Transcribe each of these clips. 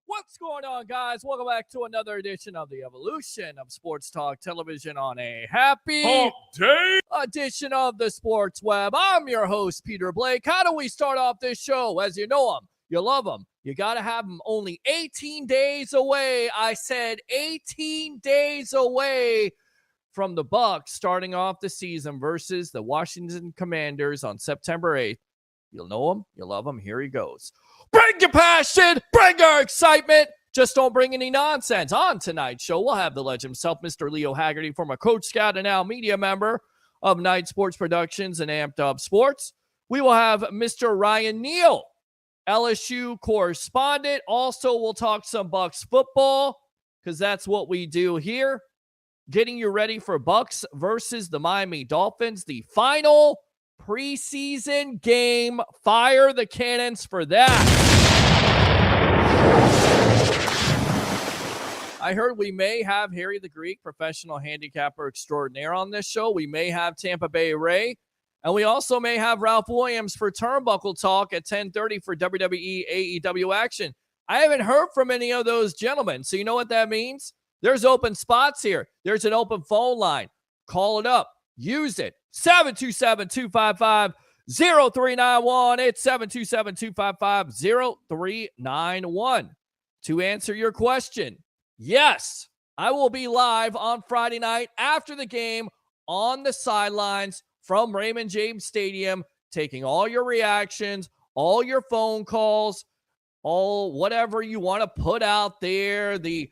What's going on, guys? Welcome back to another edition of the Evolution of Sports Talk Television on a happy day edition of the Sports Web. I'm your host, Peter Blake. How do we start off this show? As you know them, you love them, you got to have them only 18 days away. I said 18 days away from the Bucs starting off the season versus the Washington Commanders on September 8th. You'll know them, you love them. Here he goes. Bring your passion, bring your excitement. Just don't bring any nonsense. On tonight's show, we'll have the legend himself, Mr. Neal Haggerty, former Coach Scout and now media member of Night Sports Productions and Amped Up Sports. We will have Mr. Ryan Neal, LSU correspondent. Also, we'll talk some Bucs football because that's what we do here. Getting you ready for Bucs versus the Miami Dolphins, the final preseason game. Fire the cannons for that. I heard we may have Harry the Greek, professional handicapper extraordinaire, on this show. We may have Tampa Bay Ray, and we also may have Ralph Williams for Turnbuckle Talk at 10:30 for WWE AEW action. I haven't heard from any of those gentlemen, so you know what that means? There's open spots here. There's an open phone line. Call it up. Use it. 727-255-0391. It's 727-255-0391. To answer your question, yes, I will be live on Friday night after the game on the sidelines from Raymond James Stadium, taking all your reactions, all your phone calls, all whatever you want to put out there. The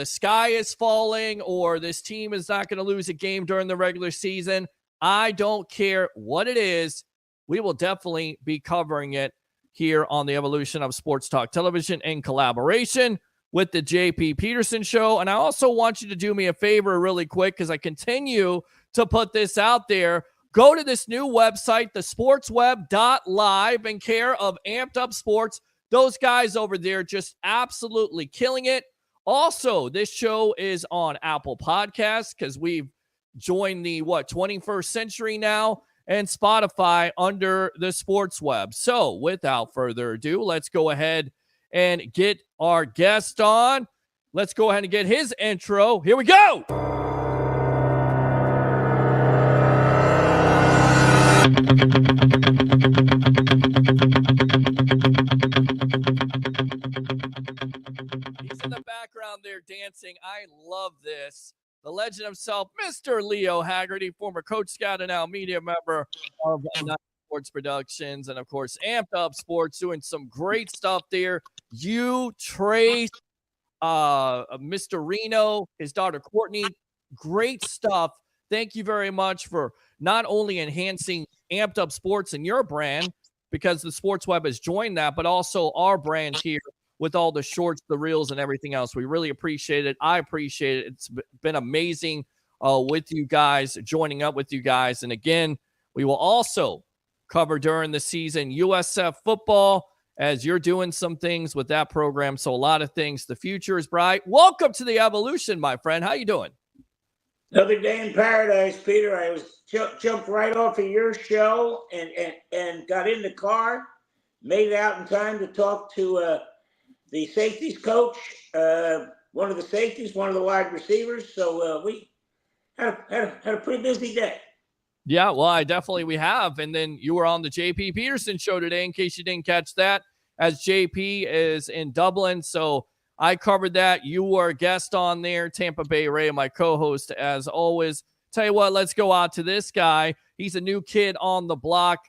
sky is falling, or this team is not going to lose a game during the regular season. I don't care what it is. We will definitely be covering it here on the Evolution of Sports Talk Television in collaboration with the JP Peterson Show. And I also want you to do me a favor really quick, because I continue to put this out there. Go to this new website, thesportsweb.live, in care of Amped Up Sports. Those guys over there just absolutely killing it. Also, this show is on Apple Podcasts, because we've joined the 21st century now, and Spotify under the Sports Web. So without further ado, let's go ahead and get our guest on. Let's go ahead and get his intro. Here we go. He's in the background there dancing. I love this. The legend himself, Mr. Leo Haggerty, former Coach Scout and now media member of Night Sports Productions, and of course Amped Up Sports, doing some great stuff there. You, Trace, Mr. Reno, his daughter Courtney, great stuff. Thank you very much for not only enhancing Amped Up Sports and your brand, because the Sports Web has joined that, but also our brand here with all the shorts, the reels, and everything else. We really appreciate it. I appreciate it. It's been amazing with you guys, joining up with you guys. And again, we will also cover during the season USF football, as you're doing some things with that program. So a lot of things. The future is bright. Welcome to the Evolution, my friend. How you doing? Another day in paradise, Peter. I was jumped right off of your show and got in the car, made it out in time to talk to the safeties coach, one of the safeties, one of the wide receivers. So we had a pretty busy day. Yeah, well, we have. And then you were on the JP Peterson show today, in case you didn't catch that, as JP is in Dublin. So I covered that. You were a guest on there. Tampa Bay Ray, my co-host, as always. Tell you what, let's go out to this guy. He's a new kid on the block.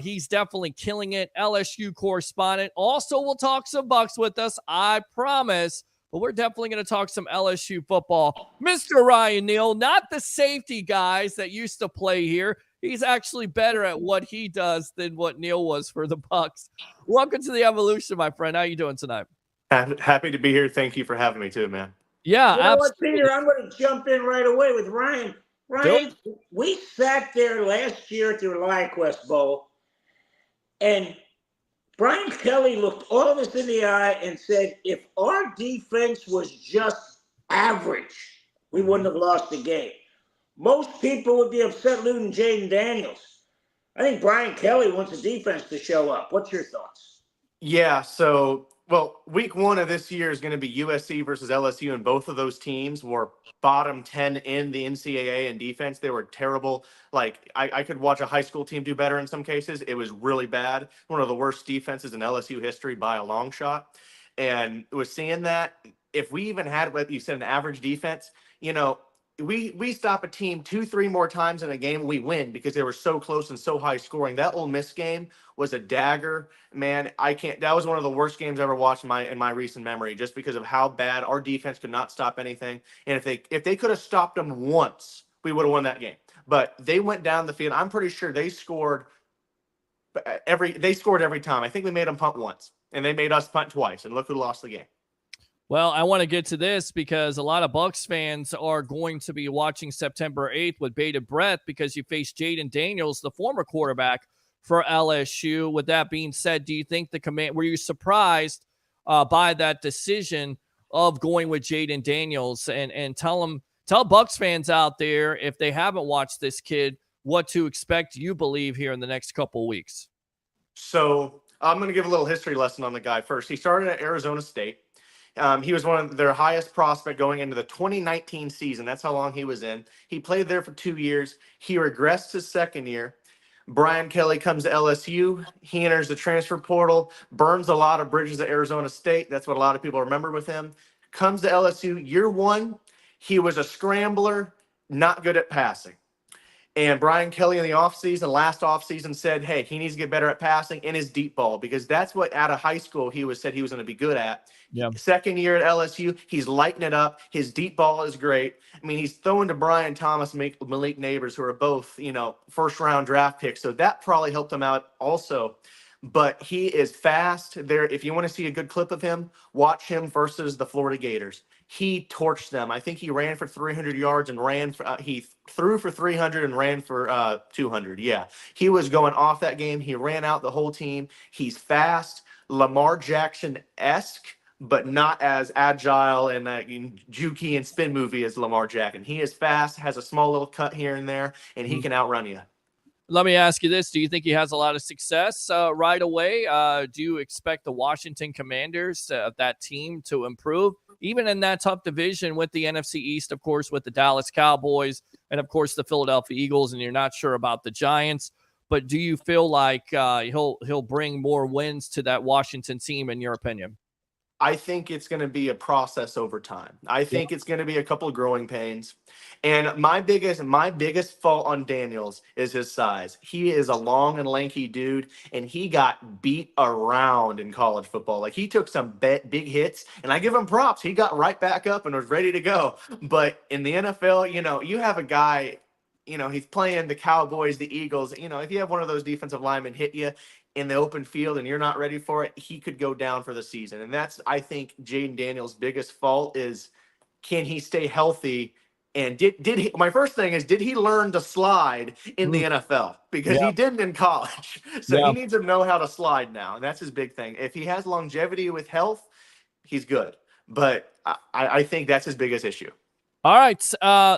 He's definitely killing it. LSU correspondent. Also, we'll talk some Bucs with us, I promise. But we're definitely going to talk some LSU football. Mr. Ryan Neal, not the safety guys that used to play here. He's actually better at what he does than what Neal was for the Bucs. Welcome to the Evolution, my friend. How you doing tonight? Happy to be here. Thank you for having me too, man. Yeah, you know what, Peter? I'm going to jump in right away with Ryan. Ryan, we sat there last year at the ReliaQuest Bowl, and Brian Kelly looked all of us in the eye and said, if our defense was just average, we wouldn't have lost the game. Most people would be upset losing Jaden Daniels. I think Brian Kelly wants the defense to show up. What's your thoughts? Yeah, so, well, week 1 of this year is going to be USC versus LSU, and both of those teams were bottom 10 in the NCAA in defense. They were terrible. Like, I could watch a high school team do better in some cases. It was really bad. One of the worst defenses in LSU history by a long shot. And was seeing that, if we even had what you said, an average defense, we stop a team 2-3 more times in a game, we win because they were so close and so high scoring. That Ole Miss game was a dagger, man. That was one of the worst games I ever watched in my recent memory, just because of how bad our defense could not stop anything. And if they could have stopped them once, we would have won that game. But they went down the field. I'm pretty sure they scored every time. I think we made them punt once, and they made us punt twice. And look who lost the game. Well, I want to get to this because a lot of Bucs fans are going to be watching September 8th with bated breath because you face Jaden Daniels, the former quarterback for LSU. With that being said, do you think were you surprised by that decision of going with Jaden Daniels? And tell Bucs fans out there, if they haven't watched this kid, what to expect, you believe, here in the next couple weeks. So I'm going to give a little history lesson on the guy first. He started at Arizona State. He was one of their highest prospect going into the 2019 season. That's how long he was in. He played there for 2 years. He regressed his second year. Brian Kelly comes to LSU. He enters the transfer portal, burns a lot of bridges at Arizona State. That's what a lot of people remember with him. Comes to LSU. Year 1, he was a scrambler, not good at passing. And Brian Kelly in the last offseason said, hey, he needs to get better at passing and his deep ball, because that's what out of high school said he was going to be good at. Yeah. Second year at LSU, he's lighting it up. His deep ball is great. I mean, he's throwing to Brian Thomas, Malik Neighbors, who are both, first-round draft picks. So that probably helped him out also. But he is fast. If you want to see a good clip of him, watch him versus the Florida Gators. He torched them. I think he ran for 300 yards and he threw for 300 and ran for 200. Yeah, he was going off that game. He ran out the whole team. He's fast, Lamar Jackson-esque, but not as agile and jukey and spin movie as Lamar Jackson. He is fast, has a small little cut here and there, and he can outrun you. Let me ask you this. Do you think he has a lot of success right away? Do you expect the Washington Commanders, that team, to improve, even in that tough division with the NFC East, of course, with the Dallas Cowboys and, of course, the Philadelphia Eagles, and you're not sure about the Giants? But do you feel like he'll bring more wins to that Washington team, in your opinion? I think it's going to be a process over time. I think it's going to be a couple of growing pains. And my biggest fault on Daniels is his size. He is a long and lanky dude, and he got beat around in college football. Like, he took some big hits, and I give him props. He got right back up and was ready to go. But in the NFL, you have a guy, he's playing the Cowboys, the Eagles. If you have one of those defensive linemen hit you in the open field and you're not ready for it, he could go down for the season. And that's, I think, Jaden Daniels' biggest fault is, can he stay healthy? And did he? My first thing is, did he learn to slide in the NFL? Because he didn't in college. So he needs to know how to slide now. And that's his big thing. If he has longevity with health, he's good. But I think that's his biggest issue. All right,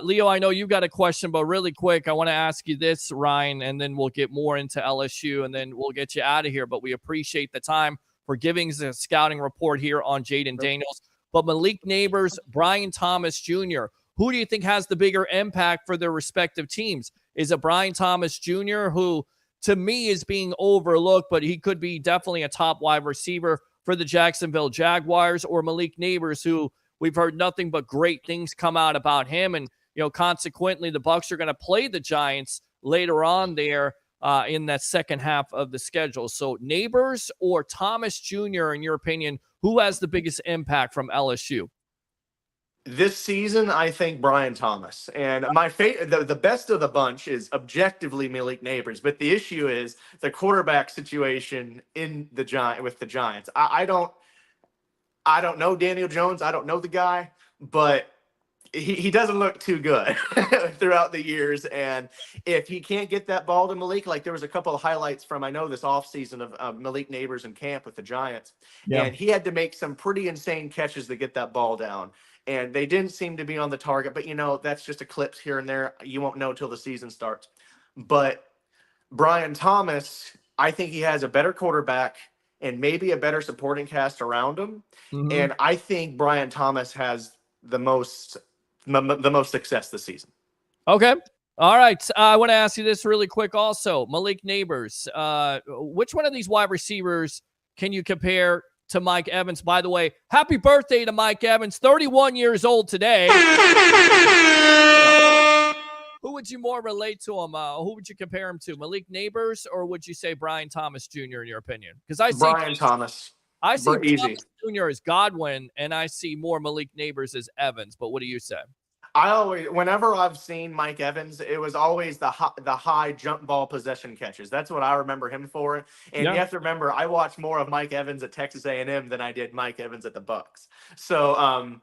Leo, I know you've got a question, but really quick, I want to ask you this, Ryan, and then we'll get more into LSU, and then we'll get you out of here. But we appreciate the time for giving us a scouting report here on Jaden Daniels. But Malik Neighbors, Brian Thomas Jr., who do you think has the bigger impact for their respective teams? Is it Brian Thomas Jr., who to me is being overlooked, but he could be definitely a top wide receiver for the Jacksonville Jaguars, or Malik Neighbors, who we've heard nothing but great things come out about him. And, consequently, the Bucs are going to play the Giants later on there in that second half of the schedule. So Neighbors or Thomas Jr., in your opinion, who has the biggest impact from LSU? This season, I think Brian Thomas. And my the best of the bunch is objectively Malik Neighbors. But the issue is the quarterback situation with the Giants. I don't know Daniel Jones. I don't know the guy, but he doesn't look too good throughout the years. And if he can't get that ball to Malik, like there was a couple of highlights from, I know, this offseason of Malik Neighbors in camp with the Giants. Yeah. And he had to make some pretty insane catches to get that ball down. And they didn't seem to be on the target. But, that's just a clips here and there. You won't know till the season starts. But Brian Thomas, I think he has a better quarterback and maybe a better supporting cast around him. Mhm. And I think Brian Thomas has the most success this season. Okay. All right. I want to ask you this really quick also. Malik Neighbors, which one of these wide receivers can you compare to Mike Evans? By the way, happy birthday to Mike Evans, 31 years old today. Who would you more relate to him? Who would you compare him to? Malik Neighbors, or would you say Brian Thomas Jr. in your opinion? Because I see Brian Thomas. I see Easy. Thomas Jr. as Godwin, and I see more Malik Neighbors as Evans. But what do you say? Whenever I've seen Mike Evans, it was always the high jump ball possession catches. That's what I remember him for. And you have to remember, I watched more of Mike Evans at Texas A&M than I did Mike Evans at the Bucs. So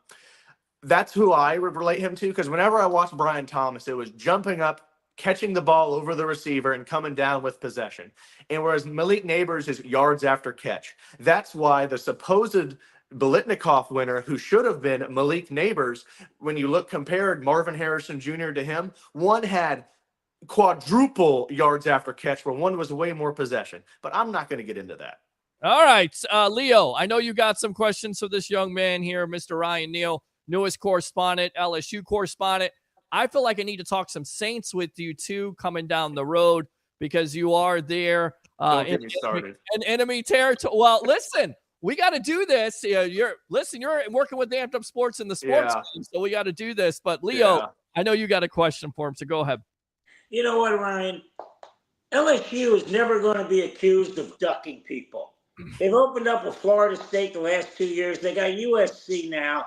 that's who I would relate him to, because whenever I watched Brian Thomas, it was jumping up, catching the ball over the receiver, and coming down with possession. And whereas Malik Neighbors is yards after catch. That's why the supposed Biletnikoff winner, who should have been Malik Neighbors, when you look compared Marvin Harrison Jr. to him, one had quadruple yards after catch, where one was way more possession. But I'm not going to get into that. All right, Leo, I know you got some questions for this young man here, Mr. Ryan Neal, newest correspondent, LSU correspondent. I feel like I need to talk some Saints with you too, coming down the road, because you are there Don't get me started. in enemy territory. Well, listen, we got to do this. You're working with Amped Up Sports in the sports team, so we got to do this. But Leo, I know you got a question for him, so go ahead. You know what, Ryan? LSU is never going to be accused of ducking people. They've opened up a Florida State the last 2 years. They got USC now.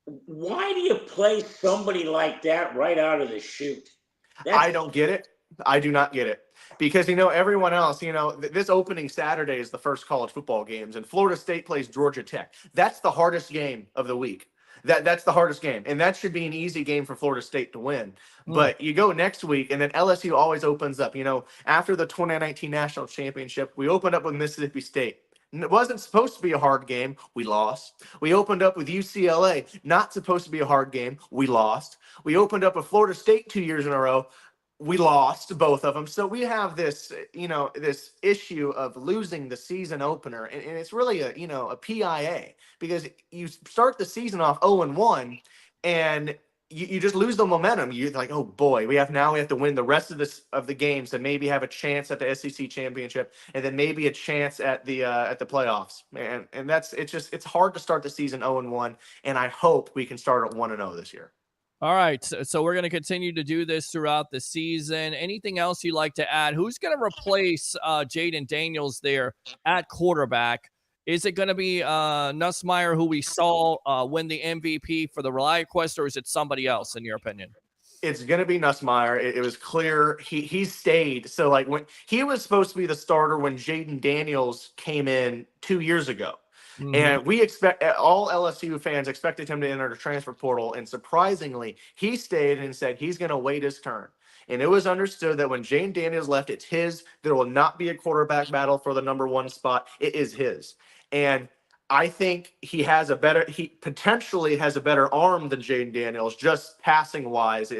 Why do you play somebody like that right out of the chute? I don't get it. I do not get it. Because, everyone else, this opening Saturday is the first college football games, and Florida State plays Georgia Tech. That's the hardest game of the week. That's the hardest game. And that should be an easy game for Florida State to win. But you go next week, and then LSU always opens up. After the 2019 National Championship, we opened up with Mississippi State. It wasn't supposed to be a hard game. We lost. We opened up with UCLA. Not supposed to be a hard game. We lost. We opened up with Florida State 2 years in a row. We lost both of them. So we have this, this issue of losing the season opener. And it's really a PIA, because you start the season off 0-1 and you just lose the momentum. You're like, oh boy, we have to win the rest of the games to maybe have a chance at the SEC championship, and then maybe a chance at the playoffs. And it's hard to start the season 0-1. And I hope we can start at 1-0 this year. All right, so we're going to continue to do this throughout the season. Anything else you'd like to add? Who's going to replace Jaden Daniels there at quarterback? Is it going to be Nussmeier, who we saw win the MVP for the ReliaQuest, or is it somebody else, in your opinion? It's going to be Nussmeier. It was clear he stayed. So, when he was supposed to be the starter when Jaden Daniels came in 2 years ago. Mm-hmm. And we all LSU fans expected him to enter the transfer portal. And surprisingly, he stayed and said he's going to wait his turn. And it was understood that when Jaden Daniels left, it's his. There will not be a quarterback battle for the number one spot. It is his. And I think he potentially has a better arm than Jaden Daniels, just passing wise.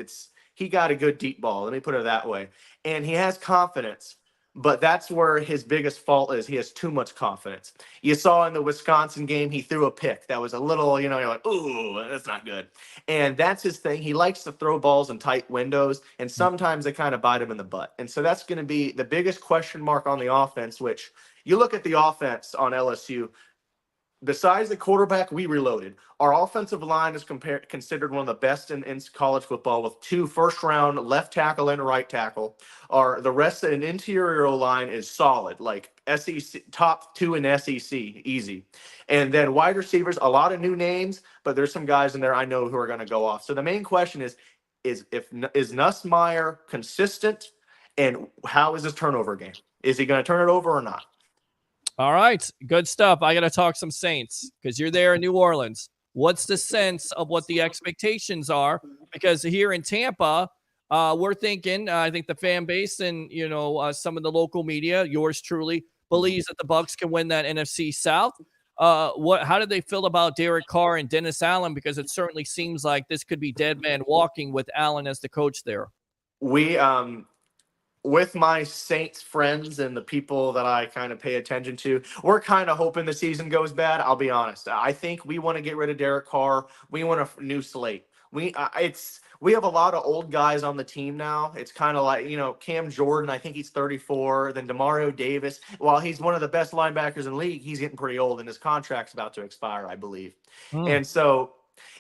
He got a good deep ball. Let me put it that way. And he has confidence. But that's where his biggest fault is. He has too much confidence. You saw in the Wisconsin game, he threw a pick. That was a little, you're like, ooh, that's not good. And that's his thing. He likes to throw balls in tight windows, and sometimes they kind of bite him in the butt. And so that's going to be the biggest question mark on the offense, which you look at the offense on LSU. Besides the quarterback, we reloaded. Our offensive line is considered one of the best in college football, with 2 first-round left tackle and right tackle. The rest of an interior line is solid, like SEC, top 2 in SEC, easy. And then wide receivers, a lot of new names, but there's some guys in there I know who are going to go off. So the main question is Nussmeier consistent, and how is his turnover game? Is he going to turn it over or not? All right, good stuff. I got to talk some Saints, because you're there in New Orleans. What's the sense of what the expectations are? Because here in Tampa, we're thinking, I think the fan base and, some of the local media, yours truly, believes that the Bucs can win that NFC South. How did they feel about Derek Carr and Dennis Allen? Because it certainly seems like this could be dead man walking with Allen as the coach there. We, with my Saints friends and the people that I kind of pay attention to, we're kind of hoping the season goes bad. I'll be honest. I think we want to get rid of Derek Carr. We want a new slate. We have a lot of old guys on the team now. It's kind of like, Cam Jordan, I think he's 34. Then DeMario Davis, while he's one of the best linebackers in the league, he's getting pretty old and his contract's about to expire, I believe. And so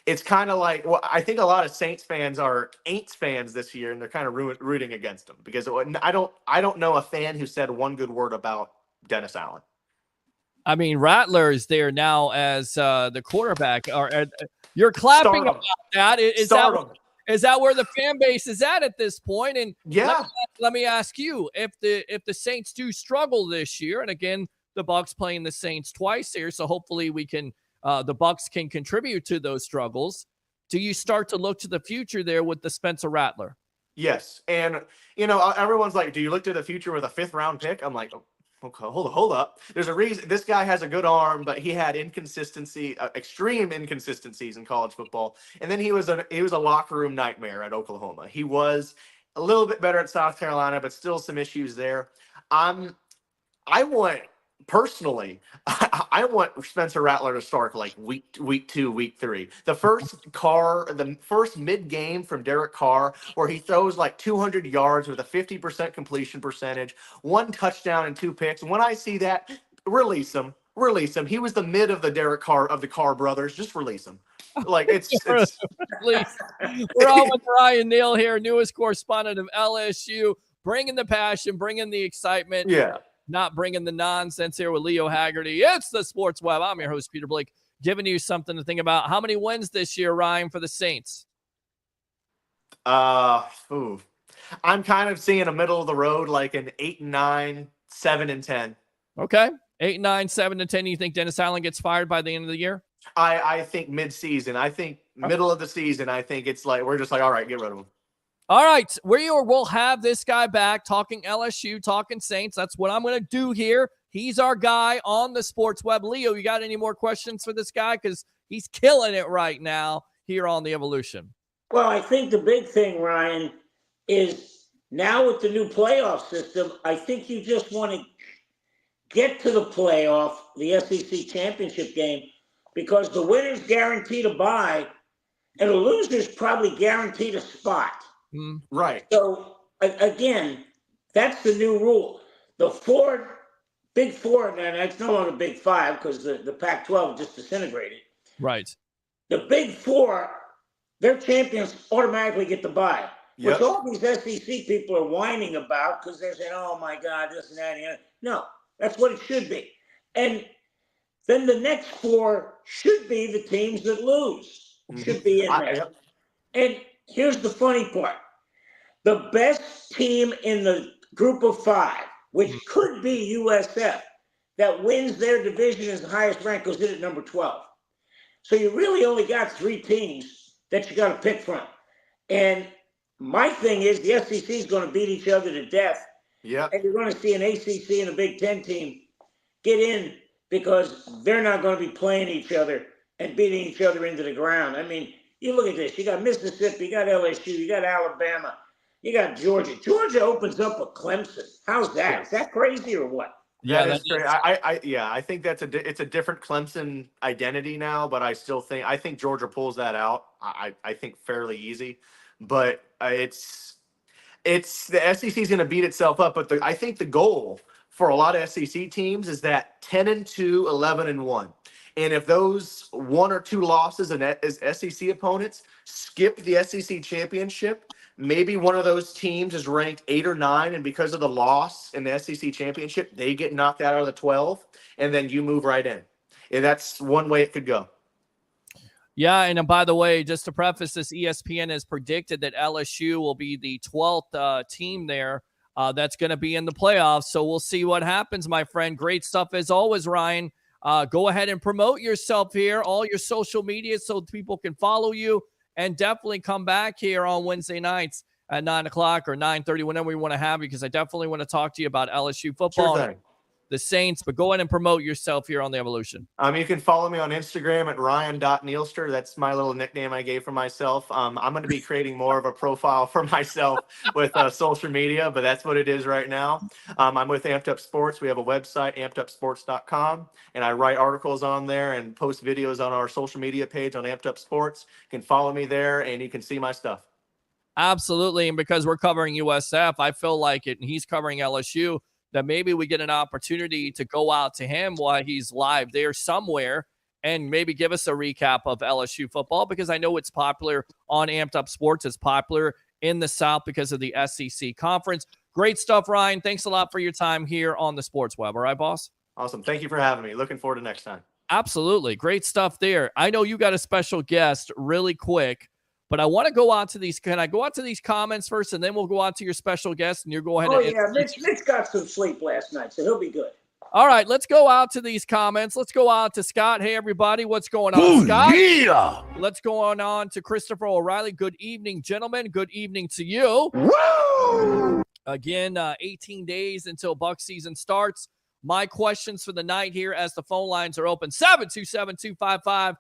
it's kind of like, I think a lot of Saints fans are Aints fans this year, and they're kind of rooting against them because I don't know a fan who said one good word about Dennis Allen. I mean, Rattler is there now as the quarterback. You're clapping about that. Is that where the fan base is at this point? And yeah, let me ask you, if the Saints do struggle this year, and again, the Bucs playing the Saints twice here, so hopefully the Bucs can contribute to those struggles. Do you start to look to the future there with the Spencer Rattler? Yes, and everyone's like, "Do you look to the future with a 5th round pick?" I'm like, okay, hold up. There's a reason this guy has a good arm, but he had extreme inconsistencies in college football. And then he was a locker room nightmare at Oklahoma. He was a little bit better at South Carolina, but still some issues there. I want Spencer Rattler to start like week 2, week 3. The first mid game from Derek Carr, where he throws like 200 yards with a 50% completion percentage, 1 touchdown and 2 picks. When I see that, release him. He was the mid of the Carr brothers. Just release him. Like it's Please. We're on with Ryan Neal here, newest correspondent of LSU, bringing the passion, bringing the excitement. Yeah. Not bringing the nonsense here with Leo Haggerty. It's the Sports Web. I'm your host, Peter Blake, giving you something to think about. How many wins this year, Ryan, for the Saints? I'm kind of seeing a middle of the road, like an 8-9, 7-10. Okay. 8-9, 7-10. You think Dennis Allen gets fired by the end of the year? I think mid-season. I think middle of the season. I think it's like we're just like, all right, get rid of him. All right, we'll have this guy back talking LSU, talking Saints. That's what I'm going to do here. He's our guy on the Sports Web. Leo, you got any more questions for this guy? Because he's killing it right now here on The Evolution. Well, I think the big thing, Ryan, is now with the new playoff system, I think you just want to get to the playoff, the SEC championship game, because the winner's guaranteed a bye, and the loser's probably guaranteed a spot. Right. So, again, that's the new rule. The Big Four, and it's no longer Big Five because the Pac-12 just disintegrated. Right. The Big Four, their champions automatically get the bye, which all these SEC people are whining about because they're saying, oh, my God, this and that. And no, that's what it should be. And then the next 4 should be the teams that lose. Should be in there. And here's the funny part. The best team in the group of 5, which could be USF, that wins their division as the highest rank, goes in at number 12. So you really only got 3 teams that you got to pick from. And my thing is the SEC is going to beat each other to death. Yeah. And you're going to see an ACC and a Big Ten team get in because they're not going to be playing each other and beating each other into the ground. I mean, you look at this. You got Mississippi, you got LSU, you got Alabama, you got Georgia. Georgia opens up with Clemson. How's that? Is that crazy or what? Yeah, that's great. I think it's a different Clemson identity now, but I think Georgia pulls that out. I think fairly easy, but it's the SEC is going to beat itself up. But I think the goal for a lot of SEC teams is that 10-2, 11-1. And if those 1 or 2 losses as SEC opponents skip the SEC championship, maybe one of those teams is ranked 8 or 9, and because of the loss in the SEC championship, they get knocked out of the 12, and then you move right in. And that's one way it could go. Yeah, and by the way, just to preface this, ESPN has predicted that LSU will be the 12th team there that's going to be in the playoffs. So we'll see what happens, my friend. Great stuff as always, Ryan. Go ahead and promote yourself here, all your social media, so people can follow you, and definitely come back here on Wednesday nights at 9 o'clock or 9:30, whenever we want to have you, because I definitely want to talk to you about LSU football. Sure thing. The Saints, but go ahead and promote yourself here on the Evolution. You can follow me on Instagram at ryan.nealster. That's my little nickname I gave for myself. I'm going to be creating more of a profile for myself with social media, but that's what it is right now. I'm with Amped Up Sports. We have a website, ampedupsports.com, and I write articles on there and post videos on our social media page on Amped Up Sports. You can follow me there, and you can see my stuff. Absolutely, and because we're covering USF, I feel like it, and he's covering LSU, that maybe we get an opportunity to go out to him while he's live there somewhere and maybe give us a recap of LSU football, because I know it's popular on Amped Up Sports. It's popular in the South because of the SEC conference. Great stuff, Ryan. Thanks a lot for your time here on the Sports Web. All right, boss? Awesome. Thank you for having me. Looking forward to next time. Absolutely. Great stuff there. I know you got a special guest really quick, but I want to go on to these. Can I go on to these comments first, and then we'll go on to your special guest, and you go ahead. Mitch got some sleep last night, so he'll be good. All right, let's go out to these comments. Let's go out to Scott. Hey, everybody, what's going on, Scott? Yeah. Let's go on to Christopher O'Reilly. Good evening, gentlemen. Good evening to you. Woo! Again, 18 days until Bucs season starts. My questions for the night here, as the phone lines are open, 727-255-0391.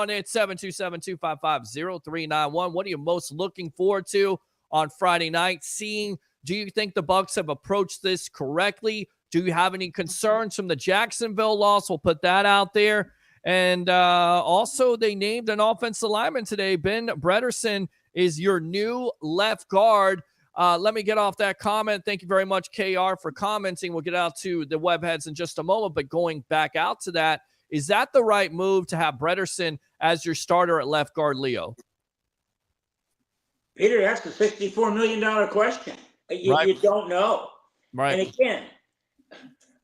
It's 727-255-0391. What are you most looking forward to on Friday night? Do you think the Bucs have approached this correctly? Do you have any concerns from the Jacksonville loss? We'll put that out there. And also, they named an offensive lineman today. Ben Brederson is your new left guard. Let me get off that comment. Thank you very much, KR, for commenting. We'll get out to the webheads in just a moment. But going back out to that, is that the right move to have Brederson as your starter at left guard, Leo? Peter, that's a $64 million question. You don't know. Right. And again,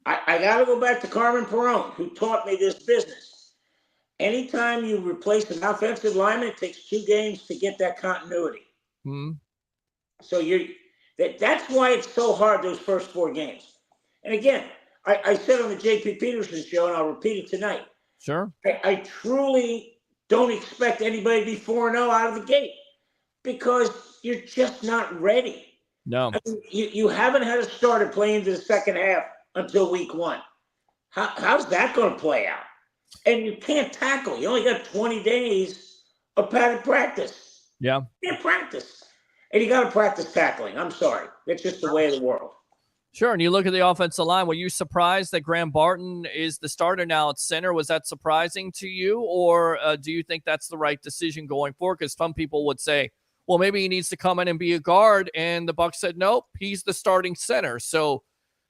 I got to go back to Carmen Perone, who taught me this business. Anytime you replace an offensive lineman, it takes 2 games to get that continuity. Mm-hmm. So that's why it's so hard those first 4 games. And again, I said on the J.P. Peterson show, and I'll repeat it tonight. Sure. I truly don't expect anybody to be 4-0 out of the gate, because you're just not ready. No. I mean, you haven't had a starter play into the second half until week 1. How's that going to play out? And you can't tackle. You only got 20 days of padded practice. Yeah. You can't practice. And you got to practice tackling. I'm sorry. That's just the way of the world. Sure, and you look at the offensive line. Were you surprised that Graham Barton is the starter now at center? Was that surprising to you, or do you think that's the right decision going forward? Because some people would say, well, maybe he needs to come in and be a guard, and the Bucs said, nope, he's the starting center. So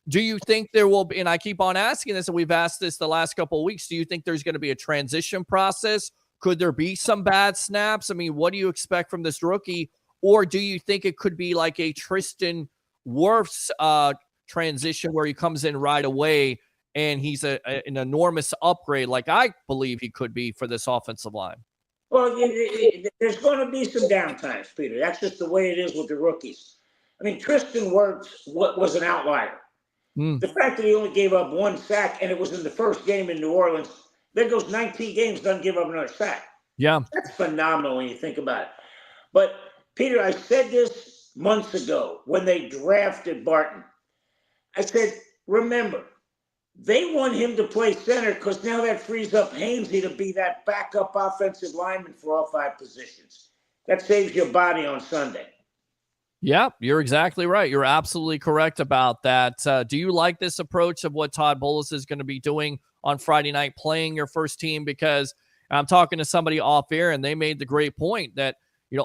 do you think there will be, and I keep on asking this, and we've asked this the last couple of weeks, do you think there's going to be a transition process? Could there be some bad snaps? I mean, what do you expect from this rookie? Or do you think it could be like a Tristan Wirfs transition where he comes in right away and he's an enormous upgrade like I believe he could be for this offensive line? Well, there's going to be some downtimes, Peter. That's just the way it is with the rookies. I mean, Tristan Wirfs was an outlier. The fact that he only gave up 1 sack, and it was in the first game in New Orleans, there goes 19 games, doesn't give up another sack. Yeah. That's phenomenal when you think about it. But, Peter, I said this months ago when they drafted Barton. I said, remember, they want him to play center because now that frees up Hainsey to be that backup offensive lineman for all 5 positions. That saves your body on Sunday. Yeah, you're exactly right. You're absolutely correct about that. Do you like this approach of what Todd Bowles is going to be doing on Friday night, playing your first team? Because I'm talking to somebody off air, and they made the great point that,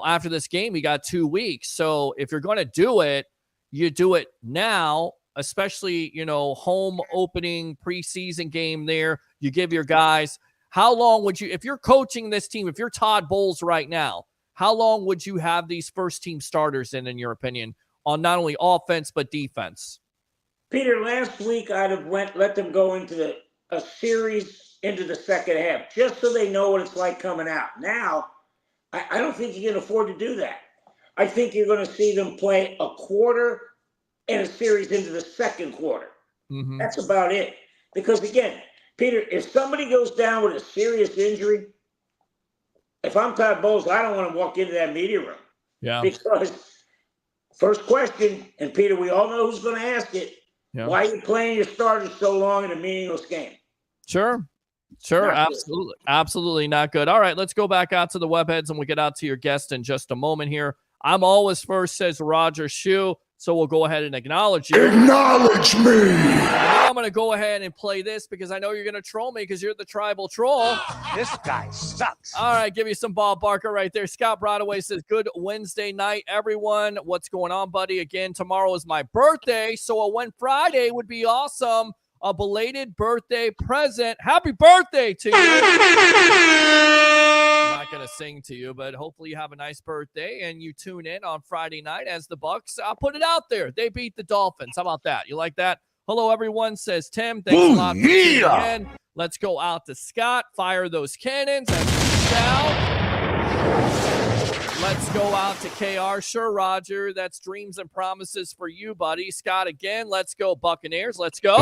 after this game, you got 2 weeks. So if you're going to do it, you do it now, especially, home opening preseason game there. You give your guys, how long would you, if you're coaching this team, if you're Todd Bowles right now, how long would you have these first team starters in your opinion, on not only offense, but defense? Peter, last week I'd have let them go into a series into the second half, just so they know what it's like coming out. Now, I don't think you can afford to do that. I think you're going to see them play a quarter and a series into the second quarter. Mm-hmm. That's about it. Because again, Peter, if somebody goes down with a serious injury, if I'm Todd Bowles, I don't want to walk into that media room. Yeah. Because first question, and Peter, we all know who's going to ask it. Yeah. Why are you playing your starters so long in a meaningless game? Sure. Absolutely. Absolutely not good. All right, let's go back out to the webheads and we'll get out to your guest in just a moment here. I'm always first, says Roger Shue. So we'll go ahead and acknowledge you. Acknowledge me. Now I'm going to go ahead and play this because I know you're going to troll me because you're the tribal troll. This guy sucks. All right, give you some Bob Barker right there. Scott Broadway says, good Wednesday night, everyone. What's going on, buddy? Again, tomorrow is my birthday, so a When Friday would be awesome. A belated birthday present. Happy birthday to you. I'm not going to sing to you, but hopefully you have a nice birthday and you tune in on Friday night as the Bucs. I'll put it out there. They beat the Dolphins. How about that? You like that? Hello, everyone, says Tim. Thanks a lot for tuning in. Let's go out to Scott. Fire those cannons. Let's go out to KR. Sure, Roger. That's dreams and promises for you, buddy. Scott again. Let's go, Buccaneers. Let's go.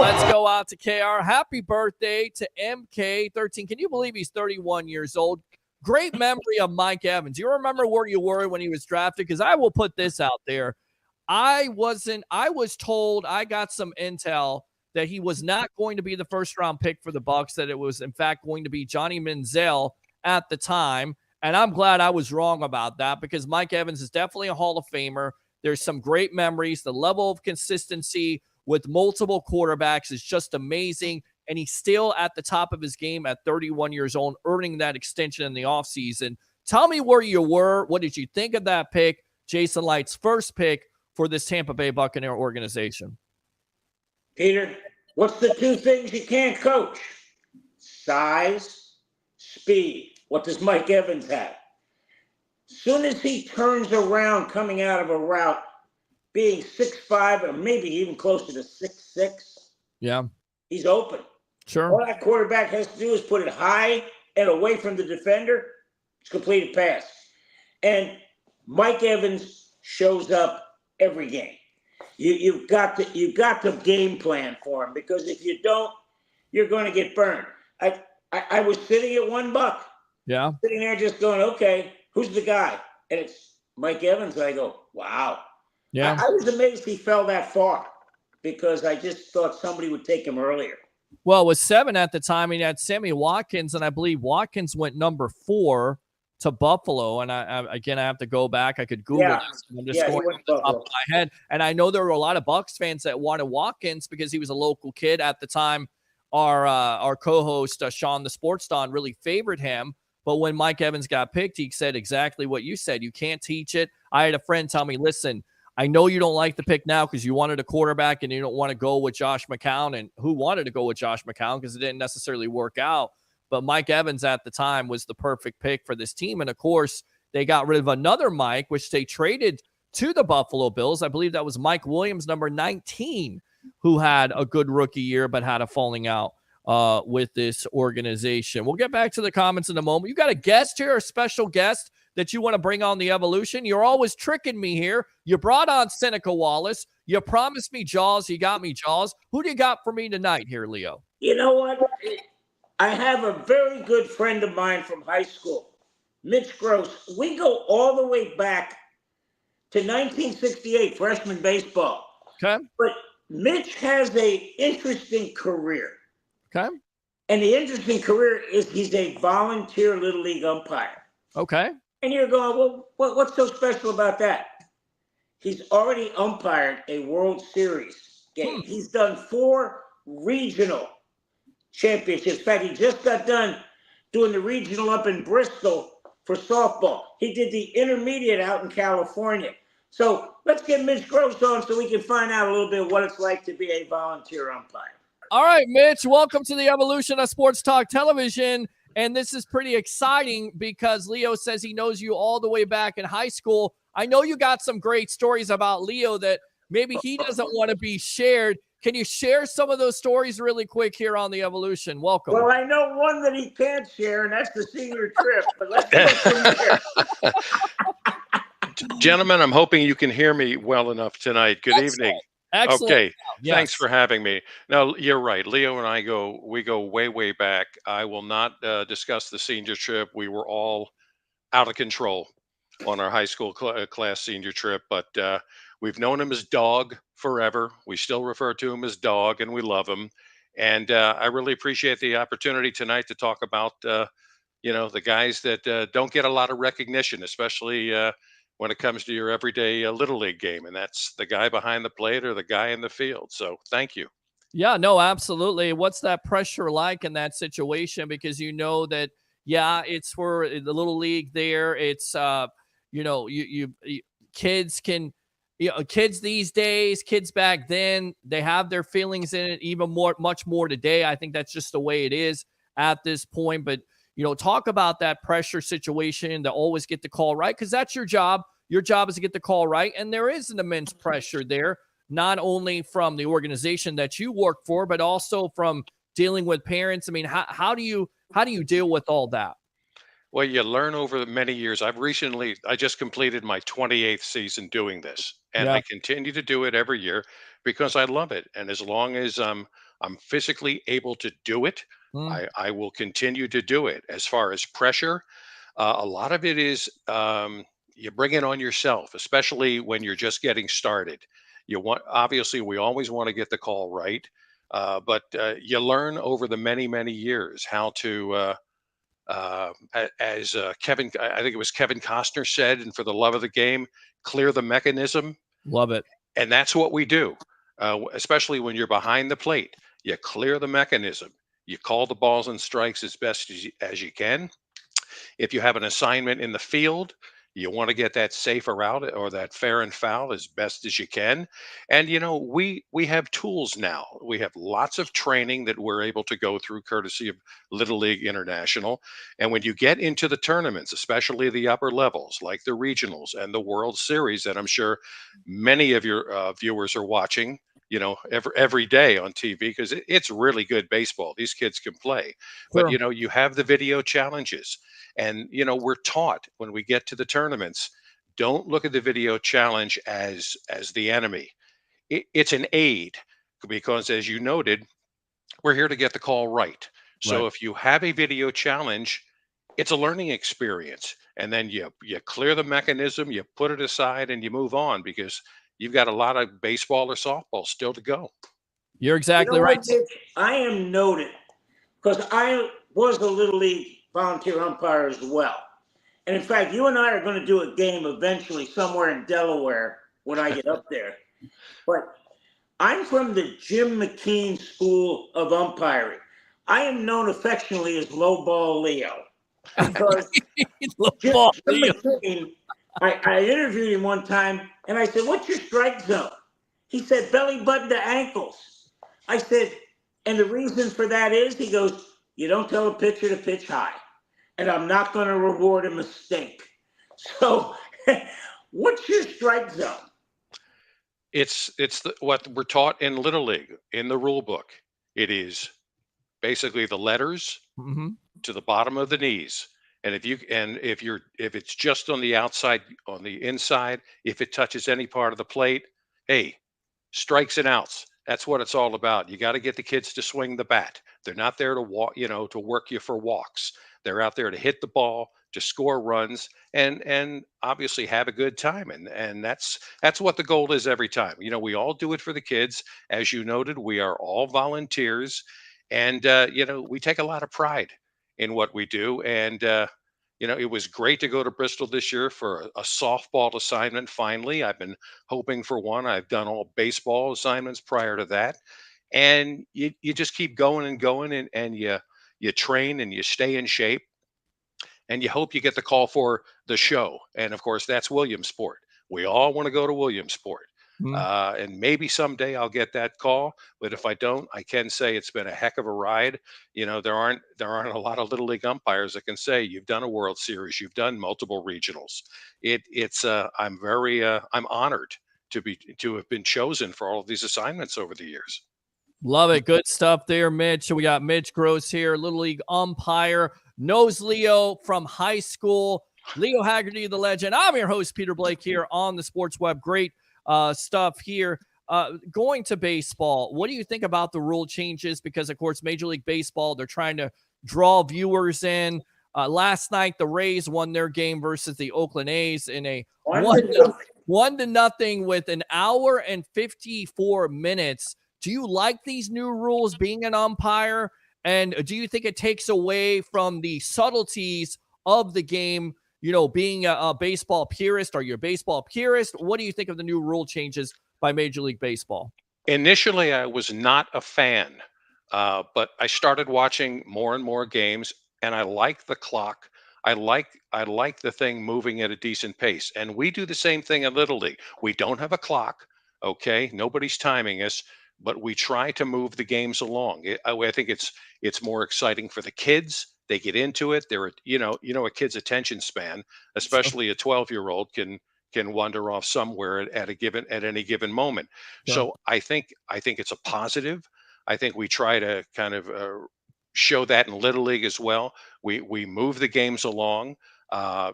Let's go out to KR. Happy birthday to MK13. Can you believe he's 31 years old? Great memory of Mike Evans. You remember where you were when he was drafted? Because I will put this out there. I was told, I got some intel that he was not going to be the first round pick for the Bucs, that it was in fact going to be Johnny Manziel at the time. And I'm glad I was wrong about that because Mike Evans is definitely a Hall of Famer. There's some great memories. The level of consistency with multiple quarterbacks is just amazing. And he's still at the top of his game at 31 years old, earning that extension in the offseason. Tell me where you were. What did you think of that pick? Jason Light's first pick for this Tampa Bay Buccaneer organization. Peter, what's the two things you can't coach? Size, speed. What does Mike Evans have? Soon as he turns around coming out of a route, being 6'5", or maybe even closer to 6'6", yeah, he's open. Sure. All that quarterback has to do is put it high and away from the defender. It's completed pass. And Mike Evans shows up every game. You've got to game plan for him, because if you don't, you're going to get burned. I was sitting at $1, yeah, sitting there just going, okay, who's the guy? And it's Mike Evans. I go, wow. Yeah. I was amazed he fell that far, because I just thought somebody would take him earlier. Well, it was 7 at the time. He had Sammy Watkins, and I believe Watkins went number 4 to Buffalo. And I have to go back. I could Google this. I'm just going off the top of my head. And I know there were a lot of Bucs fans that wanted Watkins because he was a local kid at the time. Our co-host, Sean the Sports Don, really favored him. But when Mike Evans got picked, he said exactly what you said. You can't teach it. I had a friend tell me, listen, I know you don't like the pick now because you wanted a quarterback and you don't want to go with Josh McCown. And who wanted to go with Josh McCown because it didn't necessarily work out. But Mike Evans at the time was the perfect pick for this team. And, of course, they got rid of another Mike, which they traded to the Buffalo Bills. I believe that was Mike Williams, number 19, who had a good rookie year but had a falling out with this organization. We'll get back to the comments in a moment. You got a guest here, a special guest that you want to bring on the Evolution? You're always tricking me here. You brought on Seneca Wallace. You promised me Jaws. You got me Jaws. Who do you got for me tonight here, Leo? You know what? I have a very good friend of mine from high school, Mitch Gross. We go all the way back to 1968, freshman baseball. Okay. But Mitch has an interesting career. Okay. And the interesting career is he's a volunteer Little League umpire. Okay. And you're going, well, what's so special about that? He's already umpired a World Series game. He's done 4 regional championships. In fact, he just got done doing the regional up in Bristol for softball. He did the intermediate out in California. So let's get Mitch Gross on so we can find out a little bit what it's like to be a volunteer umpire. All right, Mitch, welcome to the Evolution of Sports Talk Television. And this is pretty exciting because Leo says he knows you all the way back in high school. I know you got some great stories about Leo that maybe he doesn't want to be shared. Can you share some of those stories really quick here on the Evolution? Welcome. Well, I know one that he can't share, and that's the senior trip. But let's go from there. Gentlemen, I'm hoping you can hear me well enough tonight. Good evening. Excellent. Okay. Yes. Thanks for having me. No, you're right. Leo and I we go way, way back. I will not discuss the senior trip. We were all out of control on our high school class senior trip, but we've known him as Dog forever. We still refer to him as Dog, and we love him. And I really appreciate the opportunity tonight to talk about, the guys that don't get a lot of recognition, especially when it comes to your everyday little league game, and that's the guy behind the plate or the guy in the field. So, thank you. Yeah, no, absolutely. What's that pressure like in that situation? Because you know that, yeah, it's for the little league there. It's, you kids can, kids these days, kids back then, they have their feelings in it even much more today. I think that's just the way it is at this point. But, talk about that pressure situation to always get the call right, because that's your job. Your job is to get the call right. And there is an immense pressure there, not only from the organization that you work for, but also from dealing with parents. I mean, how do you deal with all that? Well, you learn over the many years. I just completed my 28th season doing this, and Yeah. I continue to do it every year because I love it. And as long as I'm physically able to do it, Mm, I will continue to do it. As far as pressure, a lot of it is you bring it on yourself, especially when you're just getting started. Obviously, we always want to get the call right, but you learn over the many, many years how to. As Kevin, I think it was Kevin Costner said, and for the love of the game, clear the mechanism. love it. And that's what we do, especially when you're behind the plate. You clear the mechanism. You call the balls and strikes as best as you can. If you have an assignment in the field, you want to get that safer out or that fair and foul as best as you can. And we have tools now. We have lots of training that we're able to go through courtesy of Little League International. And when you get into the tournaments, especially the upper levels like the regionals and the World Series that I'm sure many of your viewers are watching, every day on TV, because it's really good baseball. These kids can play. But Sure. you have the video challenges. And we're taught when we get to the tournaments, don't look at the video challenge as the enemy. It's an aid, because as you noted, we're here to get the call right. Right. So if you have a video challenge, it's a learning experience. And then you clear the mechanism, you put it aside, and you move on, because you've got a lot of baseball or softball still to go. You're You exactly know right. what, Mitch? I am noted because I was a Little League volunteer umpire as well. And in fact, you and I are going to do a game eventually somewhere in Delaware when I get up there. But I'm from the Jim McKean School of Umpiring. I am known affectionately as Low Ball Leo because Jim McKean, I interviewed him one time and I said, "What's your strike zone?" He said, "Belly button to ankles." I said, "And the reason for that is," he goes, "you don't tell a pitcher to pitch high, and I'm not going to reward a mistake." So, what's your strike zone? It's what we're taught in Little League in the rule book. It is basically the letters Hmm. to the bottom of the knees. And if it's just on the outside, on the inside, if it touches any part of the plate, hey, strikes and outs. That's what it's all about. You got to get the kids to swing the bat. They're not there to walk, to work you for walks. They're out there to hit the ball, to score runs, and obviously have a good time. And that's what the goal is every time. We all do it for the kids. As you noted, we are all volunteers, and we take a lot of pride in what we do. And it was great to go to Bristol this year for a softball assignment. Finally, I've been hoping for one. I've done all baseball assignments prior to that, and you just keep going and going, and you train and you stay in shape, and you hope you get the call for the show. And of course, that's Williamsport. We all want to go to Williamsport. And maybe someday I'll get that call, but if I don't, I can say it's been a heck of a ride. There aren't a lot of little league umpires that can say you've done a World Series, you've done multiple regionals. I'm honored to have been chosen for all of these assignments over the years. Love it. Good stuff there, Mitch. We got Mitch Gross here, Little League umpire, knows Leo from high school. Leo Haggerty, the legend. I'm your host, Peter Blake, here on the Sports Web. Great stuff here Going to baseball, what do you think about the rule changes? Because, of course, Major League Baseball, they're trying to draw viewers in. Last night, the Rays won their game versus the Oakland A's in a 1-0 with an hour and 54 minutes. Do you like these new rules being an umpire? And do you think it takes away from the subtleties of the game? You know, being a baseball purist, are you a baseball purist? What do you think of the new rule changes by Major League Baseball? Initially, I was not a fan, but I started watching more and more games, and I like the clock. I like the thing moving at a decent pace, and we do the same thing in Little League. We don't have a clock, okay? Nobody's timing us, but we try to move the games along. I think it's more exciting for the kids. They get into it. They're a kid's attention span, especially a 12-year-old can wander off somewhere at any given moment. Sure. So I think it's a positive. I think we try to kind of show that in Little League as well. We move the games along. Our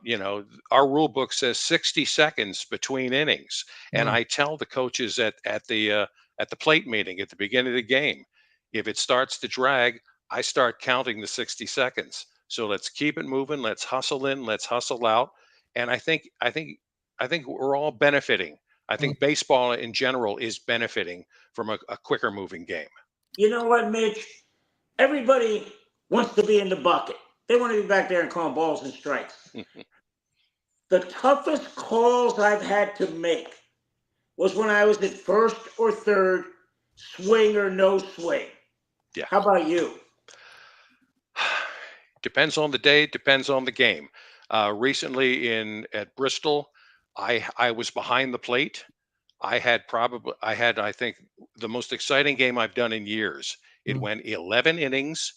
rule book says 60 seconds between innings, and Mm. I tell the coaches at the plate meeting at the beginning of the game, if it starts to drag, I start counting the 60 seconds. So let's keep it moving. Let's hustle in. Let's hustle out. And I think we're all benefiting. I Mm. think baseball in general is benefiting from a quicker moving game. You know what, Mitch? Everybody wants to be in the bucket. They want to be back there and calling balls and strikes. The toughest calls I've had to make was when I was at first or third, swing or no swing. Yeah. How about you? Depends on the day, depends on the game. Recently at Bristol, I was behind the plate. I think the most exciting game I've done in years. It Mm. went 11 innings.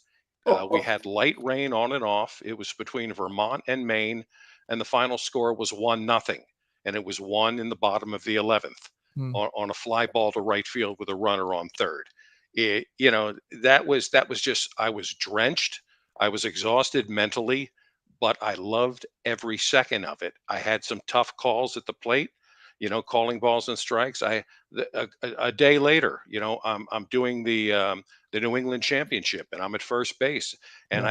We had light rain on and off. It was between Vermont and Maine, and the final score was 1-0, and it was won in the bottom of the 11th Mm. on a fly ball to right field with a runner on third. That was just I was drenched. I was exhausted mentally, but I loved every second of it. I had some tough calls at the plate, calling balls and strikes. A day later, I'm doing the New England Championship, and I'm at first base, and Yeah.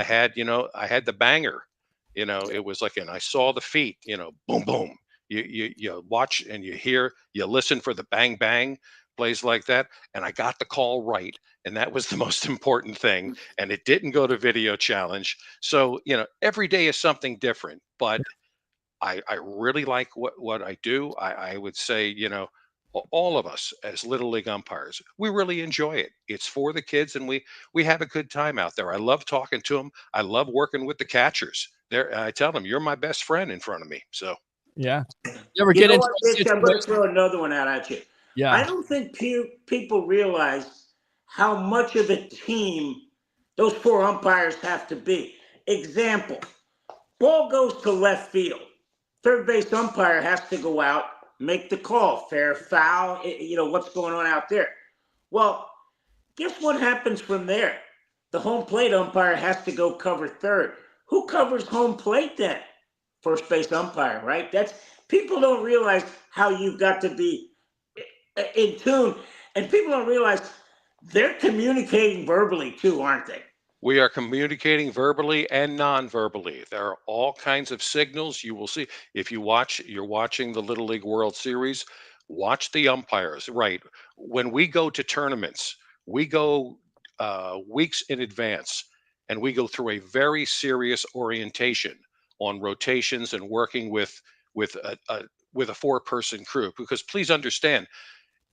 I had the banger. It was like, and I saw the feet, boom, boom. You watch and you listen for the bang bang plays like that, and I got the call right, and that was the most important thing. And it didn't go to video challenge. So every day is something different, but I really like what I do. I would say, all of us as little league umpires, we really enjoy it. It's for the kids, and we have a good time out there. I love talking to them. I love working with the catchers. I tell them, you're my best friend in front of me. So Yeah. You ever You get know into what, a Mitch? I'm going to situation? throw another one out at you. Yeah. I don't think people realize how much of a team those four umpires have to be. Example, ball goes to left field. Third base umpire has to go out, make the call, fair, foul, what's going on out there. Well, guess what happens from there? The home plate umpire has to go cover third. Who covers home plate then? First base umpire, right? People don't realize how you've got to be in tune, and people don't realize they're communicating verbally too, aren't they? we are communicating verbally and non-verbally. There are all kinds of signals you will see if you're watching the Little League World Series. Watch the umpires. Right when we go to tournaments, we go weeks in advance, and we go through a very serious orientation on rotations and working with a four-person crew. Because please understand,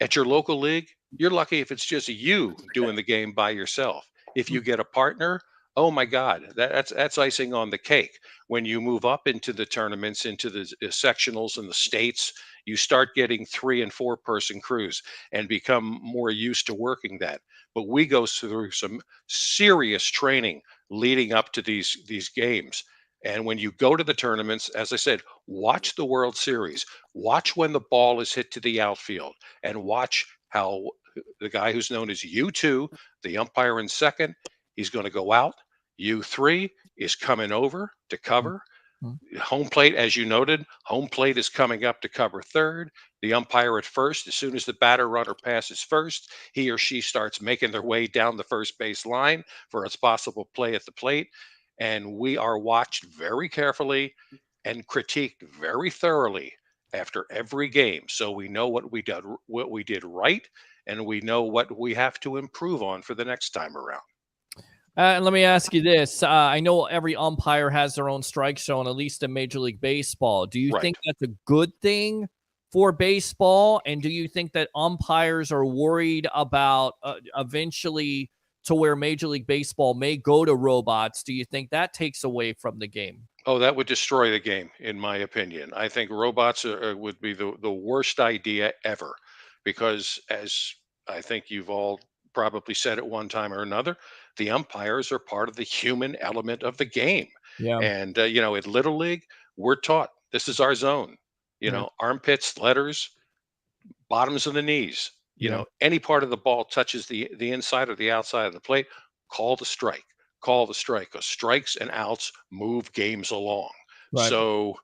at your local league, you're lucky if it's just you doing the game by yourself. If you get a partner, oh my God, that's icing on the cake. When you move up into the tournaments, into the sectionals and the states, you start getting 3 and 4 person crews and become more used to working that. But we go through some serious training leading up to these games. And when you go to the tournaments, as I said, watch the World Series. Watch when the ball is hit to the outfield, and watch how the guy who's known as U2, the umpire in second, he's going to go out. U3 is coming over to cover. Home plate, as you noted, home plate is coming up to cover third. The umpire at first, as soon as the batter runner passes first, he or she starts making their way down the first base line for a possible play at the plate. And we are watched very carefully and critiqued very thoroughly after every game. So we know what we did right, and we know what we have to improve on for the next time around. And let me ask you this. I know every umpire has their own strike zone, at least in Major League Baseball. Do you Right. think that's a good thing for baseball? And do you think that umpires are worried about eventually to where Major League Baseball may go to robots? Do you think that takes away from the game? Oh, that would destroy the game, in my opinion. I think robots would be the worst idea ever, because as I think you've all probably said at one time or another, the umpires are part of the human element of the game. Yeah. And, at Little League, we're taught this is our zone, Yeah. armpits, letters, bottoms of the knees, Yeah. any part of the ball touches the inside or the outside of the plate, call the strike. Call the strike. 'Cause strikes and outs move games along. Right. So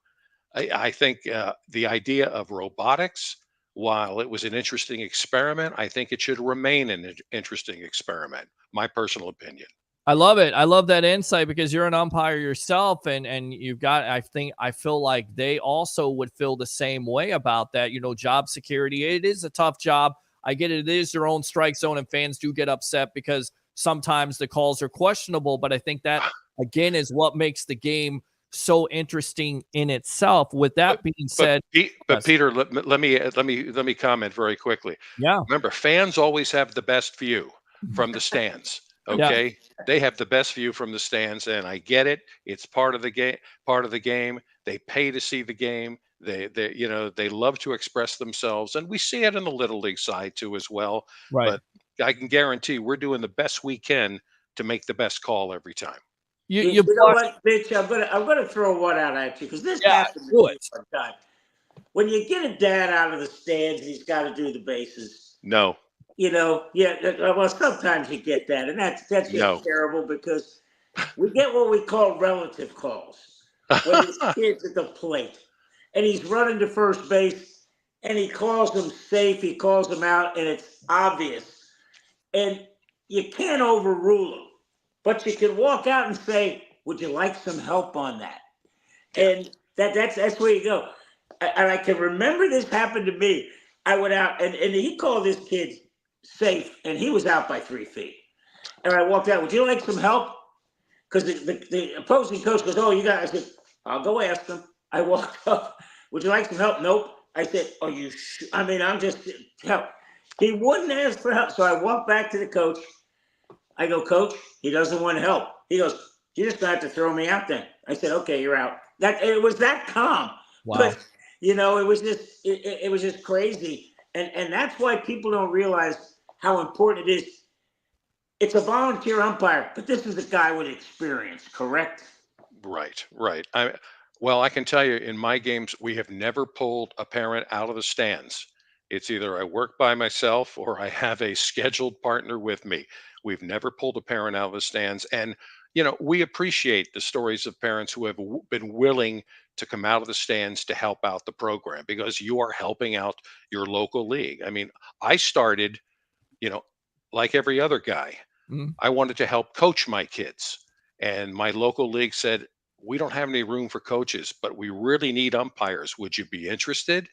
I think the idea of robotics, while it was an interesting experiment, I think it should remain an interesting experiment. My personal opinion. I love it. I love that insight because you're an umpire yourself, and you've got. I feel like they also would feel the same way about that. Job security. It is a tough job. I get it. It is your own strike zone, and fans do get upset because sometimes the calls are questionable. But I think that again is what makes the game so interesting in itself. With that being said, But yes. Peter, let me comment very quickly. Yeah. Remember, fans always have the best view from the stands. Yeah. Okay, they have the best view from the stands, and I get it. It's part of the game. Part of the game. They pay to see the game. They love to express themselves, and we see it in the little league side too as well. Right. But I can guarantee we're doing the best we can to make the best call every time. You know what, Mitch? I'm gonna throw one out at you because this happened to do me it. one time. When you get a dad out of the stands, he's got to do the bases. No, Well, sometimes you get that, and that's just No. terrible because we get what we call relative calls when his kid's at the plate and he's running to first base and he calls him safe, he calls him out, and it's obvious, and you can't overrule him, but you can walk out and say, "Would you like some help on that?" And that's where you go. And I can remember this happened to me. I went out and he called this kid safe, and he was out by 3 feet. And I walked out. "Would you like some help?" Because the opposing coach goes, "Oh, you got." I said, "I'll go ask him." I walked up. "Would you like some help?" "Nope." I said, "Are you sure?" I mean, I'm just help. He wouldn't ask for help. So I walked back to the coach. I go, "Coach, he doesn't want help." He goes, "You're just gonna have to throw me out then." I said, "Okay, you're out." It was that calm. Wow. But it was just crazy. And that's why people don't realize how important it is. It's a volunteer umpire, but this is a guy with experience, correct? Right. Well, I can tell you in my games, we have never pulled a parent out of the stands. It's either I work by myself or I have a scheduled partner with me. We've never pulled a parent out of the stands. And, we appreciate the stories of parents who have been willing to come out of the stands to help out the program because you are helping out your local league. I mean, I started, you know, like every other guy, Mhm. I wanted to help coach my kids. And my local league said, "We don't have any room for coaches, but we really need umpires. Would you be interested?"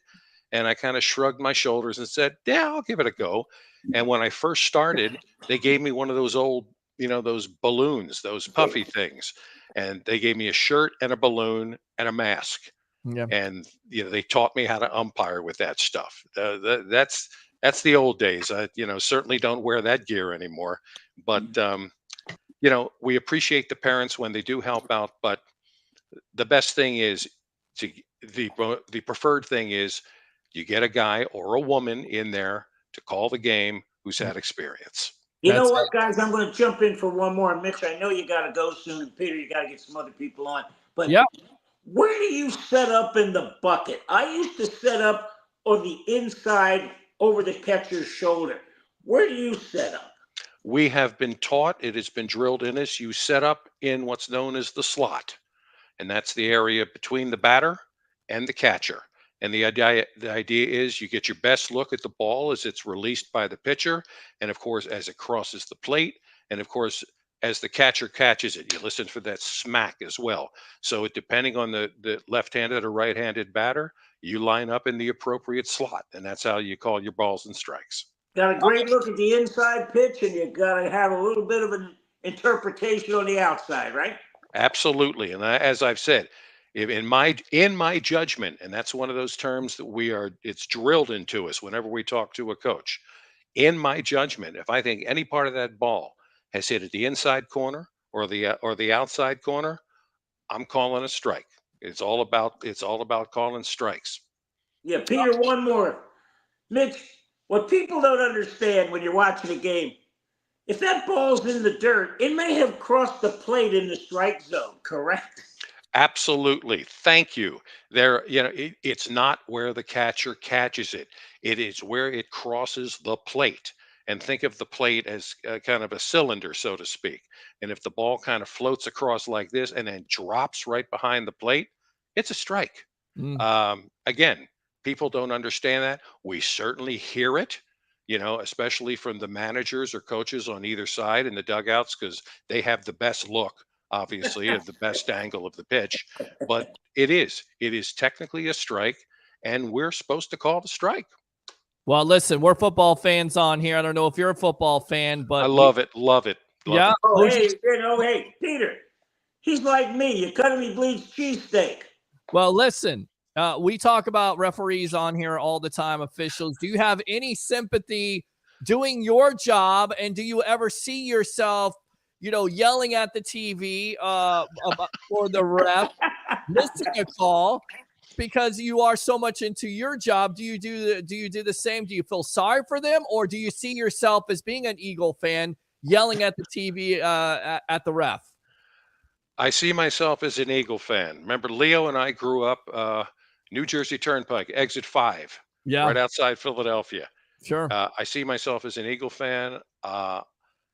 And I kind of shrugged my shoulders and said, "Yeah, I'll give it a go." And when I first started, they gave me one of those old, those balloons, those puffy things. And they gave me a shirt and a balloon and a mask. Yeah. And they taught me how to umpire with that stuff. That's the old days. I certainly don't wear that gear anymore. But we appreciate the parents when they do help out. But the best thing is to the preferred thing is you get a guy or a woman in there to call the game who's had experience. You know That's what, guys? I'm going to jump in for one more. Mitch, I know you got to go soon. And Peter, you got to get some other people on. But Yeah. where do you set up in the bucket? I used to set up on the inside over the catcher's shoulder. Where do you set up? We have been taught, it has been drilled in us, you set up in what's known as the slot. and that's the area between the batter and the catcher. And the idea is you get your best look at the ball as it's released by the pitcher, and of course as it crosses the plate, and of course as the catcher catches it, you listen for that smack as well. So depending on the left-handed or right-handed batter, you line up in the appropriate slot, and that's how you call your balls and strikes. Got a great look at the inside pitch, and you got to have a little bit of an interpretation on the outside, right? Absolutely, and as I've said, in my judgment, and that's one of those terms that it's drilled into us whenever we talk to a coach. In my judgment, if I think any part of that ball has hit at the inside corner or the outside corner, I'm calling a strike. It's all about calling strikes. Yeah, Peter, one more. Mitch, what people don't understand when you're watching a game, if that ball's in the dirt, it may have crossed the plate in the strike zone, correct? Absolutely. Thank you. It's not where the catcher catches it. It is where it crosses the plate. And think of the plate as kind of a cylinder, so to speak. And if the ball kind of floats across like this and then drops right behind the plate, it's a strike. Mm. Again, people don't understand that. We certainly hear it, especially from the managers or coaches on either side in the dugouts, because they have the best look, obviously, of the best angle of the pitch. But it is technically a strike, and we're supposed to call the strike. Well, listen, we're football fans on here. I don't know if you're a football fan, but I love it. Love it. Yeah. Oh, hey, Peter, he's like me. You cut him, he bleeds cheesesteak. Well, listen, we talk about referees on here all the time, officials. Do you have any sympathy doing your job, and do you ever see yourself, yelling at the TV for the ref, missing a call because you are so much into your job? Do you do the same? Do you feel sorry for them, or do you see yourself as being an Eagle fan yelling at the TV at the ref? I see myself as an Eagle fan. Remember, Leo and I grew up New Jersey Turnpike, exit 5, Yeah, right outside Philadelphia. sure. I see myself as an Eagle fan.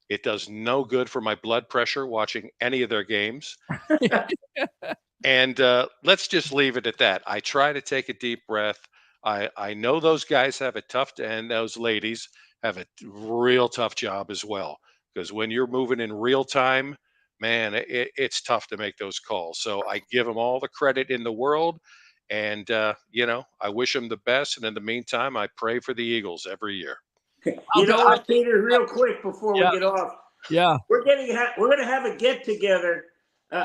It does no good for my blood pressure watching any of their games. And let's just leave it at that. I try to take a deep breath. I know those guys have it tough, and those ladies have a real tough job as well. Because when you're moving in real time, man, it's tough to make those calls. So I give them all the credit in the world. And, I wish them the best. And in the meantime, I pray for the Eagles every year. You know what, Peter, real quick before we get off. Yeah. We're going to have a get-together.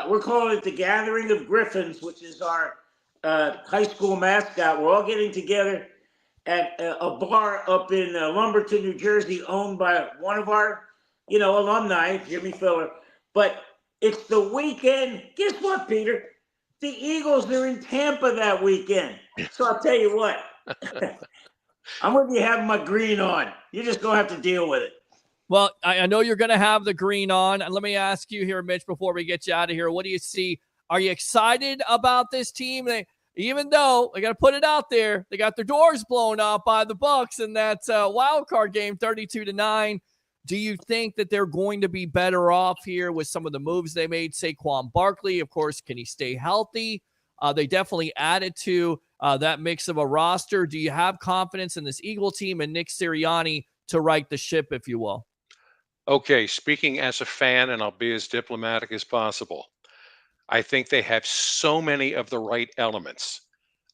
We're calling it the Gathering of Griffins, which is our high school mascot. We're all getting together at a bar up in Lumberton, New Jersey, owned by one of our, alumni, Jimmy Filler. But it's the weekend. Guess what, Peter? The Eagles are in Tampa that weekend. So I'll tell you what. I'm going to be having my green on. You're just going to have to deal with it. Well, I know you're going to have the green on. And let me ask you here, Mitch, before we get you out of here, what do you see? Are you excited about this team? Even though they got to put it out there, they got their doors blown up by the Bucs in that wild card game, 32-9. Do you think that they're going to be better off here with some of the moves they made? Saquon Barkley, of course, can he stay healthy? They definitely added to that mix of a roster. Do you have confidence in this Eagle team and Nick Sirianni to right the ship, if you will? Okay, speaking as a fan, and I'll be as diplomatic as possible, I think they have so many of the right elements.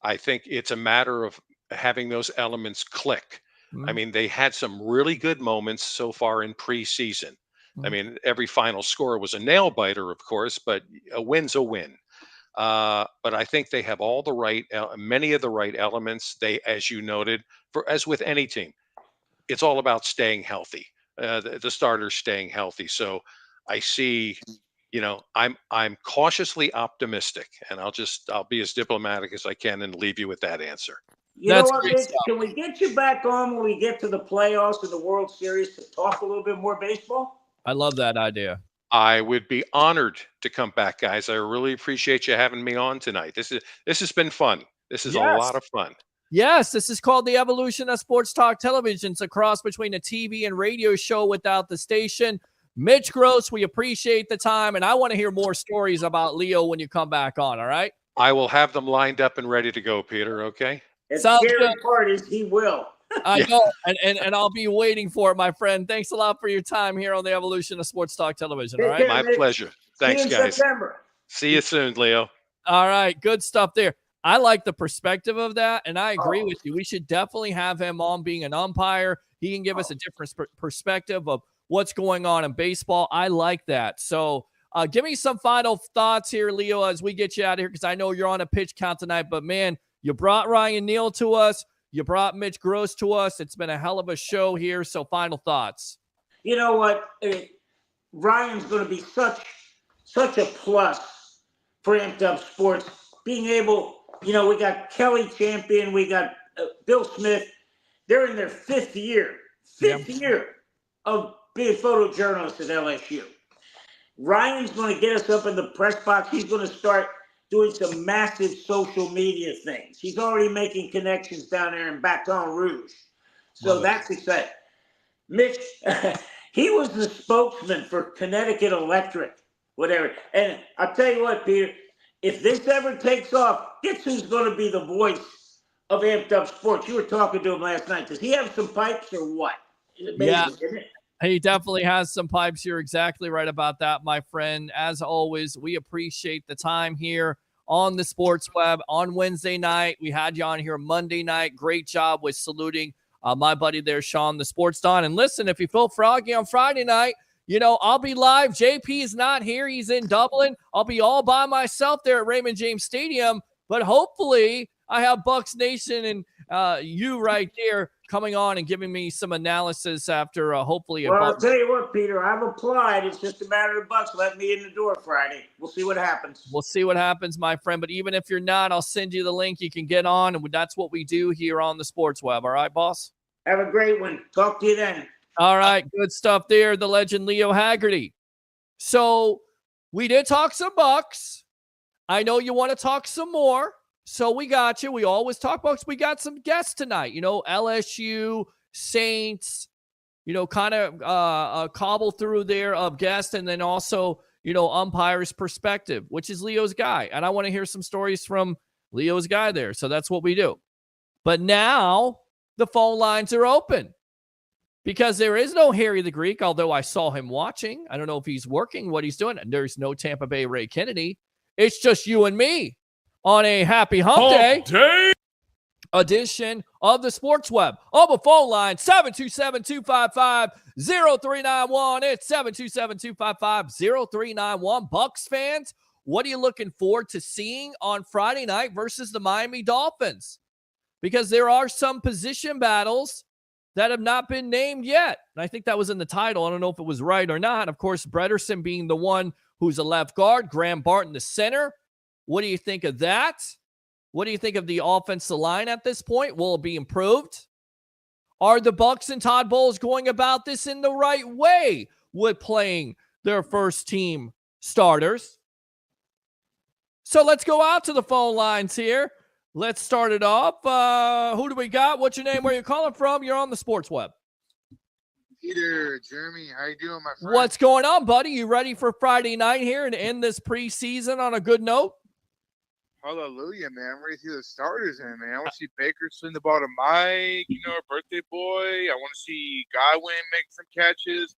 I think it's a matter of having those elements click. I mean, they had some really good moments so far in preseason. I mean, every final score was a nail biter, of course, but a win's a win. But I think they have all the right, many of the right elements. They, as you noted, as with any team, it's all about staying healthy. The starters staying healthy. So I see, I'm cautiously optimistic, and I'll be as diplomatic as I can and leave you with that answer. You know what, Mitch? Can we get you back on when we get to the playoffs and the World Series to talk a little bit more baseball? I love that idea. I would be honored to come back, guys. I really appreciate you having me on tonight. This has been fun. This is a lot of fun. Yes, this is called the evolution of sports talk television. It's a cross between a TV and radio show without the station. Mitch Gross, we appreciate the time, and I want to hear more stories about Leo when you come back on, all right? I will have them lined up and ready to go, Peter. Okay. The Sounds scary good. part is he will. I Yeah. know, and I'll be waiting for it, my friend. Thanks a lot for your time here on the Evolution of Sports Talk Television, all Take right? care, My Mitch. pleasure. Thanks, See you in guys. September. See you soon, Leo. All right, good stuff there. I like the perspective of that, and I agree Oh. with you. We should definitely have him on being an umpire. He can give us a different perspective of what's going on in baseball. I like that. So give me some final thoughts here, Leo, as we get you out of here, because I know you're on a pitch count tonight. But, man, you brought Ryan Neal to us. You brought Mitch Gross to us. It's been a hell of a show here. So final thoughts. You know what? Ryan's going to be such a plus for Amped Up Sports. Being able, we got Kelly Champion, we got Bill Smith. They're in their fifth year of being photojournalists at LSU. Ryan's going to get us up in the press box. He's going to start doing some massive social media things. He's already making connections down there in Baton Rouge. So that's exciting. Mitch, he was the spokesman for Connecticut Electric, whatever. And I'll tell you what, Peter, if this ever takes off, guess who's going to be the voice of Amped Up Sports? You were talking to him last night. Does he have some pipes or what? It's amazing, isn't it? He definitely has some pipes. You're exactly right about that, my friend. As always, we appreciate the time here on the Sports Web on Wednesday night. We had you on here Monday night. Great job with saluting my buddy there, Sean, the Sports Don. And listen, if you feel froggy on Friday night, I'll be live. JP is not here. He's in Dublin. I'll be all by myself there at Raymond James Stadium. But hopefully I have Bucs Nation and you right there coming on and giving me some analysis after hopefully. Well, I'll tell you what, Peter, I've applied. It's just a matter of Bucs letting me in the door Friday. We'll see what happens. We'll see what happens, my friend. But even if you're not, I'll send you the link. You can get on, and that's what we do here on the Sports Web. All right, boss? Have a great one. Talk to you then. All right, good stuff there. The legend Leo Haggerty. So we did talk some Bucs. I know you want to talk some more. So we got you. We always talk Bucs. We got some guests tonight. LSU, Saints, kind of cobble through there of guests, and then also, umpire's perspective, which is Leo's guy. And I want to hear some stories from Leo's guy there. So that's what we do. But now the phone lines are open because there is no Harry the Greek, although I saw him watching. I don't know if he's working, what he's doing. And there's no Tampa Bay Ray Kennedy. It's just you and me on a happy hump day edition of the Sports Web. On the phone line, 727-255-0391. It's 727-255-0391. Bucs fans, what are you looking forward to seeing on Friday night versus the Miami Dolphins? Because there are some position battles that have not been named yet. And I think that was in the title. I don't know if it was right or not. Of course, Brederson being the one who's a left guard, Graham Barton the center. What do you think of that? What do you think of the offensive line at this point? Will it be improved? Are the Bucs and Todd Bowles going about this in the right way with playing their first team starters? So let's go out to the phone lines here. Let's start it off. Who do we got? What's your name? Where you calling from? You're on the Sports Web. Peter, Jeremy, how you doing, my friend? What's going on, buddy? You ready for Friday night here and end this preseason on a good note? Hallelujah, man. I'm ready to see the starters in, man. I want to see Baker swing the ball to Mike, our birthday boy. I want to see Godwin make some catches.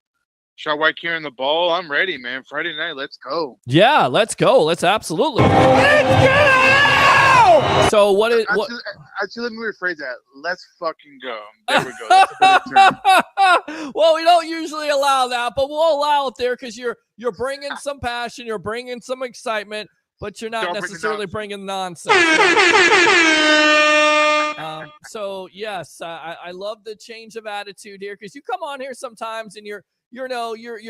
Shot White carrying the ball. I'm ready, man. Friday night, let's go. Yeah, let's go. Let's absolutely. Let's go! So what is what? Actually, let me rephrase that. Let's fucking go. There we go. That's a better term. Well, we don't usually allow that, but we'll allow it there because you're bringing some passion, you're bringing some excitement, but you're not necessarily bringing nonsense. So yes, I love the change of attitude here because you come on here sometimes and you're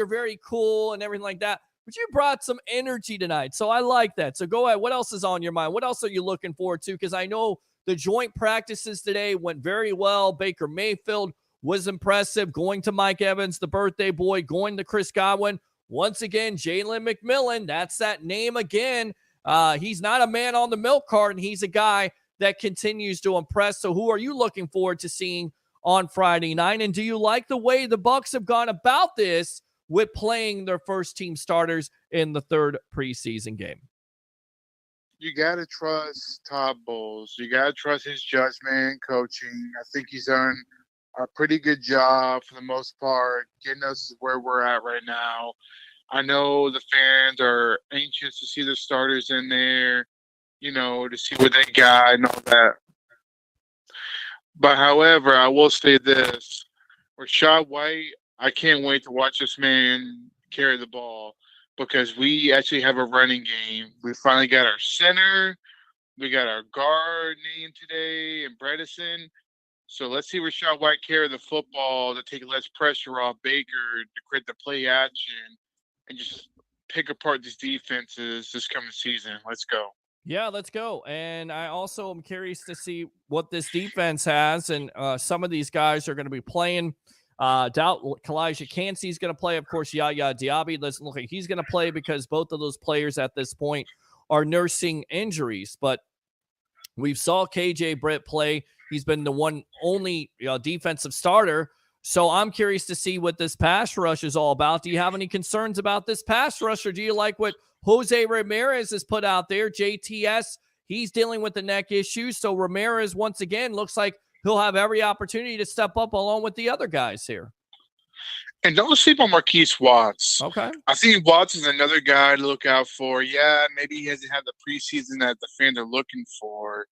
very cool and everything like that. But you brought some energy tonight, so I like that. So go ahead. What else is on your mind? What else are you looking forward to? Because I know the joint practices today went very well. Baker Mayfield was impressive. Going to Mike Evans, the birthday boy. Going to Chris Godwin. Once again, Jalen McMillan. That's that name again. He's not a man on the milk carton. He's a guy that continues to impress. So who are you looking forward to seeing on Friday night? And do you like the way the Bucs have gone about this with playing their first team starters in the third preseason game? You got to trust Todd Bowles. You got to trust his judgment and coaching. I think he's done a pretty good job for the most part, getting us where we're at right now. I know the fans are anxious to see the starters in there, to see what they got and all that. But however, I will say this. Rachaad White, I can't wait to watch this man carry the ball because we actually have a running game. We finally got our center. We got our guard named today and Bredesen. So let's see Rachaad White carry the football to take less pressure off Baker to create the play action and just pick apart these defenses this coming season. Let's go. Yeah, let's go. And I also am curious to see what this defense has. And some of these guys are going to be playing. Doubt Kalijah Cansey is going to play. Of course, Yaya Diaby doesn't look like he's going to play because both of those players at this point are nursing injuries. But we saw KJ Britt play. He's been the one only defensive starter. So I'm curious to see what this pass rush is all about. Do you have any concerns about this pass rush, or do you like what Jose Ramirez has put out there? JTS, he's dealing with the neck issue. So Ramirez, once again, looks like he'll have every opportunity to step up along with the other guys here. And don't sleep on Marquise Watts. Okay. I think Watts is another guy to look out for. Yeah, maybe he hasn't had the preseason that the fans are looking for.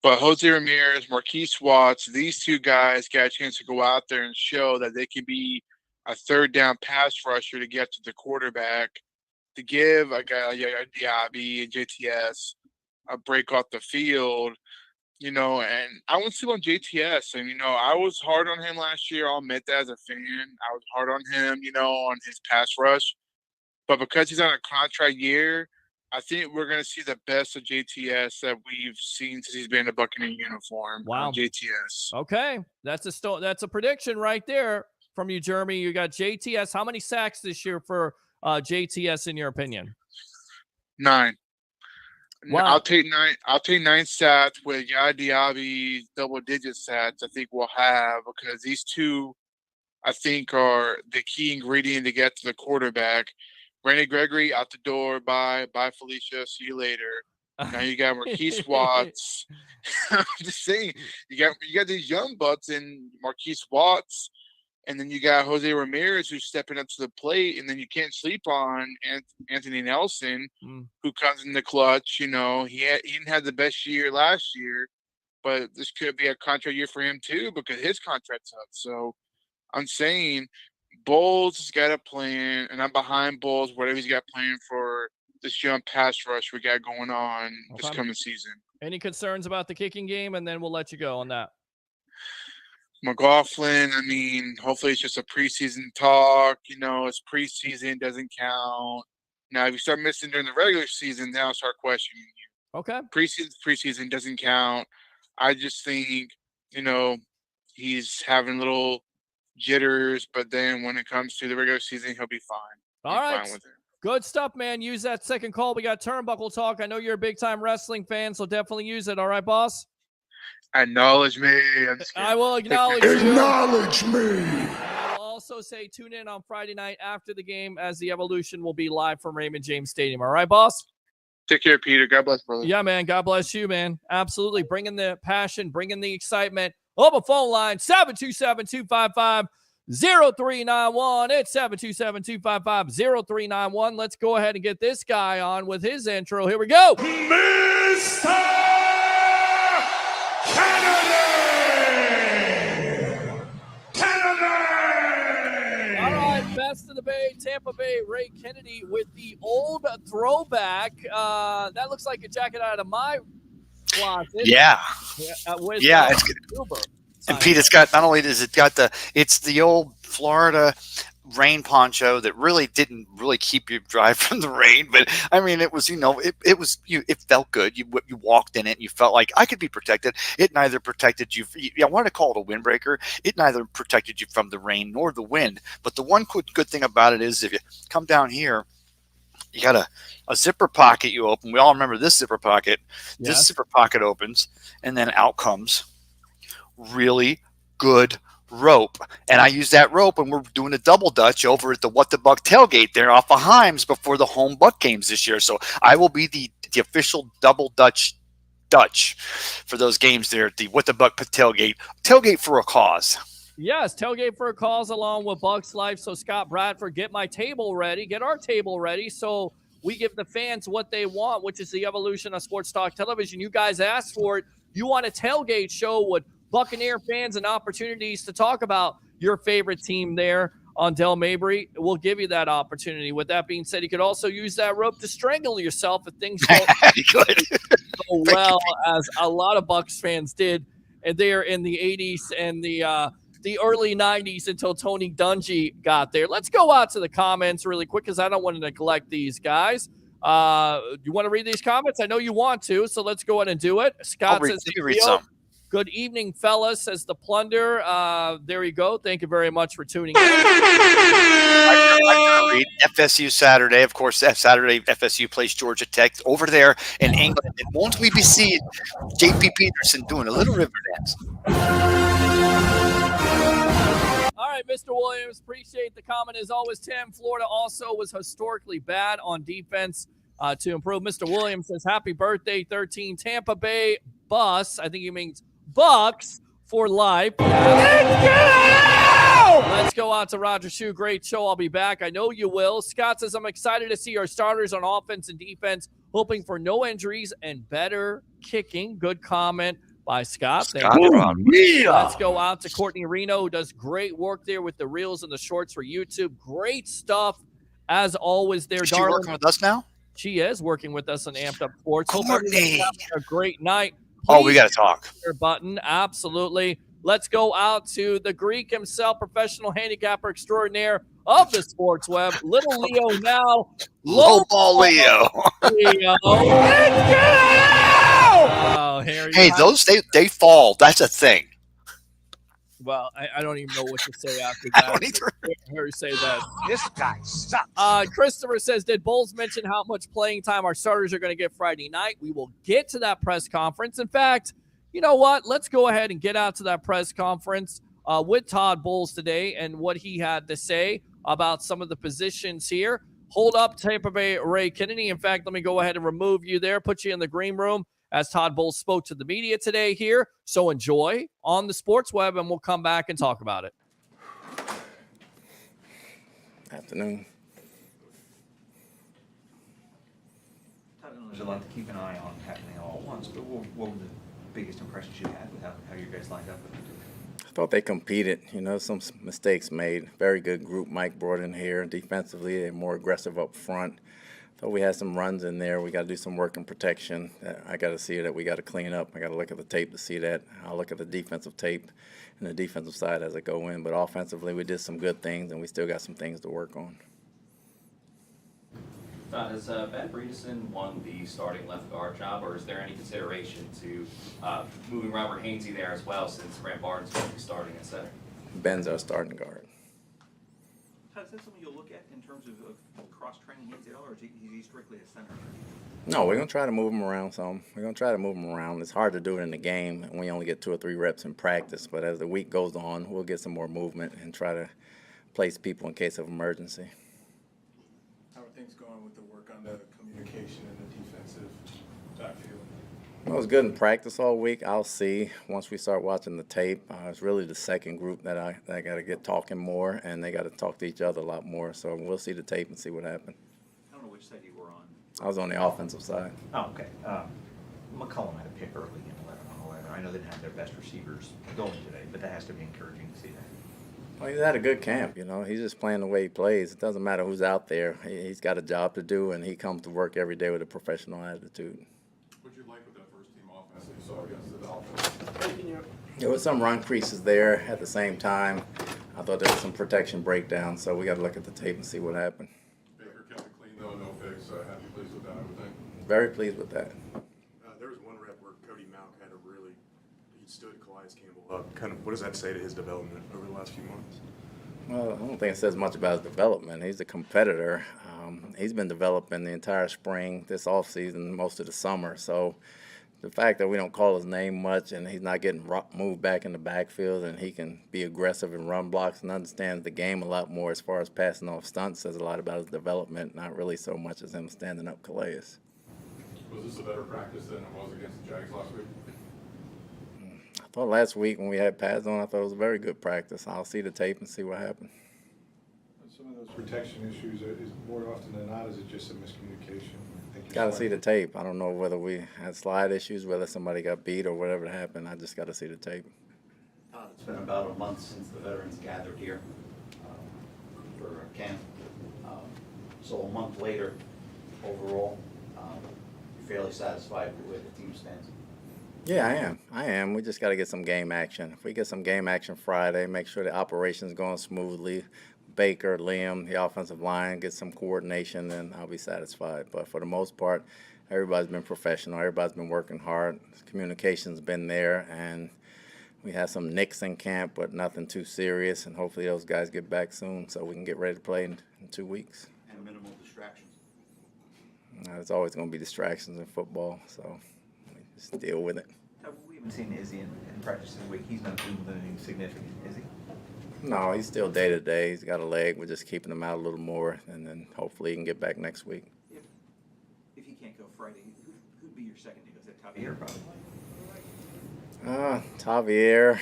But Jose Ramirez, Marquise Watts, these two guys got a chance to go out there and show that they can be a third down pass rusher to get to the quarterback, to give a guy like Diaby and JTS a break off the field, and I wouldn't sleep on JTS. And, I was hard on him last year. I'll admit that as a fan. I was hard on him, on his pass rush. But because he's on a contract year, I think we're going to see the best of JTS that we've seen since he's been in a Buccaneer uniform. Wow. JTS. Okay. That's a prediction right there from you, Jeremy. You got JTS. How many sacks this year for JTS in your opinion? 9. Wow. I'll take 9. I'll take 9 sats with Yaya Diaby's double-digit sats. I think we'll have, because these two, I think, are the key ingredient to get to the quarterback. Randy Gregory out the door. Bye, Felicia. See you later. Now you got Marquise Watts. I'm just saying, you got these young bucks in Marquise Watts, and then you got Jose Ramirez who's stepping up to the plate, and then you can't sleep on Anthony Nelson, who comes in the clutch. He didn't have the best year last year, but this could be a contract year for him too because his contract's up. So I'm saying Bowles has got a plan, and I'm behind Bowles, whatever he's got planned for this young pass rush we got going on this coming season. Any concerns about the kicking game? And then we'll let you go on that. McLaughlin, hopefully it's just a preseason talk. It's preseason, doesn't count. Now, if you start missing during the regular season, then I'll start questioning you. Okay. Preseason doesn't count. I just think, he's having little jitters, but then when it comes to the regular season, he'll be fine. All right. Fine with it. Good stuff, man. Use that second call. We got turnbuckle talk. I know you're a big-time wrestling fan, so definitely use it. All right, boss? Acknowledge me. I will acknowledge you. Acknowledge me. I will also say tune in on Friday night after the game as the Evolution will be live from Raymond James Stadium. All right, boss? Take care, Peter. God bless, brother. Yeah, man. God bless you, man. Absolutely. Bringing the passion, bringing the excitement. Open phone line, 727-255-0391. It's 727-255-0391. Let's go ahead and get this guy on with his intro. Here we go. Mr. Kennedy! All right, best of the Bay, Tampa Bay, Ray Kennedy with the old throwback. That looks like a jacket out of my closet. Yeah. With, it's Uber. And Pete, it's got, not only does it got it's the old Florida rain poncho that really didn't really keep you dry from the rain, but it was, it felt good. You walked in it and you felt like I could be protected. It neither protected you. I wanted to call it a windbreaker. It neither protected you from the rain nor the wind. But the one good thing about it is if you come down here, you got a zipper pocket you open. We all remember this zipper pocket. Yes. This zipper pocket opens and then out comes really good rope, and I use that rope, and we're doing a double Dutch over at the What the Buck tailgate there off of Himes before the home Buck games this year. So I will be the official double Dutch for those games there at the What the Buck tailgate for a cause. Yes, tailgate for a cause along with Bucs Life. So Scott Bradford, get our table ready so we give the fans what they want, which is the evolution of sports talk television. You guys asked for it. You want a tailgate show with Buccaneer fans and opportunities to talk about your favorite team there on Del Mabry. We'll give you that opportunity. With that being said, you could also use that rope to strangle yourself if things don't go well, as a lot of Bucs fans did there in the 80s and the early 90s until Tony Dungy got there. Let's go out to the comments really quick because I don't want to neglect these guys. You want to read these comments? I know you want to, so let's go ahead and do it. Scott says, read some. Good evening, fellas, says the Plunder. There you go. Thank you very much for tuning in. I'm going to read FSU Saturday. Of course, Saturday FSU plays Georgia Tech over there in England. And won't we be seeing J.P. Peterson doing a little river dance? All right, Mr. Williams, appreciate the comment as always. Tim, Florida also was historically bad on defense to improve. Mr. Williams says, happy birthday, 13 Tampa Bay Bus. I think he means Bucks for life. Let's go out to Roger Shue. Great show. I'll be back. I know you will. Scott says, I'm excited to see our starters on offense and defense, hoping for no injuries and better kicking. Good comment by Scott. Thank you. Let's go out to Courtney Reno, who does great work there with the reels and the shorts for YouTube. Great stuff, as always there, Is she working with us now? She is working with us on Amped Up Sports. Hope Courtney. everybody's having a great night. Oh, we got to talk. Button, absolutely. Let's go out to the Greek himself, professional handicapper extraordinaire of the sports web, Little Leo now. Low ball Leo. Oh, Harry. Hey, those they fall. That's a thing. Well, I don't even know what to say after I that. don't either. Harry say that. This guy sucks. Christopher says, did Bowles mention how much playing time our starters are going to get Friday night? We will get to that press conference. In fact, you know what? Let's go ahead and get out to that press conference with Todd Bowles today and what he had to say about some of the positions here. Hold up, Tampa Bay Ray Kennedy. In fact, let me go ahead and remove you there, put you in the green room as Todd Bowles spoke to the media today here. So enjoy on the sports web, and we'll come back and talk about it. Afternoon. There's a lot to keep an eye on happening all at once, but what were the biggest impressions you had with how you guys lined up? I thought they competed, some mistakes made. Very good group Mike brought in here. Defensively, they're more aggressive up front. Thought we had some runs in there. We got to do some work in protection. I got to see that we got to clean up. I got to look at the tape to see that. I'll look at the defensive tape and the defensive side as I go in. But offensively, we did some good things, and we still got some things to work on. Has Ben Bredeson won the starting left guard job, or is there any consideration to moving Robert Hainsey there as well, since Grant Barnes will be starting at center? Ben's our starting guard. Is that something you'll look at in terms of cross-training Hainsey at all, or is he strictly a center? No, we're going to try to move him around some. We're going to try to move him around. It's hard to do it in the game, and we only get 2 or 3 reps in practice. But as the week goes on, we'll get some more movement and try to place people in case of emergency. How are things going with the work on the communication and the defensive backfield? Well, it was good in practice all week. I'll see once we start watching the tape. It's really the second group that I got to get talking more, and they got to talk to each other a lot more. So we'll see the tape and see what happened. I don't know which side you were on. I was on the offensive side. Oh, okay. McCollum had a pick early in 11-on-11. I know they didn't have their best receivers going today, but that has to be encouraging to see that. Well, he's had a good camp, He's just playing the way he plays. It doesn't matter who's out there. He's got a job to do, and he comes to work every day with a professional attitude. What did you like with that first team offense that you saw against the Dolphins? There was some run creases there at the same time. I thought there was some protection breakdown, so we got to look at the tape and see what happened. Baker kept it clean, though, no picks. Happy, pleased with that, I would think. Very pleased with that. There was one rep where Cody Mauch had he stood Calais Campbell up. Kind of, what does that say to his development over the last few months? Well, I don't think it says much about his development. He's a competitor. He's been developing the entire spring, this offseason, most of the summer. So the fact that we don't call his name much and he's not getting moved back in the backfield and he can be aggressive and run blocks and understands the game a lot more as far as passing off stunts says a lot about his development, not really so much as him standing up Calais. Was this a better practice than it was against the Jags last week? I thought last week when we had pads on, I thought it was a very good practice. I'll see the tape and see what happened. Some of those protection issues, is more often than not, is it just a miscommunication? Got to see the tape. I don't know whether we had slide issues, whether somebody got beat or whatever happened. I just got to see the tape. It's been about a month since the veterans gathered here for a camp. So a month later, overall, you're fairly satisfied with where the team stands? Yeah, I am. We just got to get some game action. If we get some game action Friday, make sure the operation's going smoothly, Baker, Liam, the offensive line, get some coordination, then I'll be satisfied. But for the most part, everybody's been professional. Everybody's been working hard. Communication's been there, and we had some nicks in camp, but nothing too serious. And hopefully those guys get back soon so we can get ready to play in 2 weeks. And minimal distractions. There's always going to be distractions in football, so we just deal with it. We haven't seen Izzy in practice this week. He's not doing anything significant, is he? No, he's still day-to-day. He's got a leg. We're just keeping him out a little more, and then hopefully he can get back next week. If he can't go Friday, who'd be your second? Is it Javier probably? Javier.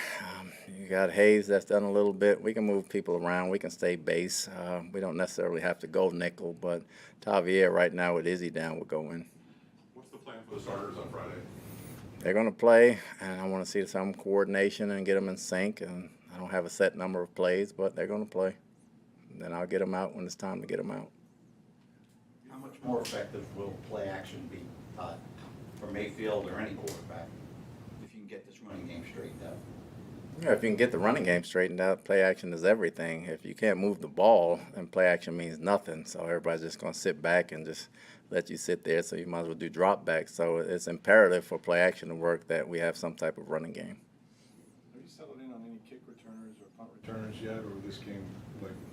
You got Hayes that's done a little bit. We can move people around. We can stay base. We don't necessarily have to go nickel, but Javier right now with Izzy down will go in. What's the plan for the starters on Friday? They're going to play, and I want to see some coordination and get them in sync. And I don't have a set number of plays, but they're going to play. And then I'll get them out when it's time to get them out. How much more effective will play action be for Mayfield or any quarterback if you can get this running game straightened out? Yeah, if you can get the running game straightened out, play action is everything. If you can't move the ball, then play action means nothing. So everybody's just going to sit back and just let you sit there, so you might as well do drop back. So it's imperative for play action to work that we have some type of running game. Have you settled in on any kick returners or punt returners yet, or will this game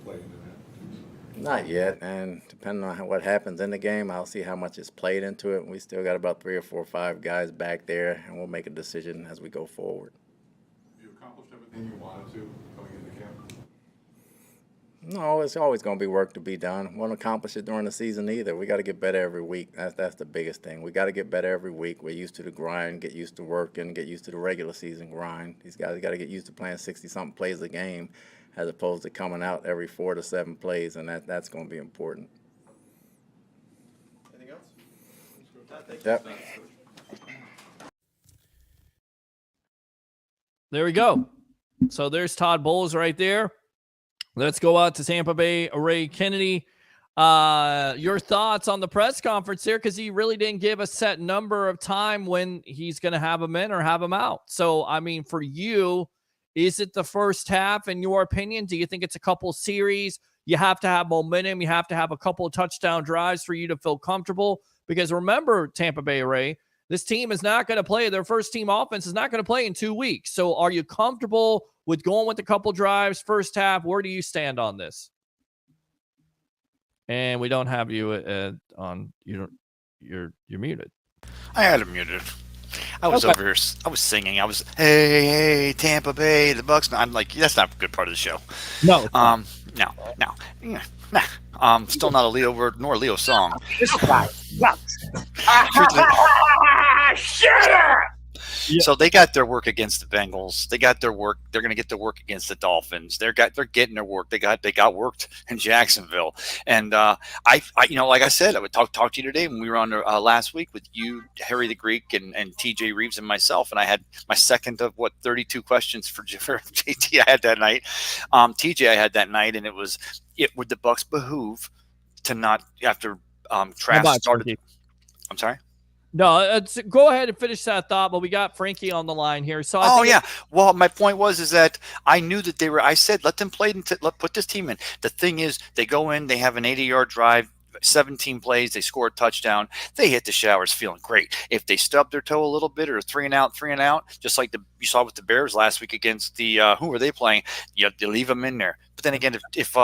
play into that? Not yet, and depending on what happens in the game, I'll see how much is played into it. We still got about 3 or 4 or 5 guys back there, and we'll make a decision as we go forward. Have you accomplished everything you wanted to going into camp? No, it's always going to be work to be done. Won't accomplish it during the season either. We got to get better every week. That's the biggest thing. We got to get better every week. We're used to the grind, get used to working, get used to the regular season grind. These guys got to get used to playing 60-something plays a game as opposed to coming out every 4 to 7 plays, and that's going to be important. Anything else? Yep. There we go. So there's Todd Bowles right there. Let's go out to Tampa Bay. Ray Kennedy, your thoughts on the press conference there, because he really didn't give a set number of time when he's going to have him in or have him out. So, I mean, for you, is it the first half, in your opinion? Do you think it's a couple series? You have to have momentum. You have to have a couple of touchdown drives for you to feel comfortable. Because remember, Tampa Bay, Ray, this team is not going to play. Their first team offense is not going to play in 2 weeks. So are you comfortable with going with a couple drives first half? Where do you stand on this? And we don't have you on. You're muted. I had him muted. I was over here. I was singing. I was, hey, Tampa Bay, the Bucs. I'm like, that's not a good part of the show. No. Still not a Leo word nor a Leo song. This guy sucks. Shut up! Yeah. So they got their work against the Bengals. They got their work. They're going to get their work against the Dolphins. They're getting their work. They got worked in Jacksonville. And I like I said, I would talk to you today when we were on last week with you, Harry the Greek, and TJ Reeves and myself. And I had my second of 32 questions for JT. I had that night. TJ I had that night, and would the Bucs behoove to not after Trask started? I'm sorry. No, go ahead and finish that thought, but we got Frankie on the line here. So well, my point is that I knew that I said, let them play, put this team in. The thing is, they go in, they have an 80-yard drive, 17 plays, they score a touchdown, they hit the showers feeling great. If they stub their toe a little bit or 3 and out, just like you saw with the Bears last week against the who were they playing? You leave them in there. But then again, if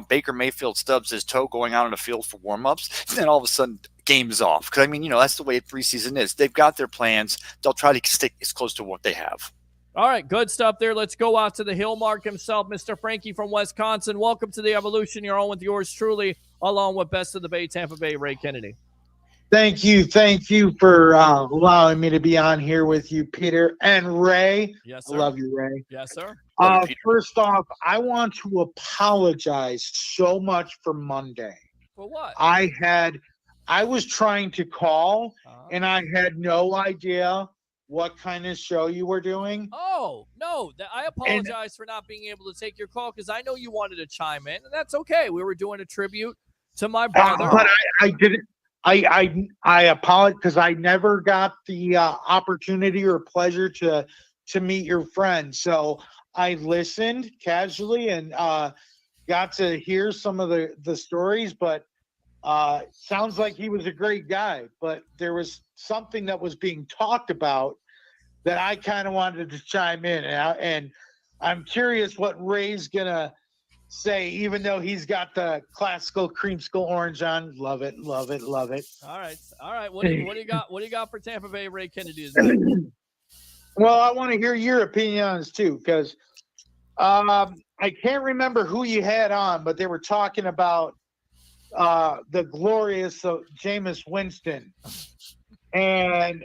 Baker Mayfield stubs his toe going out on the field for warm-ups, then all of a sudden games off. Because, I mean, that's the way preseason is. They've got their plans. They'll try to stick as close to what they have. All right, good stuff there. Let's go out to the Hill Mark himself, Mr. Frankie from Wisconsin. Welcome to the Evolution. You're on with yours truly, along with Best of the Bay, Tampa Bay, Ray Kennedy. Thank you for allowing me to be on here with you, Peter and Ray. Yes, sir. I love you, Ray. Yes, sir. First off, I want to apologize so much for Monday. For what? I was trying to call, and I had no idea what kind of show you were doing. Oh, no. I apologize for not being able to take your call because I know you wanted to chime in, and that's okay. We were doing a tribute to my brother. But I didn't. I apologize because I never got the opportunity or pleasure to meet your friend. So I listened casually and got to hear some of the stories, but sounds like he was a great guy. But there was something that was being talked about that I kind of wanted to chime in. And I'm curious what Ray's going to say, even though he's got the classical creamsicle orange on. Love it, love it, love it. All right. What do you got? What do you got for Tampa Bay, Ray Kennedy? Well, I want to hear your opinion on this too, because I can't remember who you had on, but they were talking about the glorious Jameis Winston, and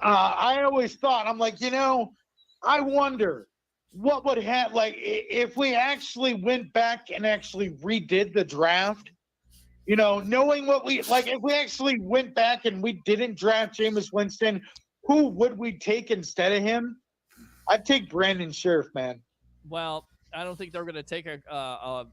I always thought, I'm like, I wonder what would happen, like, if we actually went back and actually redid the draft, knowing what if we actually went back and we didn't draft Jameis Winston, who would we take instead of him? I'd take Brandon Sheriff, man. Well, I don't think they're going to take a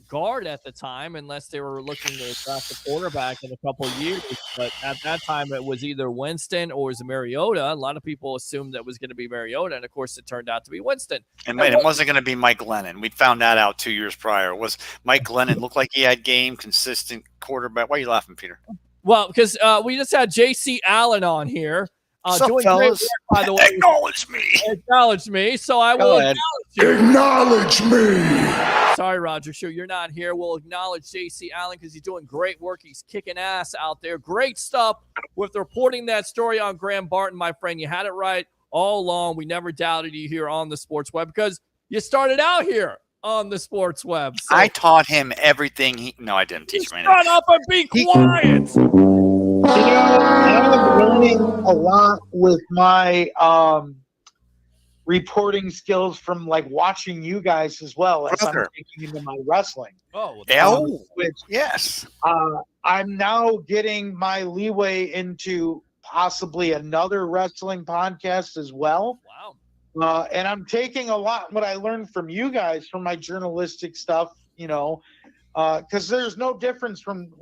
guard at the time unless they were looking to draft a quarterback in a couple of years. But at that time, it was either Winston or it was Mariota. A lot of people assumed that was going to be Mariota, and of course, it turned out to be Winston. And it wasn't going to be Mike Glennon. We found that out 2 years prior. It was Mike Glennon looked like he had game, consistent quarterback. Why are you laughing, Peter? Well, because we just had J.C. Allen on here. Doing great work, by the way. Acknowledge me. So I will acknowledge you. Acknowledge me. Sorry, Roger. Sure, you're not here. We'll acknowledge J.C. Allen because he's doing great work. He's kicking ass out there. Great stuff with reporting that story on Graham Barton, my friend. You had it right all along. We never doubted you here on the Sports Web because you started out here on the Sports Web. So I taught him everything. No, I didn't teach him anything. Shut up and be quiet. I'm learning a lot with my reporting skills from watching you guys as well as I'm taking into my wrestling. Yes. I'm now getting my leeway into possibly another wrestling podcast as well. Wow. And I'm taking a lot what I learned from you guys from my journalistic stuff, because there's no difference from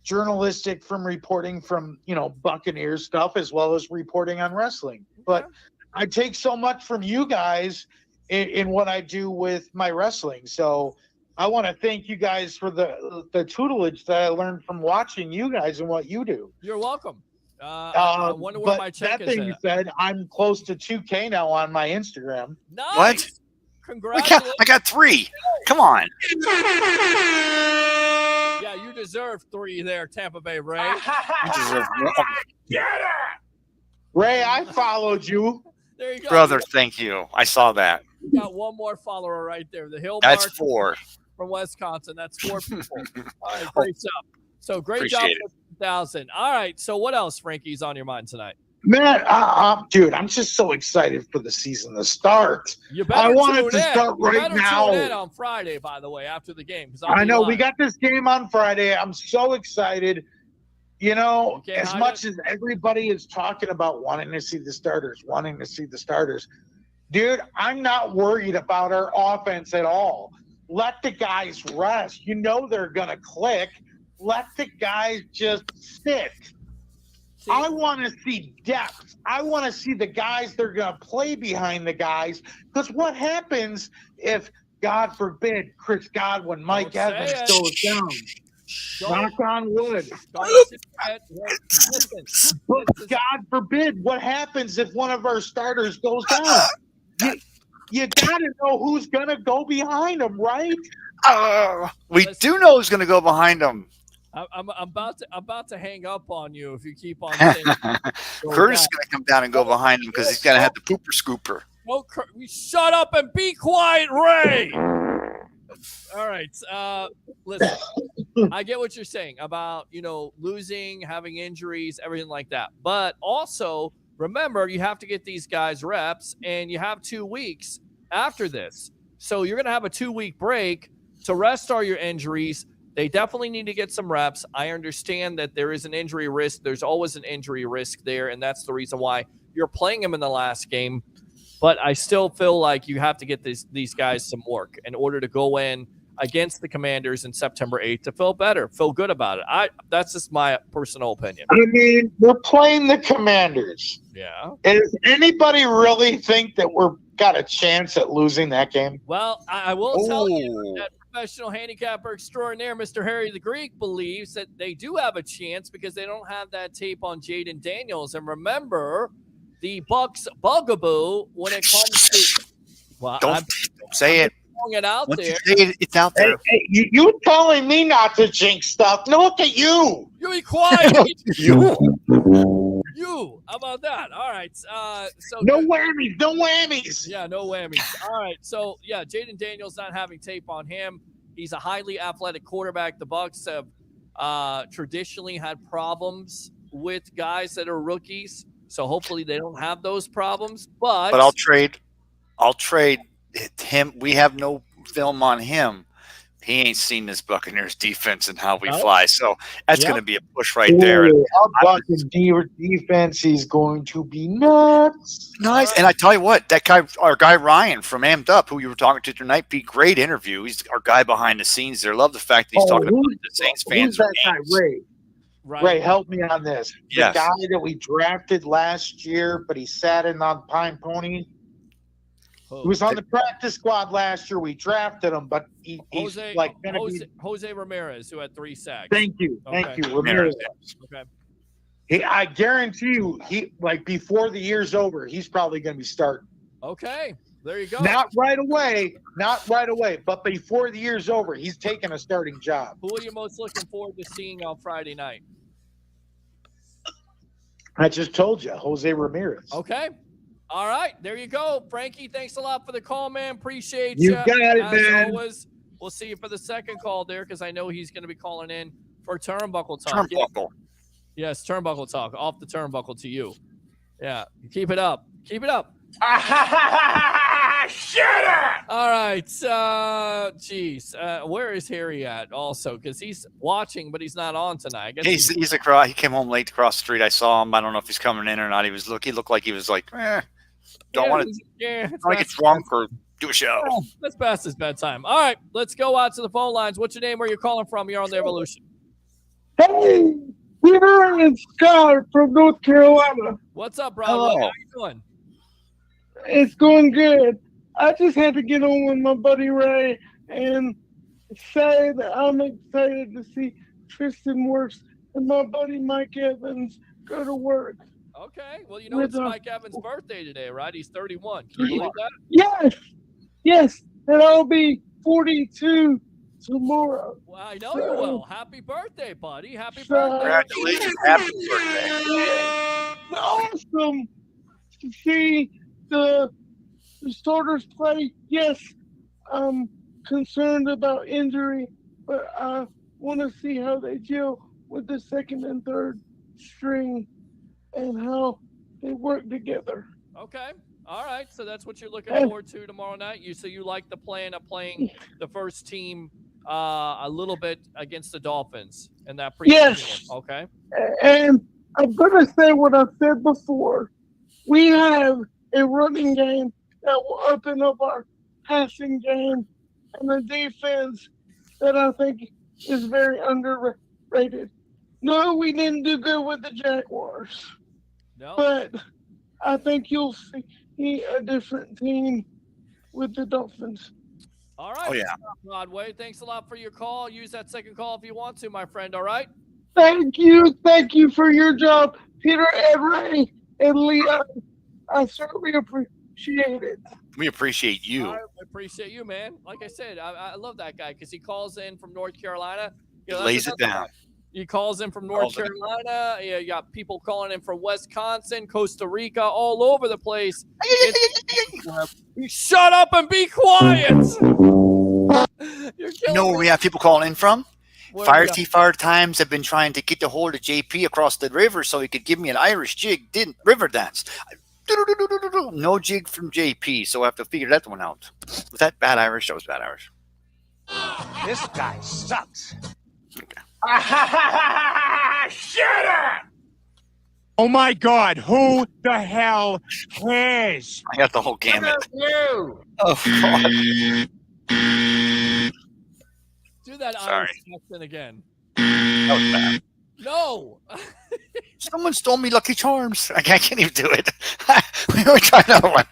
journalistic from reporting from Buccaneers stuff as well as reporting on wrestling. But I take so much from you guys in what I do with my wrestling. So I want to thank you guys for the tutelage that I learned from watching you guys and what you do. You're welcome. I wonder where my check is. That being said, I'm close to 2K now on my Instagram. Nice. What? Congratulations. I got 3. Come on. Yeah, you deserve 3 there, Tampa Bay Ray. You deserve more. Get it. Ray, I followed you. There you go. Brother, thank you. I saw that. You got one more follower right there. The Hill That's Mark 4. from Wisconsin. That's 4 people. All right, great stuff. So great Appreciate job it. for 2000. All right, so what else, Frankie's on your mind tonight? Man, dude, I'm just so excited for the season to start. You better I want it tune to in. start You right better now. Tune in on Friday, by the way, after the game. I know we got this game on Friday. I'm so excited. As much as everybody is talking about wanting to see the starters, dude, I'm not worried about our offense at all. Let the guys rest. They're going to click. Let the guys just sit. I want to see depth. I want to see the guys that are going to play behind the guys. Because what happens if, God forbid, Chris Godwin, Mike Evans goes down? Knock on wood. But God forbid, what happens if one of our starters goes down? You got to know who's going to go behind them, right? We do know who's going to go behind them. I'm about to hang up on you if you keep on saying. Curtis is going to come down and go behind him because he's going to have the pooper scooper. No, shut up and be quiet, Ray. All right. Listen, I get what you're saying about, losing, having injuries, everything like that. But also, remember, you have to get these guys reps, and you have 2 weeks after this. So you're going to have a 2-week break to rest all your injuries. They definitely need to get some reps. I understand that there is an injury risk. There's always an injury risk there, and that's the reason why you're playing them in the last game. But I still feel like you have to get these guys some work in order to go in against the Commanders in September 8th to feel better, feel good about it. That's just my personal opinion. I mean, we're playing the Commanders. Yeah. Does anybody really think that we're got a chance at losing that game? Well, I will tell you that professional handicapper extraordinaire, Mr. Harry the Greek, believes that they do have a chance because they don't have that tape on Jaden Daniels. And remember, the Bucs bugaboo when it comes to don't say it. It out Once there. you say it, it's out there. Hey, you telling me not to jinx stuff? No, look at you. You be quiet. You. How about that? All right. So no whammies. No whammies. Yeah, no whammies. All right. So yeah, Jaden Daniels not having tape on him. He's a highly athletic quarterback. The Bucs have traditionally had problems with guys that are rookies. So hopefully they don't have those problems. But I'll trade him. We have no film on him. He ain't seen this Buccaneers defense and how we fly. So that's going to be a push right there. Our Buccaneers defense is going to be nuts. Nice. And I tell you what, that guy, our guy Ryan from Amped Up, who you were talking to tonight, Pete, great interview. He's our guy behind the scenes there. Love the fact that he's talking about the Saints fans. Who's that guy, Ray? Ray, help me on this. Yes. The guy that we drafted last year, but he sat in on Pine Pony. He was on the practice squad last year. We drafted him, but he's Jose Ramirez, who had 3 sacks. Thank you. Ramirez. Okay. I guarantee you, before the year's over, he's probably going to be starting. Okay, there you go. Not right away, but before the year's over, he's taking a starting job. Who are you most looking forward to seeing on Friday night? I just told you, Jose Ramirez. Okay. All right, there you go. Frankie, thanks a lot for the call, man. Appreciate you. You got it, As man. always, we'll see you for the second call there because I know he's going to be calling in for Turnbuckle Talk. Turnbuckle. Yes, Turnbuckle Talk. Off the turnbuckle to you. Yeah, keep it up. Keep it up. Shut up! All right. Where is Harry at also? Because he's watching, but he's not on tonight. I guess He's across. He came home late across the street. I saw him. I don't know if he's coming in or not. He looked like he was like, don't want to get drunk or do a show. That's past his bedtime. All right, let's go out to the phone lines. What's your name? Where you're calling from? You're on the Evolution. Hey, Peter and Scott from North Carolina. What's up, brother? How you doing? It's going good. I just had to get on with my buddy Ray and say that I'm excited to see Tristan Wirfs and my buddy Mike Evans go to work. Okay. Well, it's Mike Evans' birthday today, right? He's 31. Can you believe that? Yes. And I'll be 42 tomorrow. Well, I know you will. Happy birthday, buddy. Happy birthday. Congratulations. Happy birthday. Awesome to see the starters play. Yes, I'm concerned about injury, but I want to see how they gel with the second and third string and how they work together. Okay. All right. So that's what you're looking forward to tomorrow night. You like the plan of playing the first team a little bit against the Dolphins in that preseason Yes. game. Okay. And I'm going to say what I've said before. We have a running game that will open up our passing game and a defense that I think is very underrated. No, we didn't do good with the Jaguars. No. But I think you'll see a different team with the Dolphins. All right. Broadway. Thanks a lot for your call. Use that second call if you want to, my friend. All right. Thank you. Thank you for your job, Peter and Ray and Leah. I certainly appreciate it. We appreciate you. I appreciate you, man. Like I said, I love that guy because he calls in from North Carolina. He lays it down. He calls in from North Carolina. Yeah, you got people calling in from Wisconsin, Costa Rica, all over the place. Shut up and be quiet. You know where we have people calling in from? Fire Times have been trying to get a hold of JP across the river so he could give me an Irish jig, river dance. No jig from JP, so I have to figure that one out. Was that bad Irish? That was bad Irish. This guy sucks. Okay. Shut up! Oh my God! Who the hell cares? I got the whole gamut. You. Oh God! Do that Sorry. Irish accent again. That was bad. No. Someone stole me Lucky Charms. I can't even do it. We were trying another one.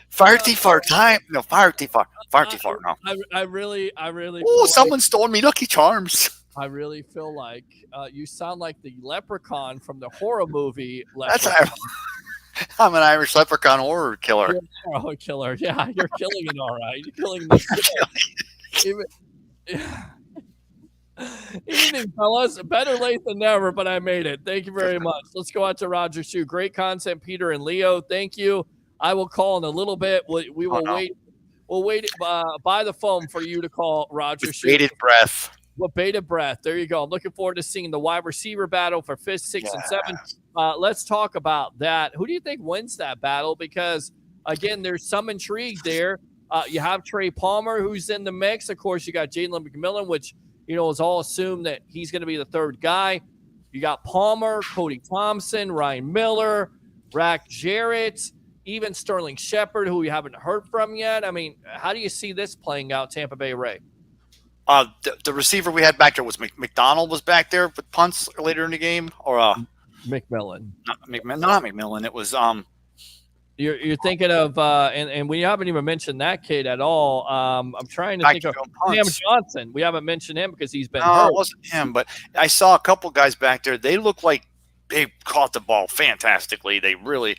Fire time. No, fire no. I really. Oh, someone stole me Lucky Charms. I really feel like you sound like the leprechaun from the horror movie. I'm an Irish leprechaun horror killer. You're a horror killer. Yeah, you're killing it all right. You're killing the Evening, fellas. Better late than never, but I made it. Thank you very much. Let's go out to Roger Shoe. Great content, Peter and Leo. Thank you. I will call in a little bit. We will wait. We'll wait by the phone for you to call Roger Shoe. Bated breath. With bated breath. There you go. I'm looking forward to seeing the wide receiver battle for 5th, 6th, and 7th. Let's talk about that. Who do you think wins that battle? Because, again, there's some intrigue there. You have Trey Palmer, who's in the mix. Of course, you got Jalen McMillan, which, is all assumed that he's going to be the third guy. You got Palmer, Cody Thompson, Ryan Miller, Rack Jarrett, even Sterling Shepard, who we haven't heard from yet. I mean, how do you see this playing out, Tampa Bay Ray? The receiver we had back there was McDonald was back there with punts later in the game, or McMillan. Not McMillan. It was You're thinking of and we haven't even mentioned that kid at all. I'm trying to think of Cam Johnson. We haven't mentioned him because he's been hurt. It wasn't him, but I saw a couple guys back there. They look like they caught the ball fantastically. They really,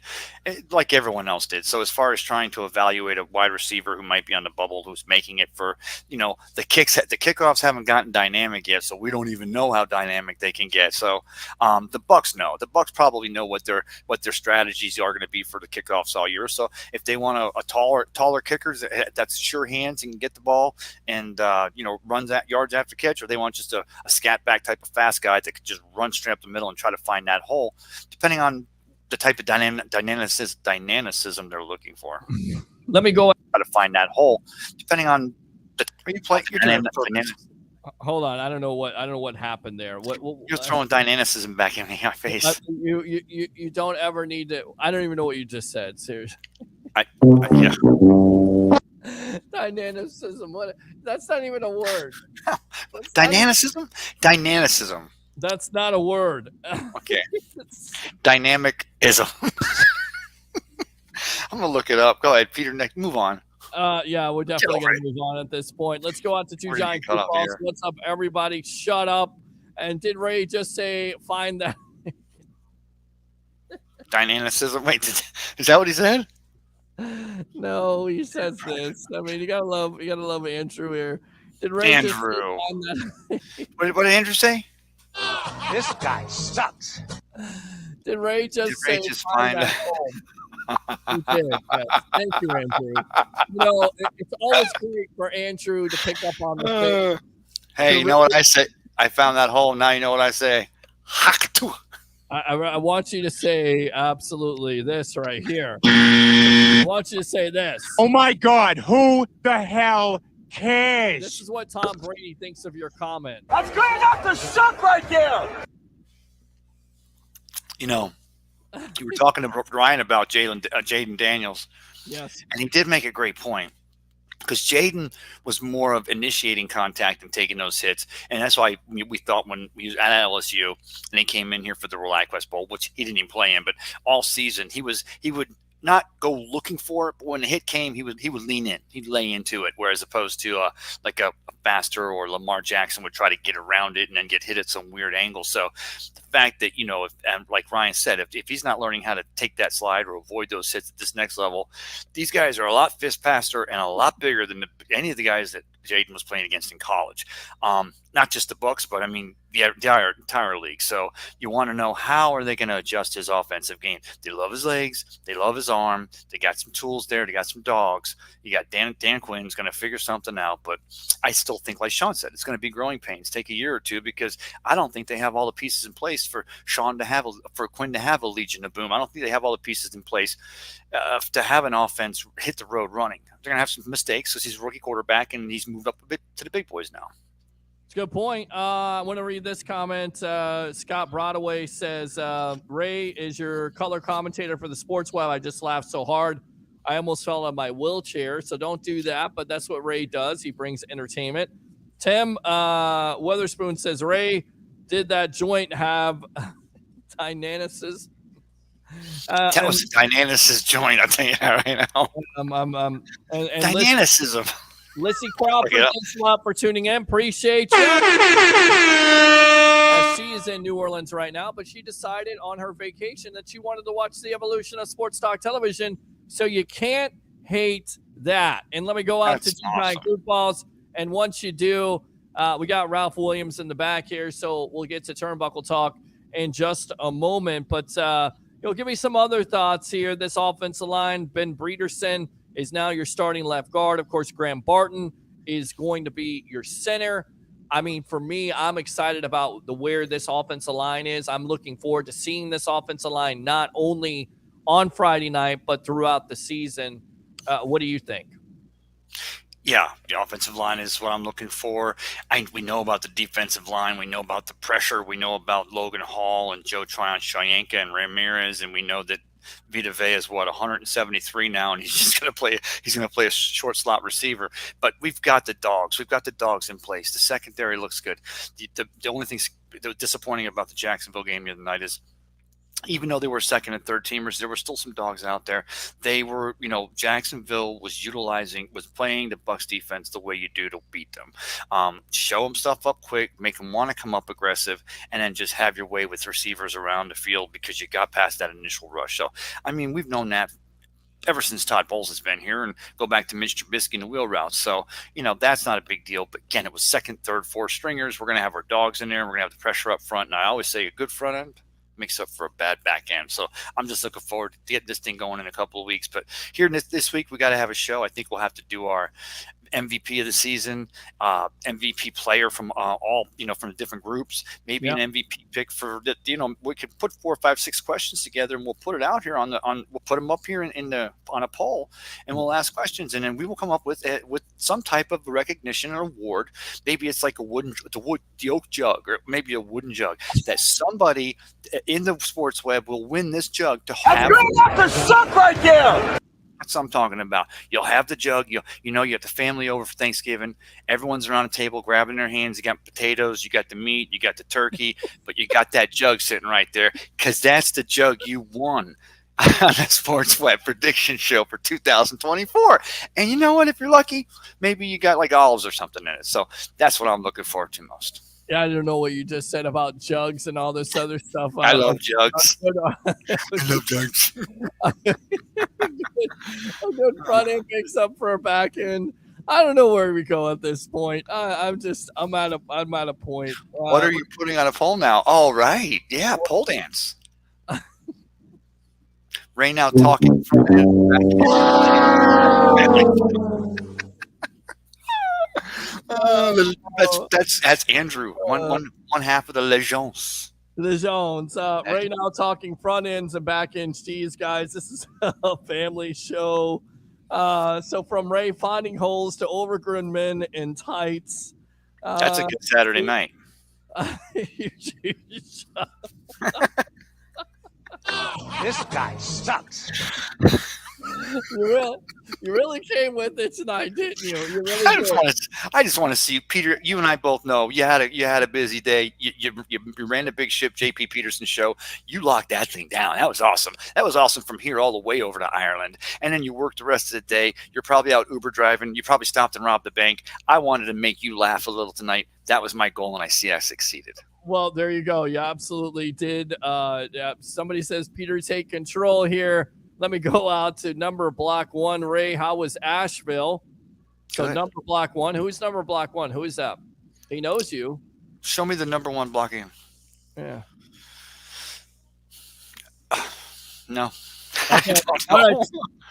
like everyone else did. So as far as trying to evaluate a wide receiver who might be on the bubble, who's making it for, the kickoffs haven't gotten dynamic yet. So we don't even know how dynamic they can get. So the Bucs know. The Bucs probably know what their strategies are going to be for the kickoffs all year. So if they want a taller kickers that's sure hands and can get the ball and runs at yards after catch, or they want just a scat back type of fast guy that could just run straight up the middle and try to find that hole, depending on the type of dynamicism they're looking for. Let me go. How to find that hole, depending on the. Hold on, I don't know what happened there. What you're throwing dynamicism back in my face. You don't ever need to. I don't even know what you just said. Seriously. Yeah. Dynamicism. What? That's not even a word. Dynamicism. That's not a word. Okay. Dynamicism. I'm gonna look it up. Go ahead, Peter. Next, move on. Yeah, we're definitely gonna move on at this point. Let's go out to Two Giant Footballs. What's up, everybody? Shut up. And did Ray just say find that? Dynamicism. Wait, is that what he said? No, he says this. I mean, you gotta love Andrew here. Did Ray Andrew? Just find that? What did Andrew say? This guy sucks. Did Ray just say find that hole? He did. Yes. Thank you, Andrew. It's always great for Andrew to pick up on the thing. Hey, you know what I say? I found that hole. Now you know what I say. I want you to say absolutely this right here. I want you to say this. Oh my God! Who the hell cares? This is what Tom Brady thinks of your comment. That's good enough to suck right there. You were talking to Ryan about Jaden Daniels. Yes. And he did make a great point. Because Jaden was more of initiating contact and taking those hits. And that's why we thought when he was at LSU and he came in here for the ReliaQuest Bowl, which he didn't even play in, but all season he would not go looking for it, but when the hit came, he would lean in. He'd lay into it, whereas opposed to like a Faster or Lamar Jackson would try to get around it and then get hit at some weird angle. So the fact that, like Ryan said, if he's not learning how to take that slide or avoid those hits at this next level, these guys are a lot fist faster and a lot bigger than any of the guys that Jaden was playing against in college. Not just the Bucs, but I mean the entire league. So you want to know, how are they going to adjust his offensive game? They love his legs. They love his arm. They got some tools there. They got some dogs. You got Dan Quinn's going to figure something out. But I still think, like Sean said, it's going to be growing pains. Take a year or two, because I don't think they have all the pieces in place for Quinn to have a Legion of Boom. I don't think they have all the pieces in place to have an offense hit the road running. They're going to have some mistakes because he's a rookie quarterback and he's moved up a bit to the big boys now. It's a good point. I want to read this comment. Scott Broadway says, Ray is your color commentator for the Sports Web. I just laughed so hard I almost fell out of my wheelchair. So don't do that, but that's what Ray does. He brings entertainment. Tim Weatherspoon says, Ray, did that joint have Dynanis's? That was a Dynanis's joint, I'll tell you that right now. Dynanicism. Lissy Crawford, thanks a lot for tuning in. Appreciate you. She is in New Orleans right now, but she decided on her vacation that she wanted to watch the evolution of sports talk television. So you can't hate that. And let me go out to Giant Goofballs. And once you do, we got Ralph Williams in the back here, so we'll get to Turnbuckle Talk in just a moment. But give me some other thoughts here. This offensive line, Ben Breederson is now your starting left guard. Of course, Graham Barton is going to be your center. I mean, for me, I'm excited about where this offensive line is. I'm looking forward to seeing this offensive line not only on Friday night, but throughout the season. What do you think? Yeah, the offensive line is what I'm looking for. We know about the defensive line. We know about the pressure. We know about Logan Hall and Joe Tryon-Shoyinka and Ramirez, and we know that Vita Vea is 173 now, and he's just going to play. He's going to play a short slot receiver. But we've got the dogs. We've got the dogs in place. The secondary looks good. The only thing disappointing about the Jacksonville game the other night is, even though they were second and third teamers, there were still some dogs out there. They were, Jacksonville was playing the Bucs defense the way you do to beat them. Show them stuff up quick, make them want to come up aggressive, and then just have your way with receivers around the field because you got past that initial rush. So, I mean, we've known that ever since Todd Bowles has been here, and go back to Mitch Trubisky and the wheel routes. So, that's not a big deal. But again, it was second, third, fourth stringers. We're going to have our dogs in there, and we're going to have the pressure up front. And I always say a good front end makes up for a bad back end. So I'm just looking forward to getting this thing going in a couple of weeks. But here this week, we got to have a show. I think we'll have to do our MVP of the season, MVP player from from the different groups, maybe an MVP pick for the, we could put 4, 5, 6 questions together, and we'll put it out here we'll put them up here on a poll, and we'll ask questions, and then we will come up with some type of recognition or award. Maybe it's like the oak jug, or maybe a wooden jug that somebody in the sports web will win this jug to have. That's the suck right there. That's what I'm talking about. You'll have the jug. You have the family over for Thanksgiving. Everyone's around a table grabbing their hands. You got potatoes. You got the meat. You got the turkey. But you got that jug sitting right there because that's the jug you won on the Sports Web prediction show for 2024. And you know what? If you're lucky, maybe you got like olives or something in it. So that's what I'm looking forward to most. Yeah, I don't know what you just said about jugs and all this other stuff. I love jugs. I love jugs. A good front end makes up for a back end. I don't know where we go at this point. I'm at a point. What are you putting on a poll now? Oh, right. Yeah, pole dance. Ray now talking. That's Andrew. One half of the Legends. Right now talking front ends and back ends. Geez, guys, this is a family show. So from Ray finding holes to overgrown men in tights. That's a good Saturday night. This guy sucks. You really came with it tonight, didn't you? You really I just want to see Peter. You and I both know you had a busy day. You ran the Big Ship JP Peterson show. You locked that thing down. That was awesome. That was awesome from here all the way over to Ireland. And then you worked the rest of the day. You're probably out Uber driving. You probably stopped and robbed the bank. I wanted to make you laugh a little tonight. That was my goal, and I see I succeeded. Well, there you go. You absolutely did. Yeah, somebody says Peter take control here. Let me go out to number block 1. Ray, how was Asheville? So Good. number block 1. Who's number block 1? Who is that? He knows you. Show me the number 1 blocking. Yeah. No. Okay. All right.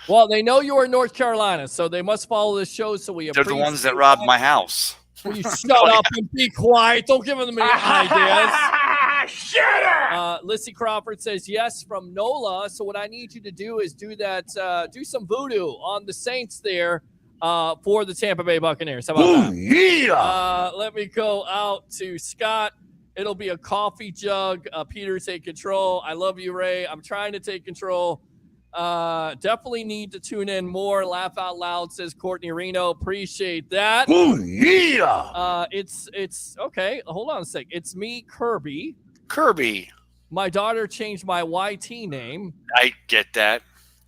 Well, they know you are in North Carolina, so they must follow this show. So we They're the ones that robbed my house. Will you shut up and be quiet? Don't give them any ideas. Shut up! Lissy Crawford says yes from NOLA. So what I need you to do is do that. Do some voodoo on the Saints there for the Tampa Bay Buccaneers. How about that? Yeah. Let me go out to Scott. It'll be a coffee jug. Peter, take control. I love you, Ray. I'm trying to take control. Definitely need to tune in more. Laugh out loud, says Courtney Reno. Appreciate that. Oh, yeah. It's okay. Hold on a sec. It's me, Kirby. Kirby. My daughter changed my YT name. I get that.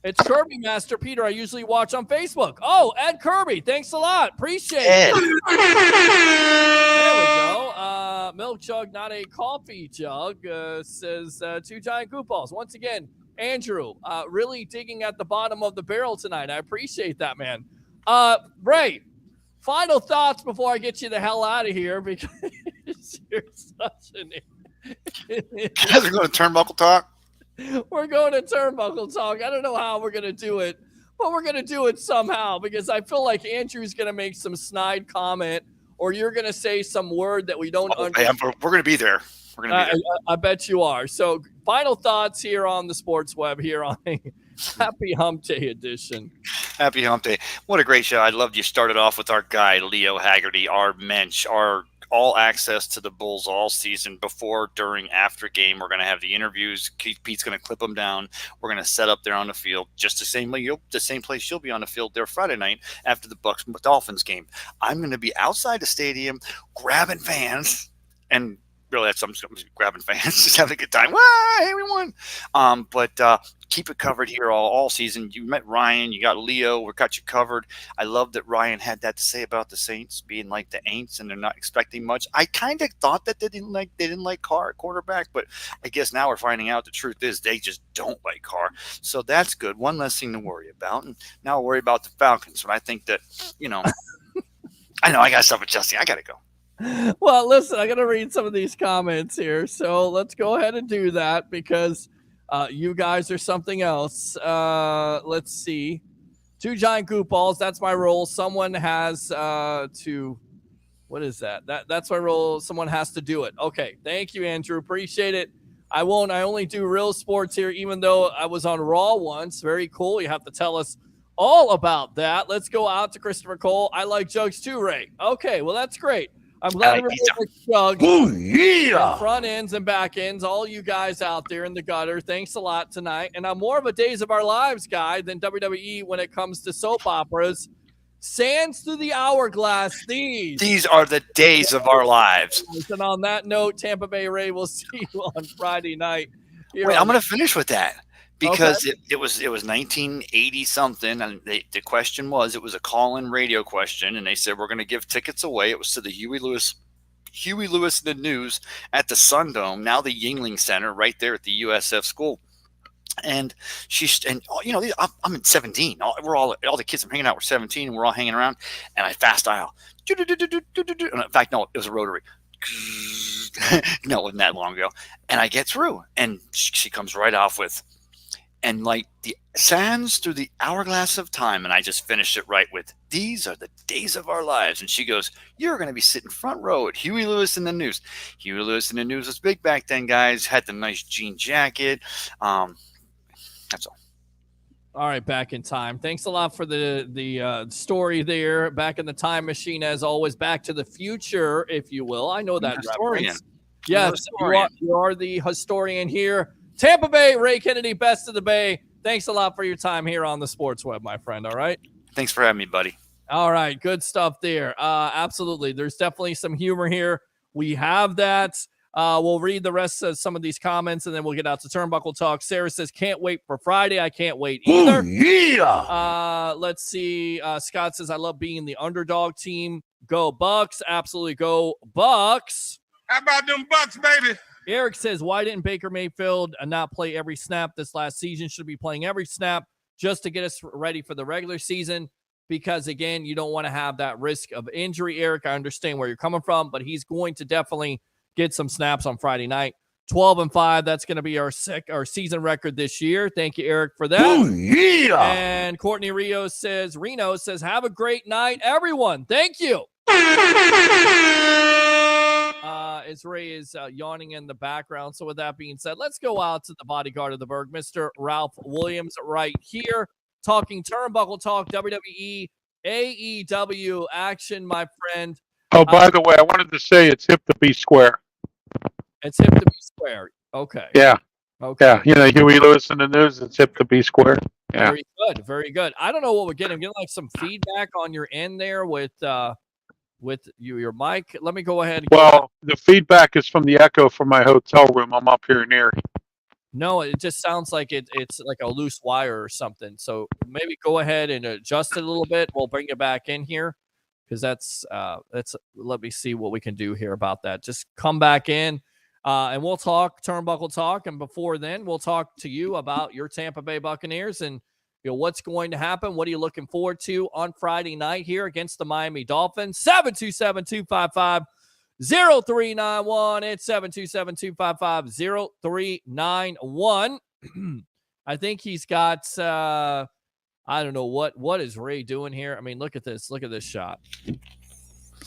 It's Kirby Master Peter. I usually watch on Facebook. Oh, Ed Kirby. Thanks a lot. Appreciate Ed. it. There we go. Milk jug, not a coffee jug, says 2 giant goop balls. Once again, Andrew, really digging at the bottom of the barrel tonight. I appreciate that, man. Ray, final thoughts before I get you the hell out of here because you're such an Guys are going to turnbuckle talk. We're going to turnbuckle talk. I don't know how we're going to do it, but we're going to do it somehow because I feel like Andrew's going to make some snide comment or you're going to say some word that we don't understand. We're going to be there. We're going to be there. I bet you are. So final thoughts here on the Sports Web here on a Happy Hump Day edition. Happy Hump Day. What a great show. I loved you started off with our guy, Leo Haggerty, our mensch, our all access to the Bulls all season, before, during, after game. We're going to have the interviews. Pete's going to clip them down. We're going to set up there on the field just the same way the same place you'll be on the field there Friday night after the Bucs Dolphins game. I'm going to be outside the stadium grabbing fans and really that's something grabbing fans, just having a good time. Wow, hey, we won. But keep it covered here all season. You met Ryan, you got Leo, we got you covered. I love that Ryan had that to say about the Saints being like the Aints and they're not expecting much. I kind of thought that they didn't like Carr at quarterback, but I guess now we're finding out the truth is they just don't like Carr. So that's good. One less thing to worry about. And now I'll worry about the Falcons. But I think that, I know I got to stop adjusting. I got to go. Well, listen, I got to read some of these comments here. So let's go ahead and do that because you guys are something else. Let's see. 2 giant goop balls. That's my role. Someone has to. What is that? That's my role. Someone has to do it. Okay. Thank you, Andrew. Appreciate it. I won't. I only do real sports here, even though I was on Raw once. Very cool. You have to tell us all about that. Let's go out to Christopher Cole. I like jugs too, Ray. Okay. Well, that's great. I'm glad we're jugs. Oh, yeah. Front ends and back ends, all you guys out there in the gutter. Thanks a lot tonight. And I'm more of a Days of Our Lives guy than WWE when it comes to soap operas. Sands through the hourglass. These are the days of our lives. And on that note, Tampa Bay Ray, we'll see you on Friday night. Wait, I'm going to finish with that. Because it was 1980 something, and the question was, it was a call-in radio question, and they said we're going to give tickets away. It was to the Huey Lewis and the News at the Sundome, now the Yingling Center, right there at the USF school. And I'm in 17. All the kids I'm hanging out were 17, and we're all hanging around. And I fast dial. In fact, no, it was a rotary. No, it wasn't that long ago. And I get through, and she comes right off with. And like the sands through the hourglass of time. And I just finished it right with, these are the days of our lives. And she goes, you're going to be sitting front row at Huey Lewis and the News. Huey Lewis and the News was big back then, guys. Had the nice jean jacket. That's all. All right, back in time. Thanks a lot for the story there. Back in the time machine, as always. Back to the future, if you will. I know that reference. Yes, you are the historian here. Tampa Bay, Ray Kennedy, best of the Bay. Thanks a lot for your time here on the Sports Web, my friend. All right. Thanks for having me, buddy. All right. Good stuff there. Absolutely. There's definitely some humor here. We have that. We'll read the rest of some of these comments and then we'll get out to Turnbuckle Talk. Sarah says, can't wait for Friday. I can't wait either. Oh, yeah. Let's see. Scott says, I love being the underdog team. Go Bucs. Absolutely go Bucs. How about them Bucks, baby? Eric says, why didn't Baker Mayfield not play every snap this last season? Should be playing every snap just to get us ready for the regular season. Because, again, you don't want to have that risk of injury, Eric. I understand where you're coming from, but he's going to definitely get some snaps on Friday night. 12-5, that's going to be our season record this year. Thank you, Eric, for that. Oh, yeah. And Courtney Reno says, have a great night, everyone. Thank you. As Ray is yawning in the background. So with that being said, let's go out to the bodyguard of the Berg, Mr. Ralph Williams, right here, talking Turnbuckle Talk, WWE, AEW action, my friend. Oh, by the way, I wanted to say it's hip to be square. It's hip to be square. Okay. Yeah. Okay. Yeah. You know, Huey Lewis in the news, it's hip to be square. Yeah. Very good. Very good. I don't know what we're getting. I'm getting like some feedback on your end there with your mic. Let me go ahead. Well, the feedback is from the echo from my hotel room. I'm up here in Erie. No, it just sounds like it's like a loose wire or something. So maybe go ahead and adjust it a little bit. We'll bring it back in here because that's let me see what we can do here about that. Just come back in and we'll talk Turnbuckle Talk. And before then, we'll talk to you about your Tampa Bay Buccaneers and what's going to happen. What are you looking forward to on Friday night here against the Miami Dolphins? 727-255-0391. It's 727-255-0391. I think he's got I don't know what is Ray doing here. I mean, look at this shot.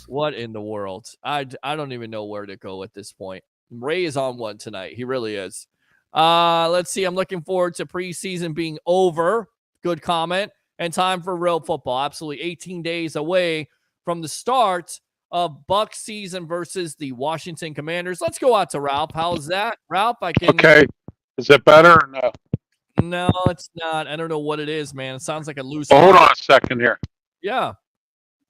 What in the world? I don't even know where to go at this point. Ray is on one tonight. He really is. Let's see. I'm looking forward to preseason being over. Good comment. And time for real football. Absolutely 18 days away from the start of Bucs season versus the Washington Commanders. Let's go out to Ralph. How's that? Ralph, I can. Okay. Is it better or no? No, it's not. I don't know what it is, man. It sounds like a loose. Well, hold on a second here. Yeah.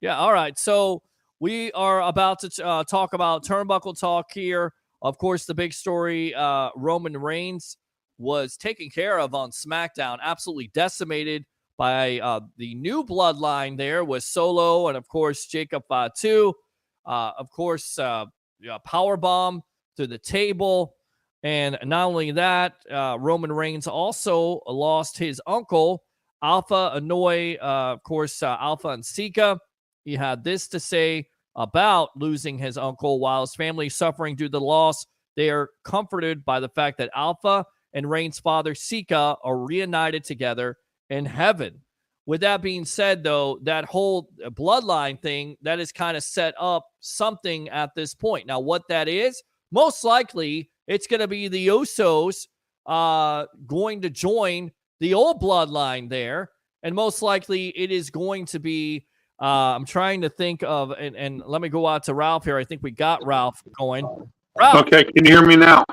All right. So we are about to talk about Turnbuckle Talk here. Of course, the big story, Roman Reigns was taken care of on SmackDown, absolutely decimated by the new bloodline there with Solo and, of course, Jacob Fatu. Of course, powerbomb to the table. And not only that, Roman Reigns also lost his uncle, Alpha Anoy, of course, Alpha and Sika. He had this to say about losing his uncle. While his family is suffering due to the loss, they are comforted by the fact that Alpha and Reigns' father, Sika, are reunited together in heaven. With that being said, though, that whole bloodline thing, that is kind of set up something at this point. Now, what that is, most likely, it's going to be the Usos going to join the old bloodline there. And most likely, it is going to be, I'm trying to think of, and let me go out to Ralph here. I think we got Ralph going. Ralph. Okay, can you hear me now?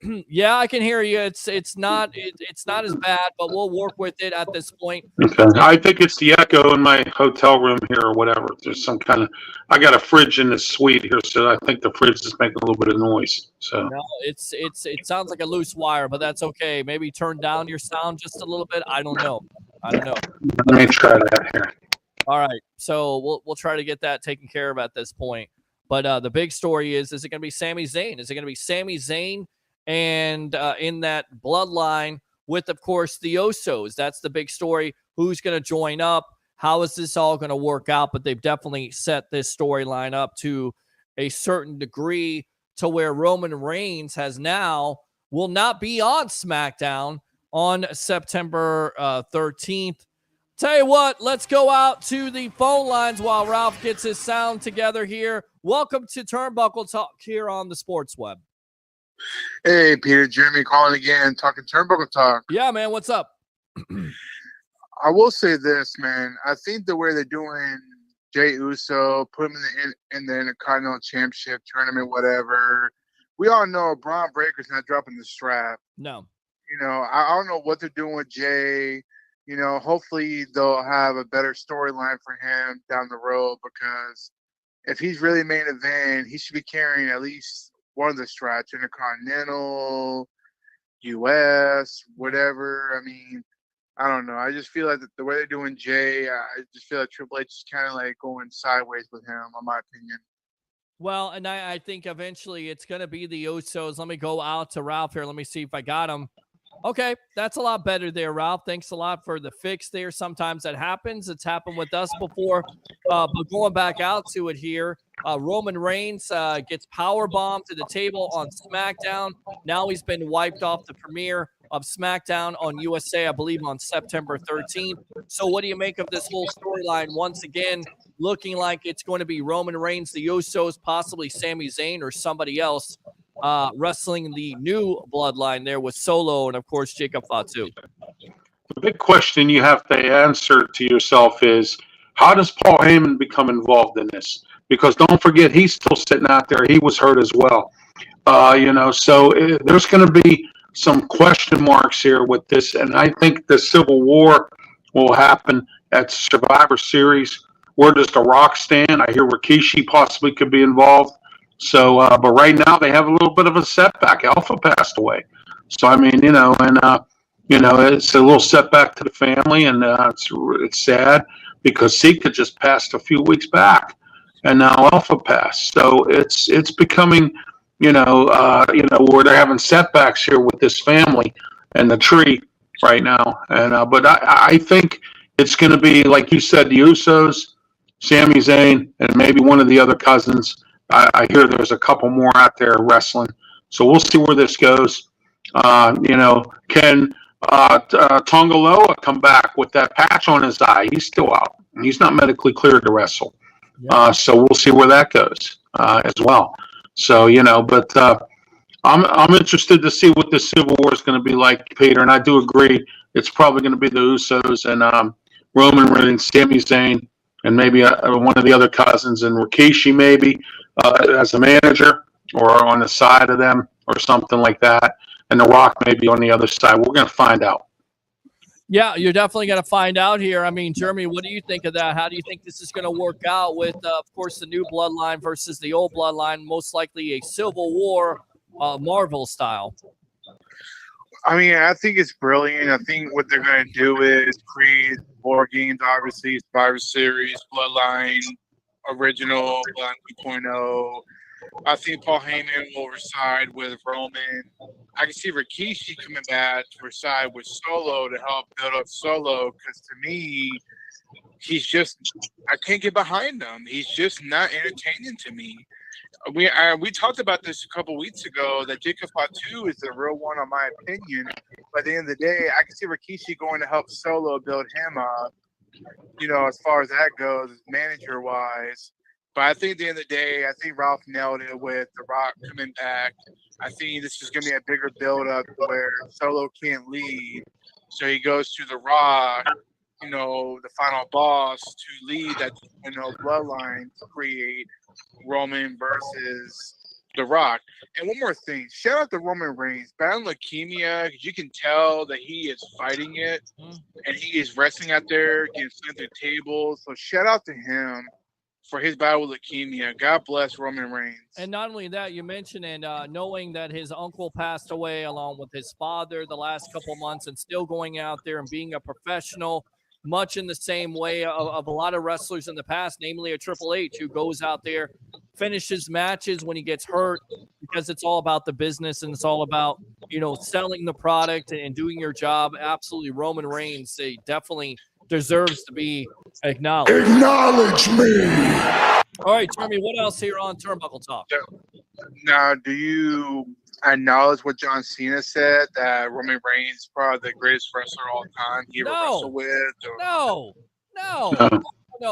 Yeah, I can hear you. It's not as bad, but we'll work with it at this point. Okay. I think it's the echo in my hotel room here or whatever. There's some kind of, I got a fridge in the suite here, so I think the fridge is making a little bit of noise. So no, it sounds like a loose wire, but that's okay. Maybe turn down your sound just a little bit. I don't know. Let me try that here. All right, so we'll try to get that taken care of at this point. But the big story is it going to be Sami Zayn? Is it going to be Sami Zayn and in that bloodline with, of course, the Usos? That's the big story. Who's going to join up? How is this all going to work out? But they've definitely set this storyline up to a certain degree to where Roman Reigns will not be on SmackDown on September 13th. Tell you what, let's go out to the phone lines while Ralph gets his sound together here. Welcome to Turnbuckle Talk here on the Sports Web. Hey, Peter, Jeremy calling again, talking Turnbuckle Talk. Yeah, man, what's up? I will say this, man. I think the way they're doing Jey Uso, put him in the Intercontinental Championship tournament, whatever. We all know Braun Breaker's not dropping the strap. No. I don't know what they're doing with Jey. Hopefully they'll have a better storyline for him down the road, because if he's really main event, he should be carrying at least one of the straps, Intercontinental, US, whatever. I mean, I don't know. I just feel like the way they're doing Jey, I just feel like Triple H is kind of like going sideways with him, in my opinion. Well, and I think eventually it's going to be the Usos. Let me go out to Ralph here. Let me see if I got him. Okay, that's a lot better there, Ralph. Thanks a lot for the fix there. Sometimes that happens. It's happened with us before. But going back out to it here, Roman Reigns gets power bombed to the table on SmackDown. Now he's been wiped off the premiere of SmackDown on USA, I believe, on September 13th. So what do you make of this whole storyline? Once again, looking like it's going to be Roman Reigns, the Usos, possibly Sami Zayn or somebody else wrestling the new bloodline there with Solo and, of course, Jacob Fatu. The big question you have to answer to yourself is, how does Paul Heyman become involved in this? Because don't forget, he's still sitting out there. He was hurt as well. So there's going to be some question marks here with this. And I think the Civil War will happen at Survivor Series. Where does The Rock stand? I hear Rikishi possibly could be involved. So, but right now they have a little bit of a setback. Alpha passed away. So, I mean, it's a little setback to the family, and it's sad because Sika just passed a few weeks back, and now Alpha passed. So it's becoming, where they're having setbacks here with this family and the tree right now. And but I think it's going to be, like you said, the Usos, Sami Zayn, and maybe one of the other cousins. I hear there's a couple more out there wrestling. So we'll see where this goes. Can Tongaloa come back with that patch on his eye? He's still out. He's not medically cleared to wrestle. So we'll see where that goes as well. So, I'm interested to see what the Civil War is going to be like, Peter. And I do agree. It's probably going to be the Usos and Roman Reigns, Sami Zayn, and maybe one of the other cousins, and Rikishi maybe as a manager or on the side of them or something like that. And The Rock maybe on the other side. We're going to find out. Yeah, you're definitely going to find out here. I mean, Jeremy, what do you think of that? How do you think this is going to work out with, of course, the new bloodline versus the old bloodline, most likely a Civil War Marvel style? I mean, I think it's brilliant. I think what they're going to do is create board games, obviously, Survivor Series, Bloodline, Original, Bloodline 2.0. I think Paul Heyman will reside with Roman. I can see Rikishi coming back to reside with Solo to help build up Solo, because to me, I can't get behind him. He's just not entertaining to me. We talked about this a couple weeks ago, that Jacob Fatu is the real one, in my opinion. But at the end of the day, I can see Rikishi going to help Solo build him up, as far as that goes, manager-wise. But I think at the end of the day, I think Ralph nailed it with The Rock coming back. I think this is going to be a bigger build-up where Solo can't lead. So he goes to The Rock, the final boss, to lead that bloodline to create Roman versus The Rock. And one more thing, shout out to Roman Reigns, battling leukemia, because you can tell that he is fighting it, and he is wrestling out there, getting sent through tables. So shout out to him for his battle with leukemia. God bless Roman Reigns. And not only that, you mentioned, and knowing that his uncle passed away along with his father the last couple months, and still going out there and being a professional, much in the same way of a lot of wrestlers in the past, namely a Triple H, who goes out there, finishes matches when he gets hurt, because it's all about the business and it's all about, selling the product and doing your job. Absolutely, Roman Reigns, he definitely deserves to be acknowledged. Acknowledge me. All right, Jeremy, what else here on Turnbuckle Talk? Now, do you acknowledge what John Cena said, that Roman Reigns is probably the greatest wrestler of all time he ever wrestled with? No.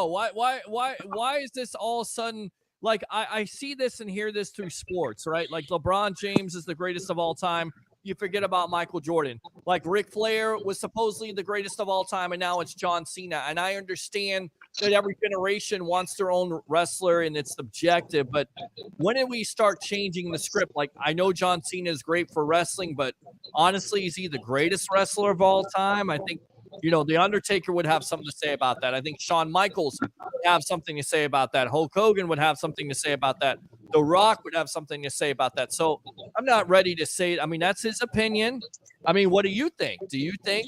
Why is this all of a sudden, like, I see this and hear this through sports, right? Like LeBron James is the greatest of all time. You forget about Michael Jordan. Like Ric Flair was supposedly the greatest of all time, and now it's John Cena. And I understand that every generation wants their own wrestler and it's subjective, but when did we start changing the script? Like, I know John Cena is great for wrestling, but honestly, is he the greatest wrestler of all time? I think, The Undertaker would have something to say about that. I think Shawn Michaels would have something to say about that. Hulk Hogan would have something to say about that. The Rock would have something to say about that. So I'm not ready to say it. I mean, that's his opinion. I mean, what do you think? Do you think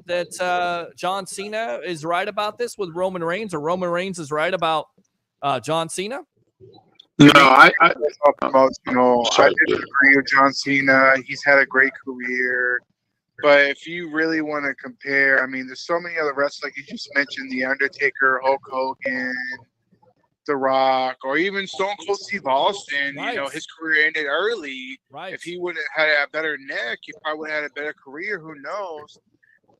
that John Cena is right about this with Roman Reigns, or Roman Reigns is right about John Cena? No, I I disagree with John Cena. He's had a great career. But if you really want to compare, I mean, there's so many other wrestlers, like you just mentioned, The Undertaker, Hulk Hogan, The Rock, or even Stone Cold Steve Austin. Right. You know, his career ended early. Right. If he would have had a better neck, he probably would have had a better career. Who knows?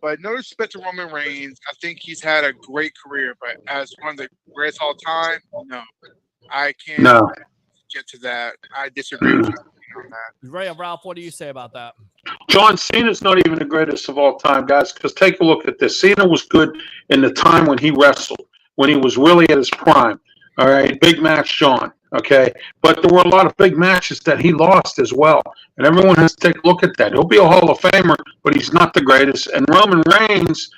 But no respect to Roman Reigns. I think he's had a great career. But as one of the greatest all time, no. I can't get to that. I disagree with you on that. Ray and Ralph, what do you say about that? John Cena's not even the greatest of all time, guys, because take a look at this. Cena was good in the time when he wrestled, when he was really at his prime. All right, big match, John. Okay, but there were a lot of big matches that he lost as well, and everyone has to take a look at that. He'll be a Hall of Famer, but he's not the greatest. And Roman Reigns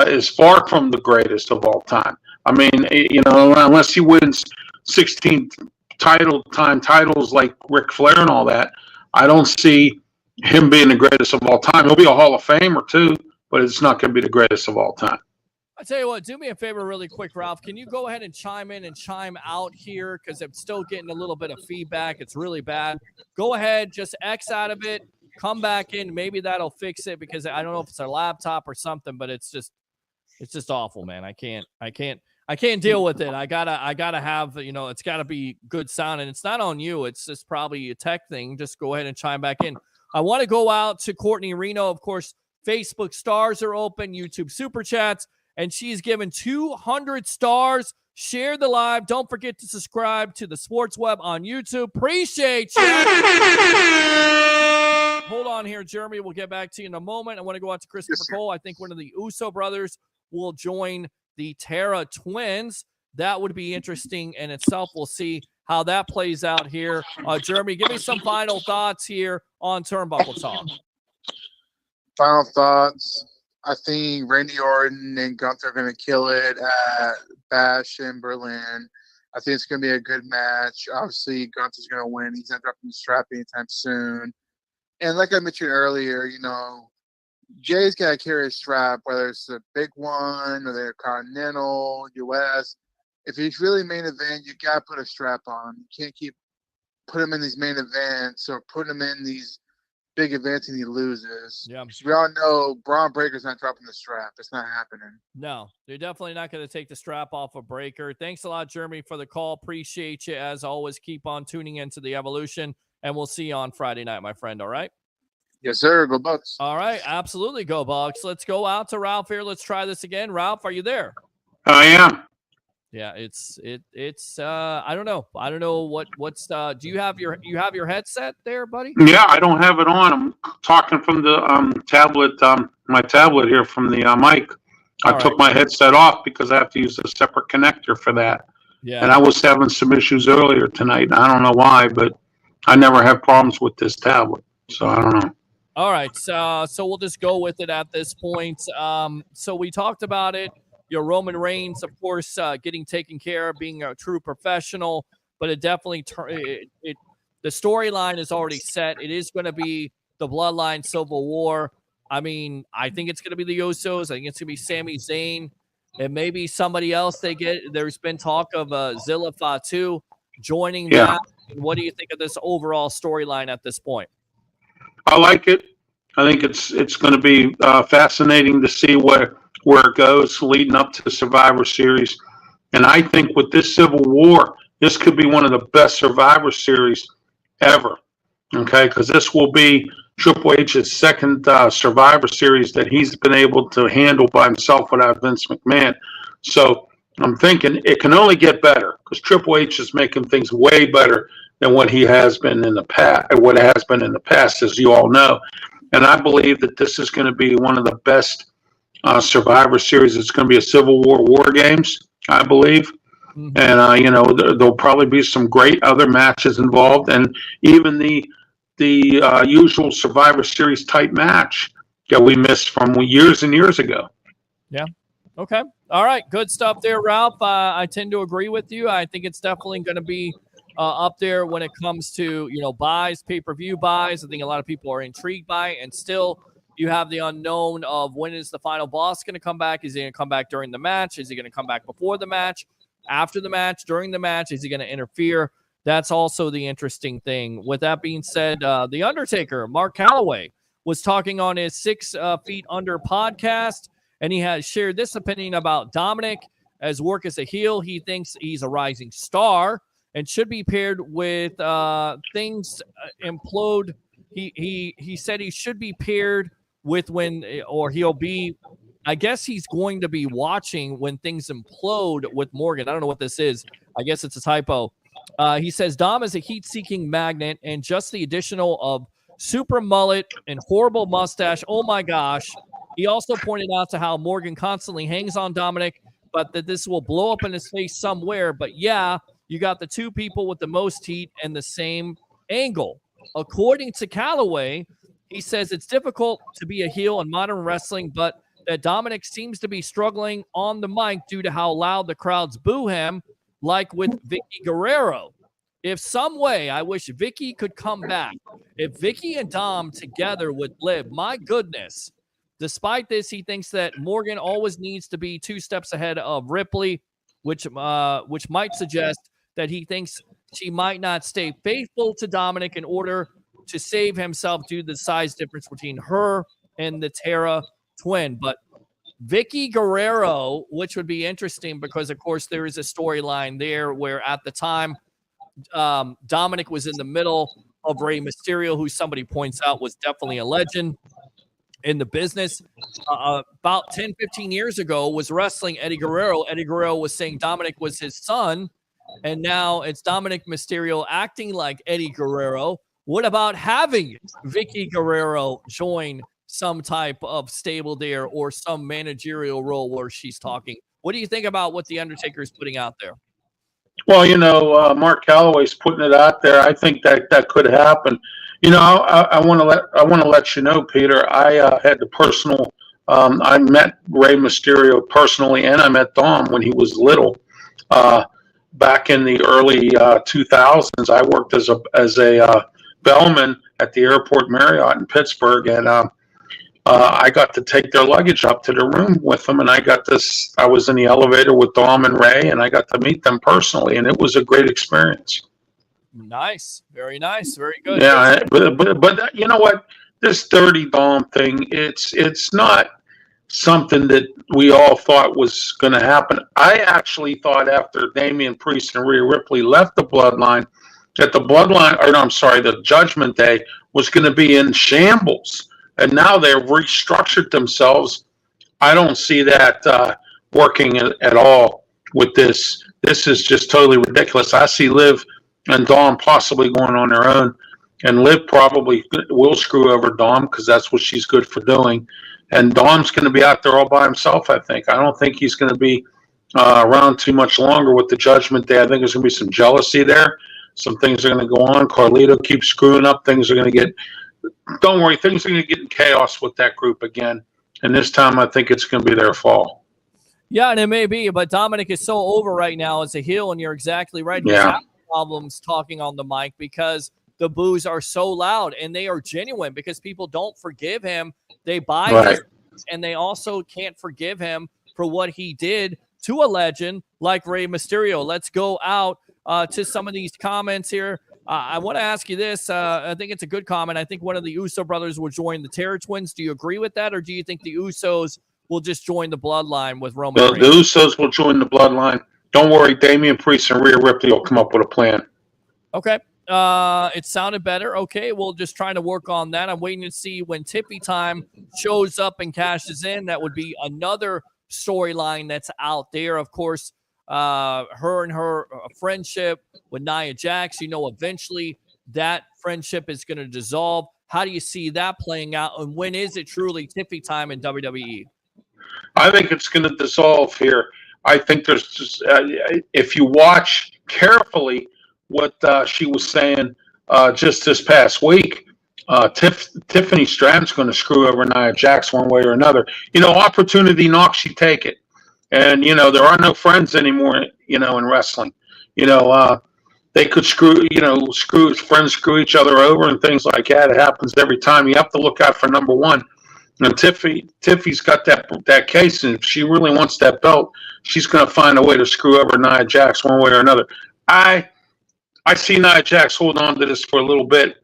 is far from the greatest of all time. I mean, you know, unless he wins 16 titles like Ric Flair and all that, I don't see him being the greatest of all time. He'll be a Hall of Famer too, but it's not going to be the greatest of all time. I tell you what, do me a favor really quick, Ralph. Can you go ahead and chime in and chime out here? Because I'm still getting a little bit of feedback. It's really bad. Go ahead, just X out of it, come back in. Maybe that'll fix it, because I don't know if it's a laptop or something, but it's just awful, man. I can't deal with it. I gotta have, you know, it's gotta be good sound, and it's not on you. It's just probably a tech thing. Just go ahead and chime back in. I want to go out to Courtney Reno. Of course, Facebook stars are open, YouTube super chats, and she's given 200 stars. Share the live. Don't forget to subscribe to the Sports Web on YouTube. Appreciate you. Hold on here, Jeremy. We'll get back to you in a moment. I want to go out to Christopher Cole. I think one of the Uso brothers will join the Terra twins. That would be interesting in itself. We'll see how that plays out here. Jeremy, give me some final thoughts here on Turnbuckle Talk. Final thoughts. I think Randy Orton and Gunther are going to kill it at Bash in Berlin. I think it's going to be a good match. Obviously, Gunther's going to win. He's not dropping the strap anytime soon. And like I mentioned earlier, you know, Jay's got to carry a strap, whether it's a big one or the Continental, US. If he's really main event, you got to put a strap on him. You can't keep put him in these main events or put him in these big events and he loses. Yeah. We all know Braun Breaker's not dropping the strap. It's not happening. No, they're definitely not going to take the strap off of Breaker. Thanks a lot, Jeremy, for the call. Appreciate you. As always, keep on tuning into the Evolution, and we'll see you on Friday night, my friend. All right? Yes, sir. Go Bucs. All right. Absolutely. Go Bucs. Let's go out to Ralph here. Let's try this again. Ralph, are you there? I am. Yeah, it's I don't know. I don't know what's do you have your headset there, buddy? Yeah, I don't have it on. I'm talking from the tablet, my tablet here from the mic. I took my headset off because I have to use a separate connector for that. Yeah. And I was having some issues earlier tonight. I don't know why, but I never have problems with this tablet. So I don't know. All right. So we'll just go with it at this point. So we talked about it. Your Roman Reigns, of course, getting taken care of, being a true professional, but it definitely the storyline is already set. It is going to be the Bloodline Civil War. I mean, I think it's going to be the Usos. I think it's going to be Sami Zayn, and maybe somebody else they get. There's been talk of Zilla Fatu joining that. What do you think of this overall storyline at this point? I like it. I think it's going to be fascinating to see where it goes leading up to the Survivor Series. And I think with this Civil War, this could be one of the best Survivor Series ever. Okay, because this will be Triple H's second Survivor Series that he's been able to handle by himself without Vince McMahon. So I'm thinking it can only get better because Triple H is making things way better than what he has been in the past, as you all know. And I believe that this is going to be one of the best Survivor Series. It's going to be a Civil War games, I believe. Mm-hmm. And, you know, there'll probably be some great other matches involved, and even the usual Survivor Series type match that we missed from years and years ago. Yeah. Okay. All right. Good stuff there, Ralph. I tend to agree with you. I think it's definitely going to be up there when it comes to, you know, buys, pay-per-view buys. I think a lot of people are intrigued by it, and still you have the unknown of when is the final boss going to come back? Is he going to come back during the match? Is he going to come back before the match, after the match, during the match? Is he going to interfere? That's also the interesting thing. With that being said, The Undertaker, Mark Calloway, was talking on his 6 Feet Under podcast, and he has shared this opinion about Dominic. As work as a heel, he thinks he's a rising star and should be paired with things implode. He said he should be paired with he'll be, I guess he's going to be watching when things implode with Morgan. I don't know what this is. I guess it's a typo. He says Dom is a heat-seeking magnet, and just the additional of super mullet and horrible mustache. Oh my gosh. He also pointed out to how Morgan constantly hangs on Dominic, but that this will blow up in his face somewhere. But yeah, you got the 2 people with the most heat and the same angle. According to Calloway, he says it's difficult to be a heel in modern wrestling, but that Dominic seems to be struggling on the mic due to how loud the crowds boo him, like with Vicky Guerrero. If some way, I wish Vicky could come back. If Vicky and Dom together would live, my goodness. Despite this, he thinks that Morgan always needs to be 2 steps ahead of Ripley, which might suggest that he thinks she might not stay faithful to Dominic in order to save himself due to the size difference between her and the Tara twin. But Vicky Guerrero, which would be interesting because, of course, there is a storyline there where at the time Dominic was in the middle of Rey Mysterio, who somebody points out was definitely a legend in the business. About 10, 15 years ago, was wrestling Eddie Guerrero. Eddie Guerrero was saying Dominic was his son, and now it's Dominic Mysterio acting like Eddie Guerrero. What about having Vicky Guerrero join some type of stable there or some managerial role where she's talking? What do you think about what The Undertaker is putting out there? Well, Mark Calloway's putting it out there. I think that could happen. I want to let you know, Peter. I had the personal. I met Rey Mysterio personally, and I met Dom when he was little. Back in the early 2000s, I worked as a bellman at the Airport Marriott in Pittsburgh, and I got to take their luggage up to the room with them, and I was in the elevator with Dom and Ray, and I got to meet them personally, and it was a great experience. Nice. Very nice. Very good. Yeah, but you know what? This dirty Dom thing, it's not something that we all thought was going to happen. I actually thought after Damian Priest and Rhea Ripley left the bloodline, that the Judgment Day was going to be in shambles. And now they've restructured themselves. I don't see that working at all with this. This is just totally ridiculous. I see Liv and Dom possibly going on their own. And Liv probably will screw over Dom because that's what she's good for doing. And Dom's going to be out there all by himself, I think. I don't think he's going to be around too much longer with the Judgment Day. I think there's going to be some jealousy there. Some things are going to go on. Carlito keeps screwing up. Things are going to get... Don't worry, things are going to get in chaos with that group again. And this time I think it's going to be their fall. Yeah, and it may be, but Dominic is so over right now as a heel, and you're exactly right. He's having problems talking on the mic because the boos are so loud, and they are genuine because people don't forgive him. They buy his, and they also can't forgive him for what he did to a legend like Rey Mysterio. Let's go out to some of these comments here. I want to ask you this. I think it's a good comment. I think one of the Uso brothers will join the Terror Twins. Do you agree with that, or do you think the Usos will just join the bloodline with Roman Reigns? The Usos will join the bloodline. Don't worry, Damian Priest and Rhea Ripley will come up with a plan. Okay. It sounded better. Okay, we'll just try to work on that. I'm waiting to see when Tippy Time shows up and cashes in. That would be another storyline that's out there. Of course, her and her friendship with Nia Jax, eventually that friendship is going to dissolve. How do you see that playing out? And when is it truly Tippy Time in WWE? I think it's going to dissolve here. I think there's just, if you watch carefully what she was saying just this past week, Tiffany Stratton's going to screw over Nia Jax one way or another. Opportunity knocks, you take it. And, there are no friends anymore, in wrestling. They could friends screw each other over and things like that. It happens every time. You have to look out for number one. And Tiffy's got that case, and if she really wants that belt, she's going to find a way to screw over Nia Jax one way or another. I I see Nia Jax hold on to this for a little bit.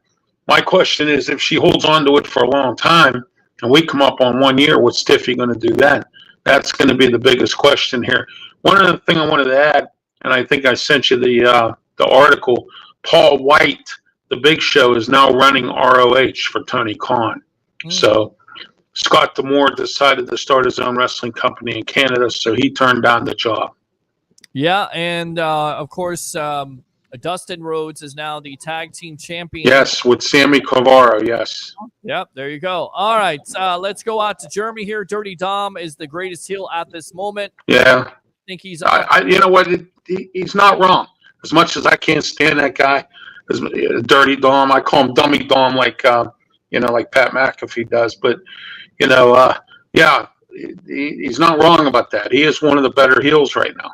My question is, if she holds on to it for a long time and we come up on 1 year, what's Tiffy going to do then? That's going to be the biggest question here. One other thing I wanted to add, and I think I sent you the article, Paul White, the Big Show, is now running ROH for Tony Khan. So Scott D'Amore decided to start his own wrestling company in Canada, so he turned down the job. Yeah, and of course, Dustin Rhodes is now the tag team champion. Yes, with Sammy Guevara, yes. Yep, there you go. All right, let's go out to Jeremy here. Dirty Dom is the greatest heel at this moment. Yeah. I think he's you know what? He's not wrong. As much as I can't stand that guy, Dirty Dom, I call him Dummy Dom, like like Pat McAfee does. But yeah, he's not wrong about that. He is one of the better heels right now.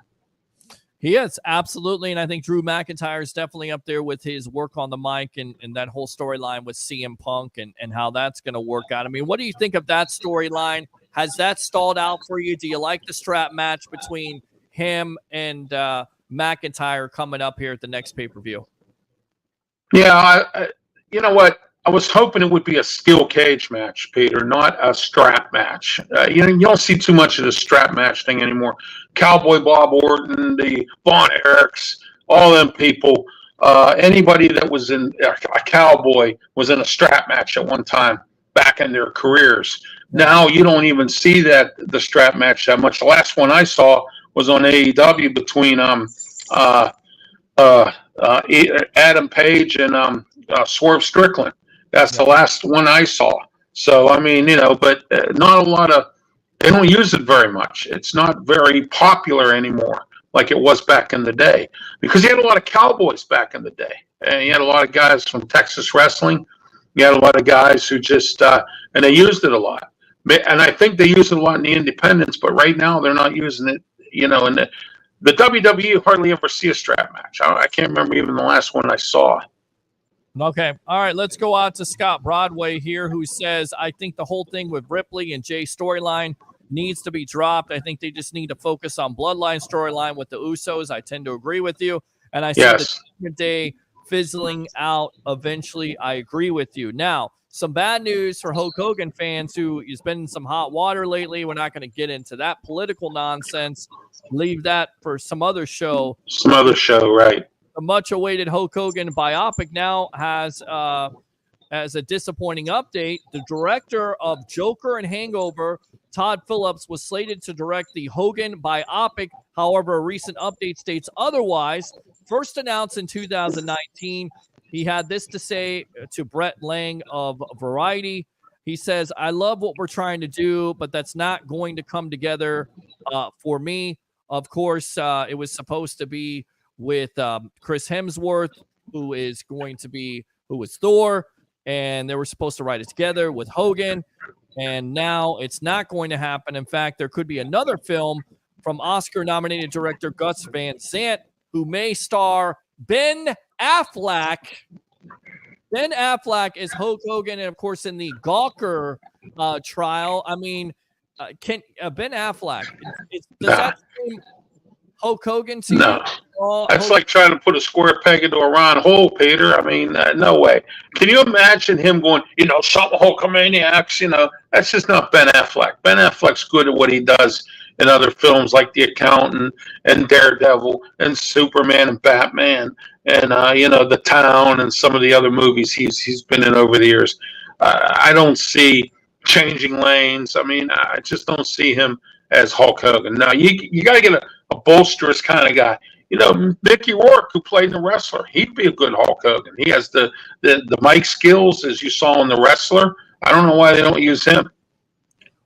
He is, absolutely. And I think Drew McIntyre is definitely up there with his work on the mic and that whole storyline with CM Punk and how that's going to work out. I mean, what do you think of that storyline? Has that stalled out for you? Do you like the strap match between him and McIntyre coming up here at the next pay-per-view? Yeah, you know what? I was hoping it would be a steel cage match, Peter, not a strap match. You don't see too much of the strap match thing anymore. Cowboy Bob Orton, the Von Erichs, all them people, anybody that was in a cowboy was in a strap match at one time back in their careers. Now you don't even see the strap match that much. The last one I saw was on AEW between Adam Page and Swerve Strickland. That's the last one I saw. So, I mean, but not a lot of, they don't use it very much. It's not very popular anymore like it was back in the day, because you had a lot of cowboys back in the day. And you had a lot of guys from Texas wrestling. You had a lot of guys who just, and they used it a lot. And I think they use it a lot in the independents, but right now they're not using it, and the WWE hardly ever see a strap match. I can't remember even the last one I saw. Okay. All right. Let's go out to Scott Broadway here, who says, I think the whole thing with Ripley and Jay storyline needs to be dropped. I think they just need to focus on Bloodline storyline with the Usos. I tend to agree with you. And I see the Judgment Day fizzling out eventually. I agree with you. Now, some bad news for Hulk Hogan fans who has been in some hot water lately. We're not going to get into that political nonsense. Leave that for some other show. Some other show, right. The much-awaited Hulk Hogan biopic now has a disappointing update. The director of Joker and Hangover, Todd Phillips, was slated to direct the Hogan biopic. However, a recent update states otherwise. First announced in 2019, he had this to say to Brett Lang of Variety. He says, I love what we're trying to do, but that's not going to come together for me. Of course, it was supposed to be with Chris Hemsworth, who is Thor, and they were supposed to write it together with Hogan, and now it's not going to happen. In fact, there could be another film from Oscar-nominated director Gus Van Sant, who may star Ben Affleck. Ben Affleck is Hulk Hogan, and of course in the Gawker trial. I mean, can Ben Affleck, does that seem Hulk Hogan to No. That's like trying to put a square peg into a round hole, Peter. I mean, no way. Can you imagine him going, something Hulkamaniacs, that's just not Ben Affleck. Ben Affleck's good at what he does in other films like The Accountant and Daredevil and Superman and Batman and, The Town and some of the other movies he's been in over the years. I don't see Changing Lanes. I mean, I just don't see him as Hulk Hogan. Now, you got to get a bolsterous kind of guy. Mickey Rourke, who played The Wrestler, he'd be a good Hulk Hogan. He has the mic skills, as you saw in The Wrestler. I don't know why they don't use him.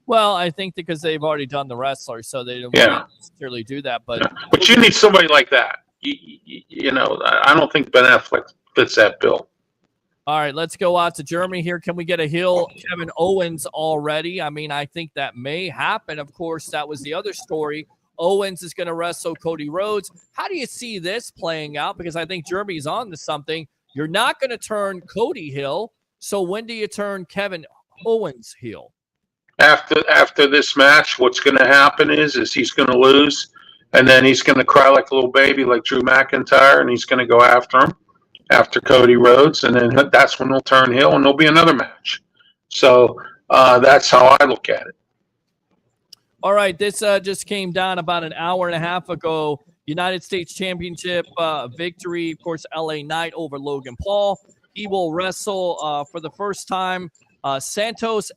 Well, I think because they've already done The Wrestler, so they don't necessarily do that. But you need somebody like that. I don't think Ben Affleck fits that bill. All right, let's go out to Germany here. Can we get a heel Kevin Owens already? I mean, I think that may happen. Of course, that was the other story. Owens is going to wrestle Cody Rhodes. How do you see this playing out? Because I think Jeremy's on to something. You're not going to turn Cody heel. So when do you turn Kevin Owens heel? After this match, what's going to happen is he's going to lose, and then he's going to cry like a little baby like Drew McIntyre, and he's going to go after him. after Cody Rhodes, and then that's when they'll turn heel, and there'll be another match. So that's how I look at it. All right, this just came down about an hour and a half ago. United States Championship victory, of course, LA Knight over Logan Paul. He will wrestle for the first time Santos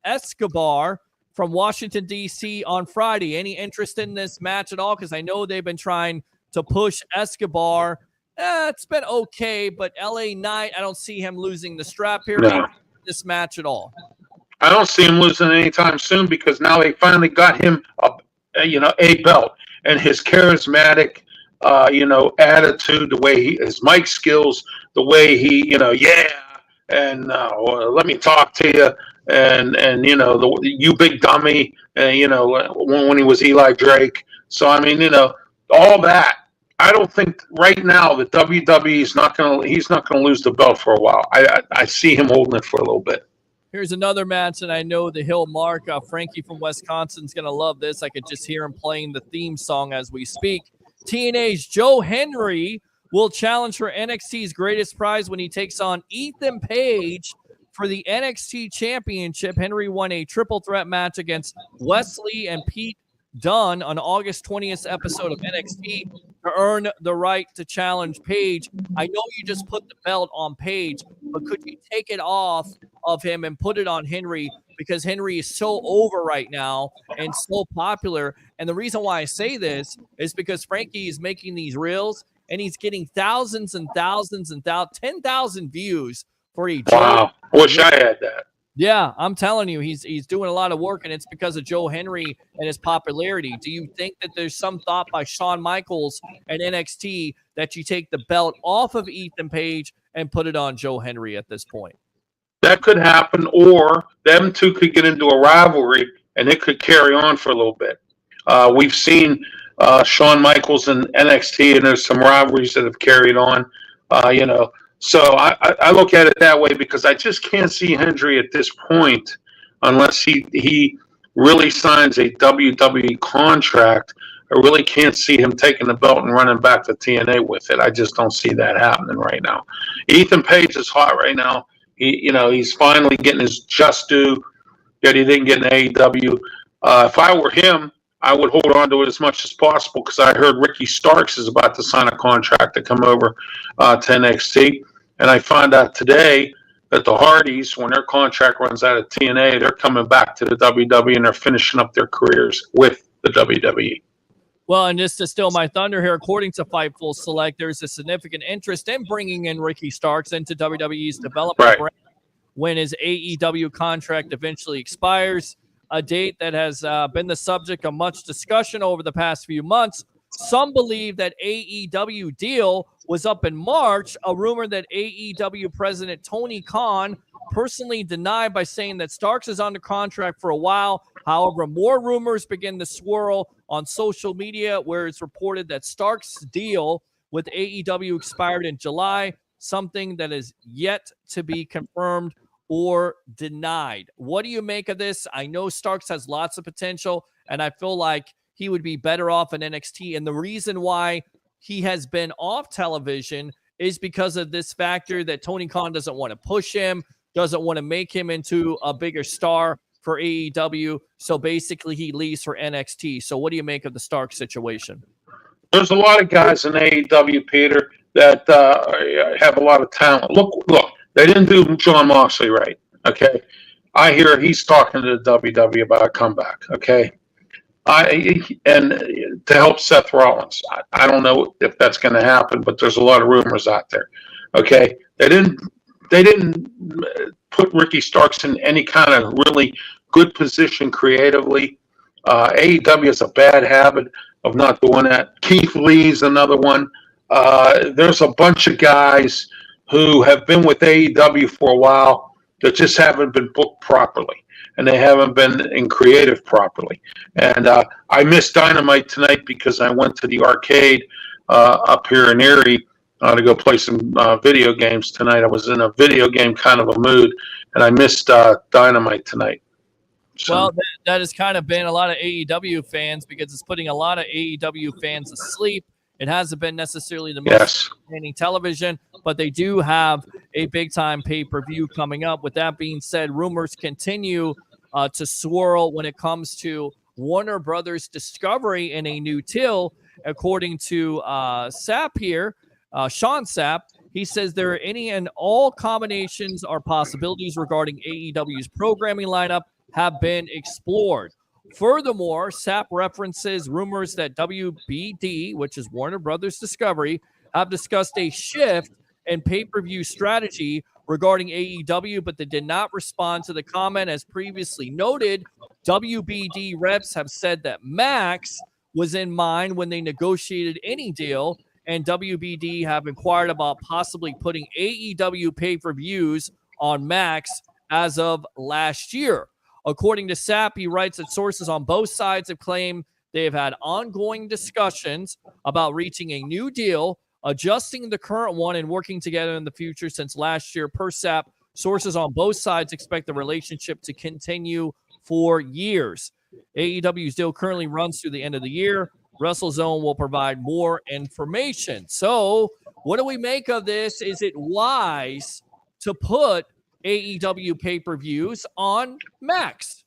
Escobar from Washington, D.C. on Friday. Any interest in this match at all? Because I know they've been trying to push Escobar. It's been okay, but LA Knight, I don't see him losing the strap here. No. This match at all. I don't see him losing anytime soon because now they finally got him a belt, and his charismatic attitude, the way his mic skills, the way he and let me talk to you, and you big dummy, when he was Eli Drake. So I mean, all that. I don't think right now that WWE is he's not gonna lose the belt for a while. I see him holding it for a little bit. Here's another match, and I know the Hill Mark, Frankie from Wisconsin, is going to love this. I could just hear him playing the theme song as we speak. TNA's Joe Henry will challenge for NXT's greatest prize when he takes on Ethan Page for the NXT Championship. Henry won a triple threat match against Wesley and Pete Dunne on August 20th episode of NXT to earn the right to challenge Page. I know you just put the belt on Page, but could you take it off of him and put it on Henry, because Henry is so over right now and so popular? And the reason why I say this is because Frankie is making these reels and he's getting thousands and thousands and 10,000 views for each. Wow. I wish I had that. Yeah, I'm telling you, he's doing a lot of work, and it's because of Joe Henry and his popularity. Do you think that there's some thought by Shawn Michaels and NXT that you take the belt off of Ethan Page and put it on Joe Henry at this point? That could happen, or them two could get into a rivalry, and it could carry on for a little bit. We've seen Shawn Michaels and NXT, and there's some rivalries that have carried on, So I look at it that way because I just can't see Henry at this point unless he really signs a WWE contract. I really can't see him taking the belt and running back to TNA with it. I just don't see that happening right now. Ethan Page is hot right now. He's finally getting his just due that he didn't get in AEW. If I were him, I would hold on to it as much as possible because I heard Ricky Starks is about to sign a contract to come over to NXT. And I found out today that the Hardys, when their contract runs out of TNA, they're coming back to the WWE and they're finishing up their careers with the WWE. Well, and just to steal my thunder here, according to Fightful Select, there's a significant interest in bringing in Ricky Starks into WWE's development brand when his AEW contract eventually expires, a date that has been the subject of much discussion over the past few months. Some believe that AEW deal was up in March, a rumor that AEW president Tony Khan personally denied by saying that Starks is under contract for a while. However, more rumors begin to swirl on social media where it's reported that Starks' deal with AEW expired in July, something that is yet to be confirmed or denied. What do you make of this? I know Starks has lots of potential, and I feel like he would be better off in NXT. And the reason why he has been off television is because of this factor that Tony Khan doesn't want to push him, doesn't want to make him into a bigger star for AEW. So basically he leaves for NXT. So what do you make of the Stark situation? There's a lot of guys in AEW, Peter, that have a lot of talent. Look, they didn't do John Moxley right, okay? I hear he's talking to the WWE about a comeback, okay? And to help Seth Rollins. I don't know if that's going to happen, but there's a lot of rumors out there. Okay, they didn't put Ricky Starks in any kind of really good position creatively. AEW has a bad habit of not doing that. Keith Lee's another one. There's a bunch of guys who have been with AEW for a while that just haven't been booked properly. And they haven't been in creative properly. And I missed Dynamite tonight because I went to the arcade up here in Erie to go play some video games tonight. I was in a video game kind of a mood, and I missed Dynamite tonight. So. Well, that has kind of been a lot of AEW fans because it's putting a lot of AEW fans asleep. It hasn't been necessarily the most Yes. entertaining television, but they do have a big-time pay-per-view coming up. With that being said, rumors continue to swirl when it comes to Warner Brothers Discovery in a new deal. According to Sapp here, Sean Sapp, he says there are any and all combinations or possibilities regarding AEW's programming lineup have been explored. Furthermore, Sapp references rumors that WBD, which is Warner Brothers Discovery, have discussed a shift in pay-per-view strategy regarding AEW, but they did not respond to the comment. As previously noted, WBD reps have said that Max was in mind when they negotiated any deal, and WBD have inquired about possibly putting AEW pay-per-views on Max as of last year. According to Sapp, he writes that sources on both sides have claimed they have had ongoing discussions about reaching a new deal, adjusting the current one, and working together in the future since last year. Per Sapp, sources on both sides expect the relationship to continue for years. AEW's deal currently runs through the end of the year. WrestleZone will provide more information. So, what do we make of this? Is it wise to put AEW pay-per-views on Max?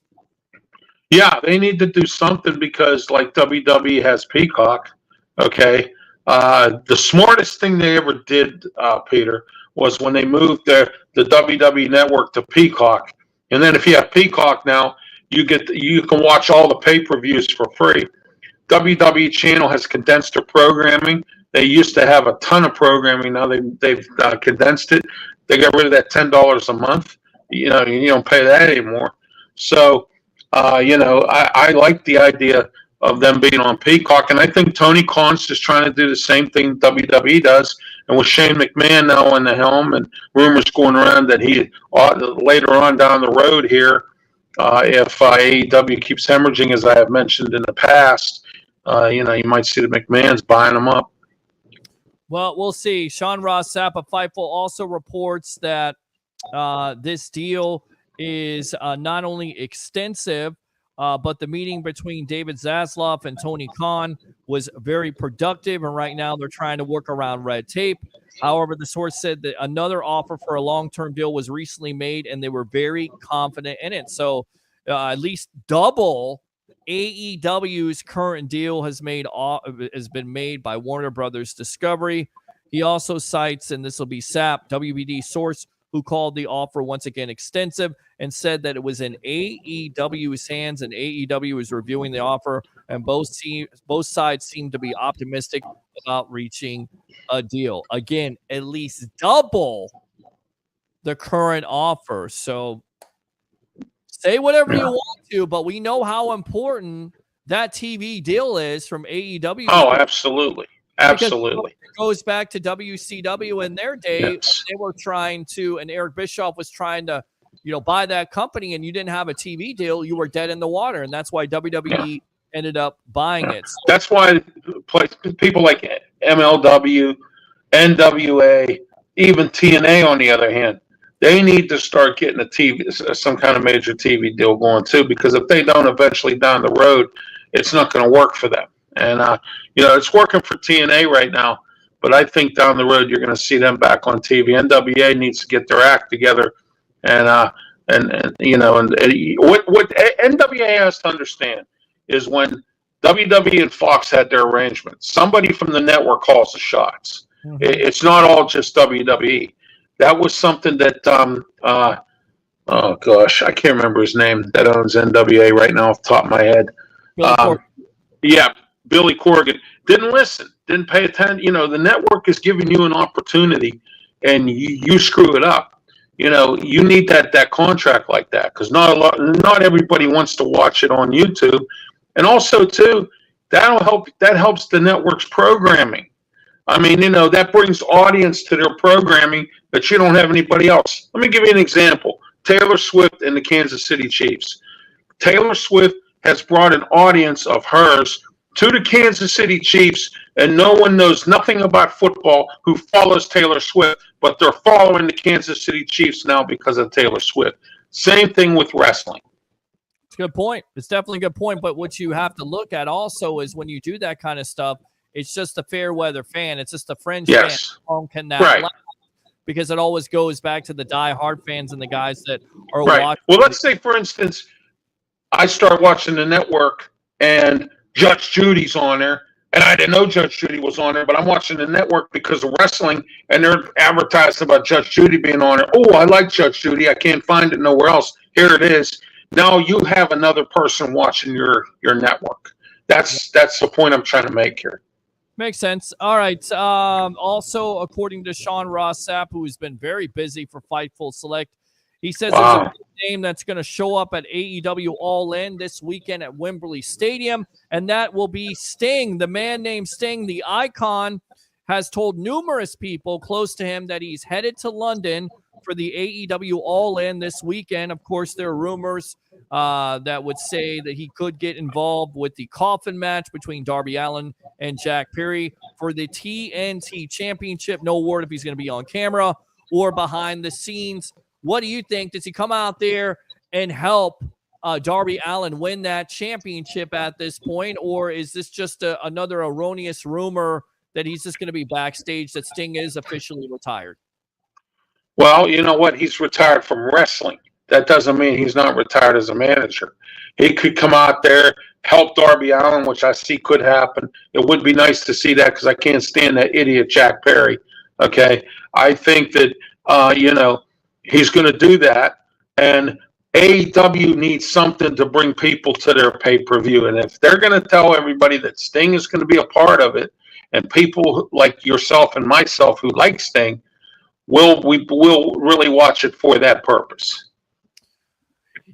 Yeah, they need to do something because, like, WWE has Peacock. Okay, the smartest thing they ever did, Peter, was when they moved the WWE Network to Peacock. And then if you have Peacock now, you can watch all the pay-per-views for free. WWE channel has condensed their programming. They used to have a ton of programming. Now they've condensed it. They got rid of that $10 a month. You don't pay that anymore. So, I like the idea of them being on Peacock, and I think Tony Khan's just trying to do the same thing WWE does. And with Shane McMahon now on the helm, and rumors going around that he later on down the road here, if AEW keeps hemorrhaging, as I have mentioned in the past, you might see the McMahons buying them up. Well, we'll see. Sean Ross Sapp of Fightful also reports that this deal is not only extensive, but the meeting between David Zaslav and Tony Khan was very productive, and right now they're trying to work around red tape. However, the source said that another offer for a long-term deal was recently made, and they were very confident in it. So at least double AEW's current deal has been made by Warner Brothers Discovery. He also cites, and this will be Sapp, WBD source, who called the offer once again extensive and said that it was in AEW's hands, and AEW is reviewing the offer, and both sides seem to be optimistic about reaching a deal. Again, at least double the current offer. So say whatever you want to, but we know how important that TV deal is from AEW. Oh, absolutely. Absolutely. It goes back to WCW in their day. Yes. They were trying to, and Eric Bischoff was trying to, buy that company, and you didn't have a TV deal, you were dead in the water. And that's why WWE ended up buying it. That's why people like MLW, NWA, even TNA, on the other hand, they need to start getting some kind of major TV deal going too, because if they don't, eventually down the road, it's not going to work for them. And, it's working for TNA right now, but I think down the road, you're going to see them back on TV. NWA needs to get their act together. And what NWA has to understand is when WWE and Fox had their arrangement, somebody from the network calls the shots. Mm-hmm. It's not all just WWE. That was something that, oh gosh, I can't remember his name, that owns NWA right now off the top of my head. Billy Corgan didn't listen, didn't pay attention. The network is giving you an opportunity, and you screw it up. You need that contract like that, because not everybody wants to watch it on YouTube, and also too, that helps the network's programming. I mean, that brings audience to their programming that you don't have anybody else. Let me give you an example. Taylor Swift and the Kansas City Chiefs. Taylor Swift has brought an audience of hers to the Kansas City Chiefs, and no one knows nothing about football who follows Taylor Swift, but they're following the Kansas City Chiefs now because of Taylor Swift. Same thing with wrestling. It's a good point. It's definitely a good point. But what you have to look at also is when you do that kind of stuff, It's just a fair weather fan. It's just a fringe Yes. fan. How long can that Right. last? Because it always goes back to the die-hard fans and the guys that are Right. watching. Well, let's say, for instance, I start watching the network and Judge Judy's on there, and I didn't know Judge Judy was on there, but I'm watching the network because of wrestling, and they're advertising about Judge Judy being on there. Oh, I like Judge Judy. I can't find it nowhere else. Here it is. Now you have another person watching your network. That's the point I'm trying to make here. Makes sense. All right. Also, according to Sean Ross Sapp, who's been very busy for Fightful Select, he says there's a name that's going to show up at AEW All In this weekend at Wembley Stadium, and that will be Sting. The man named Sting, the icon, has told numerous people close to him that he's headed to London for the AEW All In this weekend. Of course, there are rumors that would say that he could get involved with the coffin match between Darby Allin and Jack Perry for the TNT Championship. No word if he's going to be on camera or behind the scenes. What do you think? Does he come out there and help Darby Allin win that championship at this point, or is this just another erroneous rumor that he's just going to be backstage, that Sting is officially retired? Well, you know what? He's retired from wrestling. That doesn't mean he's not retired as a manager. He could come out there, help Darby Allin, which I see could happen. It would be nice to see that because I can't stand that idiot Jack Perry. Okay. I think that, he's going to do that. And AEW needs something to bring people to their pay-per-view. And if they're going to tell everybody that Sting is going to be a part of it, and people like yourself and myself who like Sting, we'll really watch it for that purpose.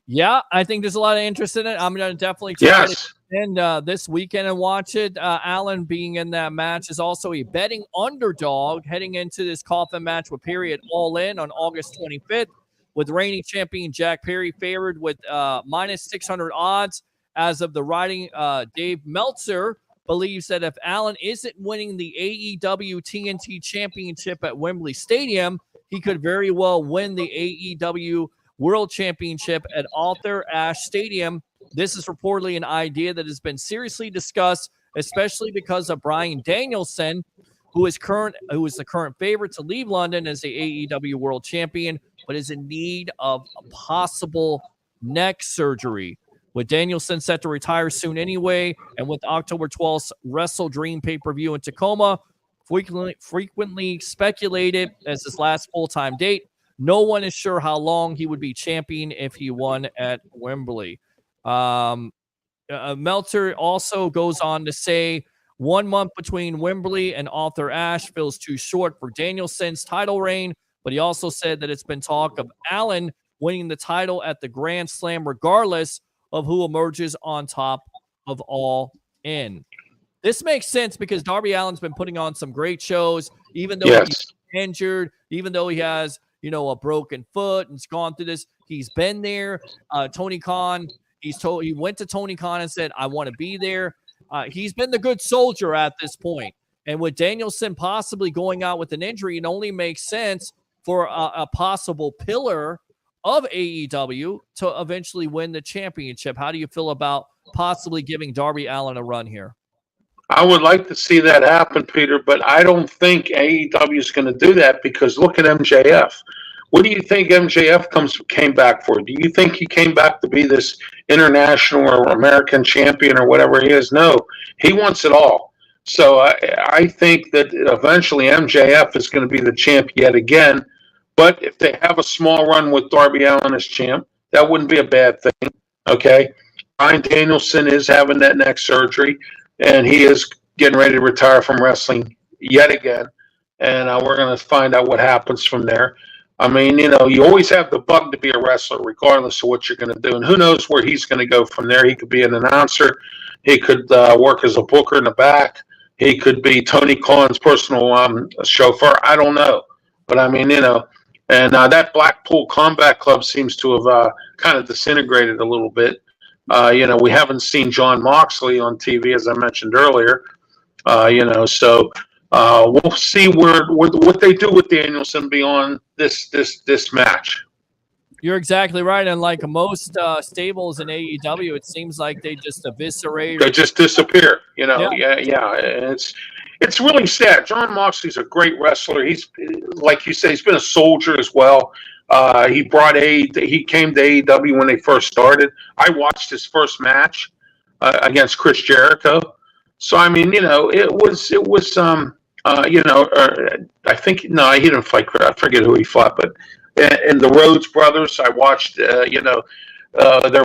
Yeah, I think there's a lot of interest in it. I'm going to definitely try it in this weekend and watch it. Allen being in that match is also a betting underdog heading into this coffin match with Perry at All In on August 25th, with reigning champion Jack Perry favored with minus 600 odds. As of the writing, Dave Meltzer believes that if Allen isn't winning the AEW TNT Championship at Wembley Stadium, he could very well win the AEW World Championship at Arthur Ashe Stadium. This is reportedly an idea that has been seriously discussed, especially because of Bryan Danielson, who is the current favorite to leave London as the AEW World Champion, but is in need of a possible neck surgery. With Danielson set to retire soon anyway, and with October 12th Wrestle Dream pay-per-view in Tacoma frequently speculated as his last full-time date, no one is sure how long he would be champion if he won at Wembley. Meltzer also goes on to say 1 month between Wembley and Arthur Ashe feels too short for Danielson's title reign, but he also said that it's been talk of Allen winning the title at the Grand Slam regardless of who emerges on top of All In. This makes sense because Darby Allin's been putting on some great shows, even though he's injured, even though he has a broken foot and has gone through this. He's been there. Tony Khan, he went to Tony Khan and said, I want to be there. He's been the good soldier at this point. And with Danielson possibly going out with an injury, it only makes sense for a possible pillar of AEW to eventually win the championship. How do you feel about possibly giving Darby Allin a run here? I would like to see that happen, Peter, but I don't think AEW is going to do that because look at MJF. What do you think MJF came back for? Do you think he came back to be this international or American champion or whatever he is? No, he wants it all. So I think that eventually MJF is going to be the champ yet again. But if they have a small run with Darby Allin as champ, that wouldn't be a bad thing. Okay, Bryan Danielson is having that neck surgery, and he is getting ready to retire from wrestling yet again. And we're going to find out what happens from there. I mean, you always have the bug to be a wrestler, regardless of what you're going to do. And who knows where he's going to go from there. He could be an announcer. He could work as a booker in the back. He could be Tony Khan's personal chauffeur. I don't know. But, I mean, and that Blackpool Combat Club seems to have kind of disintegrated a little bit. We haven't seen John Moxley on TV, as I mentioned earlier. So we'll see what they do with Danielson beyond this match. You're exactly right. And like most stables in AEW, it seems like they just eviscerate. They just disappear. Yeah. Yeah. It's really sad. John Moxley's a great wrestler. He's, like you say, he's been a soldier as well. He came to AEW when they first started. I watched his first match against Chris Jericho. So I mean, it was I think no, he didn't fight Chris. I forget who he fought, but and the Rhodes brothers, I watched. Their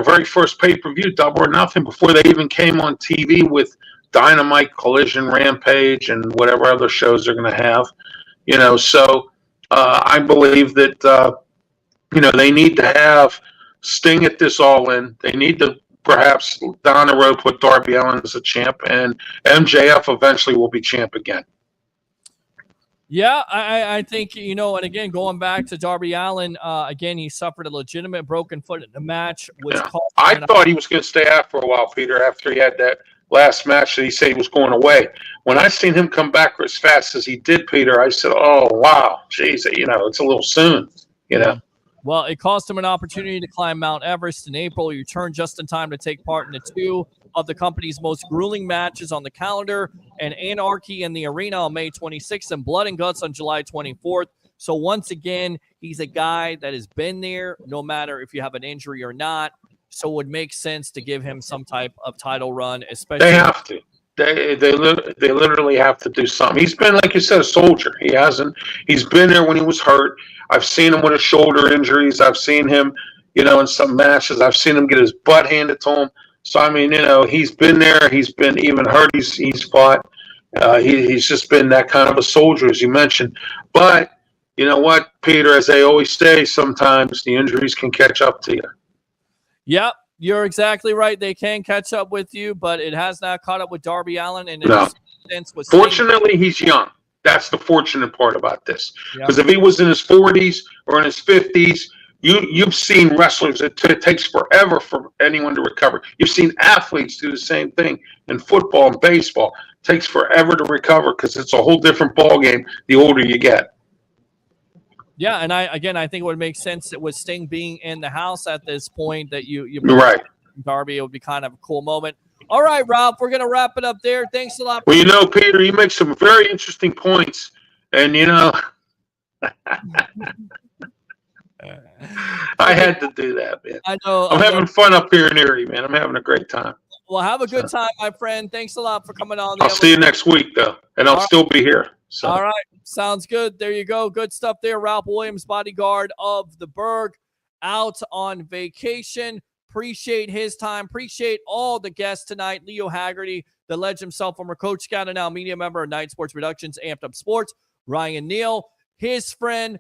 very first pay-per-view, Double or Nothing, before they even came on TV with Dynamite, Collision, Rampage, and whatever other shows they're going to have. So I believe that they need to have Sting at this All In. They need to perhaps down the road put Darby Allin as a champ, and MJF eventually will be champ again. Yeah, I think, and again, going back to Darby Allin, again, he suffered a legitimate broken foot in the match. I thought he was going to stay out for a while, Peter, after he had that last match that he said he was going away. When I seen him come back as fast as he did, Peter, I said, oh, wow, geez, it's a little soon, Well, it cost him an opportunity to climb Mount Everest in April. He returned just in time to take part in the two of the company's most grueling matches on the calendar, and Anarchy in the Arena on May 26th and Blood and Guts on July 24th. So once again, he's a guy that has been there no matter if you have an injury or not. So it would make sense to give him some type of title run, especially. They have to. They literally have to do something. He's been, like you said, a soldier. He's been there when he was hurt. I've seen him with his shoulder injuries. I've seen him, in some matches. I've seen him get his butt handed to him. So, I mean, he's been there. He's been even hurt. He's fought. He's just been that kind of a soldier, as you mentioned. But you know what, Peter, as they always say, sometimes the injuries can catch up to you. Yep, you're exactly right. They can catch up with you, but it has not caught up with Darby Allin. And no. Fortunately, he's young. That's the fortunate part about this. Because if he was in his 40s or in his 50s, you've seen wrestlers, it takes forever for anyone to recover. You've seen athletes do the same thing in football and baseball. It takes forever to recover because it's a whole different ballgame the older you get. Yeah, and I think it would make sense that with Sting being in the house at this point that you right. Darby, it would be kind of a cool moment. All right, Rob, we're going to wrap it up there. Thanks a lot. Well, Peter, you make some very interesting points. And, I had to do that, man. I know. I'm having fun up here in Erie, man. I'm having a great time. Well, have a good time, my friend. Thanks a lot for coming on. I'll see you next week, though, and I'll still be here. So. All right. Sounds good. There you go. Good stuff there. Ralph Williams, bodyguard of the Berg, out on vacation. Appreciate his time. Appreciate all the guests tonight. Leo Haggerty, the legend himself, former Coach Scout and now media member of Night Sports Productions, Amped Up Sports. Ryan Neal, his friend,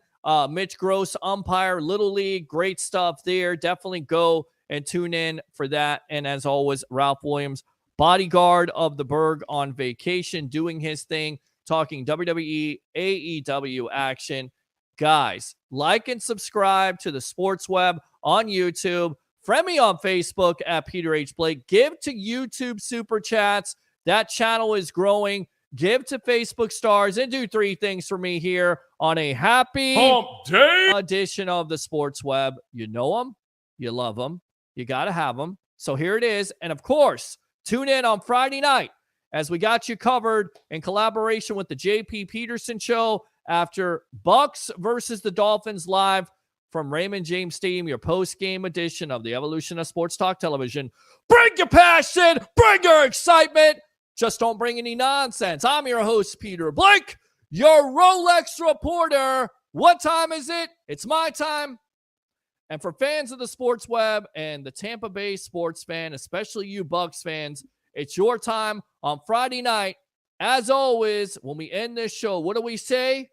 Mitch Gross, umpire, Little League. Great stuff there. Definitely go and tune in for that. And as always, Ralph Williams, bodyguard of the Berg, on vacation, doing his thing, talking WWE, AEW action. Guys, like and subscribe to the Sports Web on YouTube. Friend me on Facebook at Peter H. Blake. Give to YouTube Super Chats. That channel is growing. Give to Facebook stars and do 3 things for me here on a happy Hump Day edition of the Sports Web. You know them. You love them. You got to have them. So here it is. And of course, tune in on Friday night as we got you covered in collaboration with the JP Peterson Show after Bucs versus the Dolphins live from Raymond James Stadium, your post-game edition of the Evolution of Sports Talk Television. Bring your passion, bring your excitement. Just don't bring any nonsense. I'm your host, Peter Blake, your Rolex reporter. What time is it? It's my time. And for fans of the Sports Web and the Tampa Bay sports fan, especially you Bucs fans, it's your time on Friday night. As always, when we end this show, what do we say?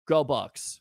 Go Bucs.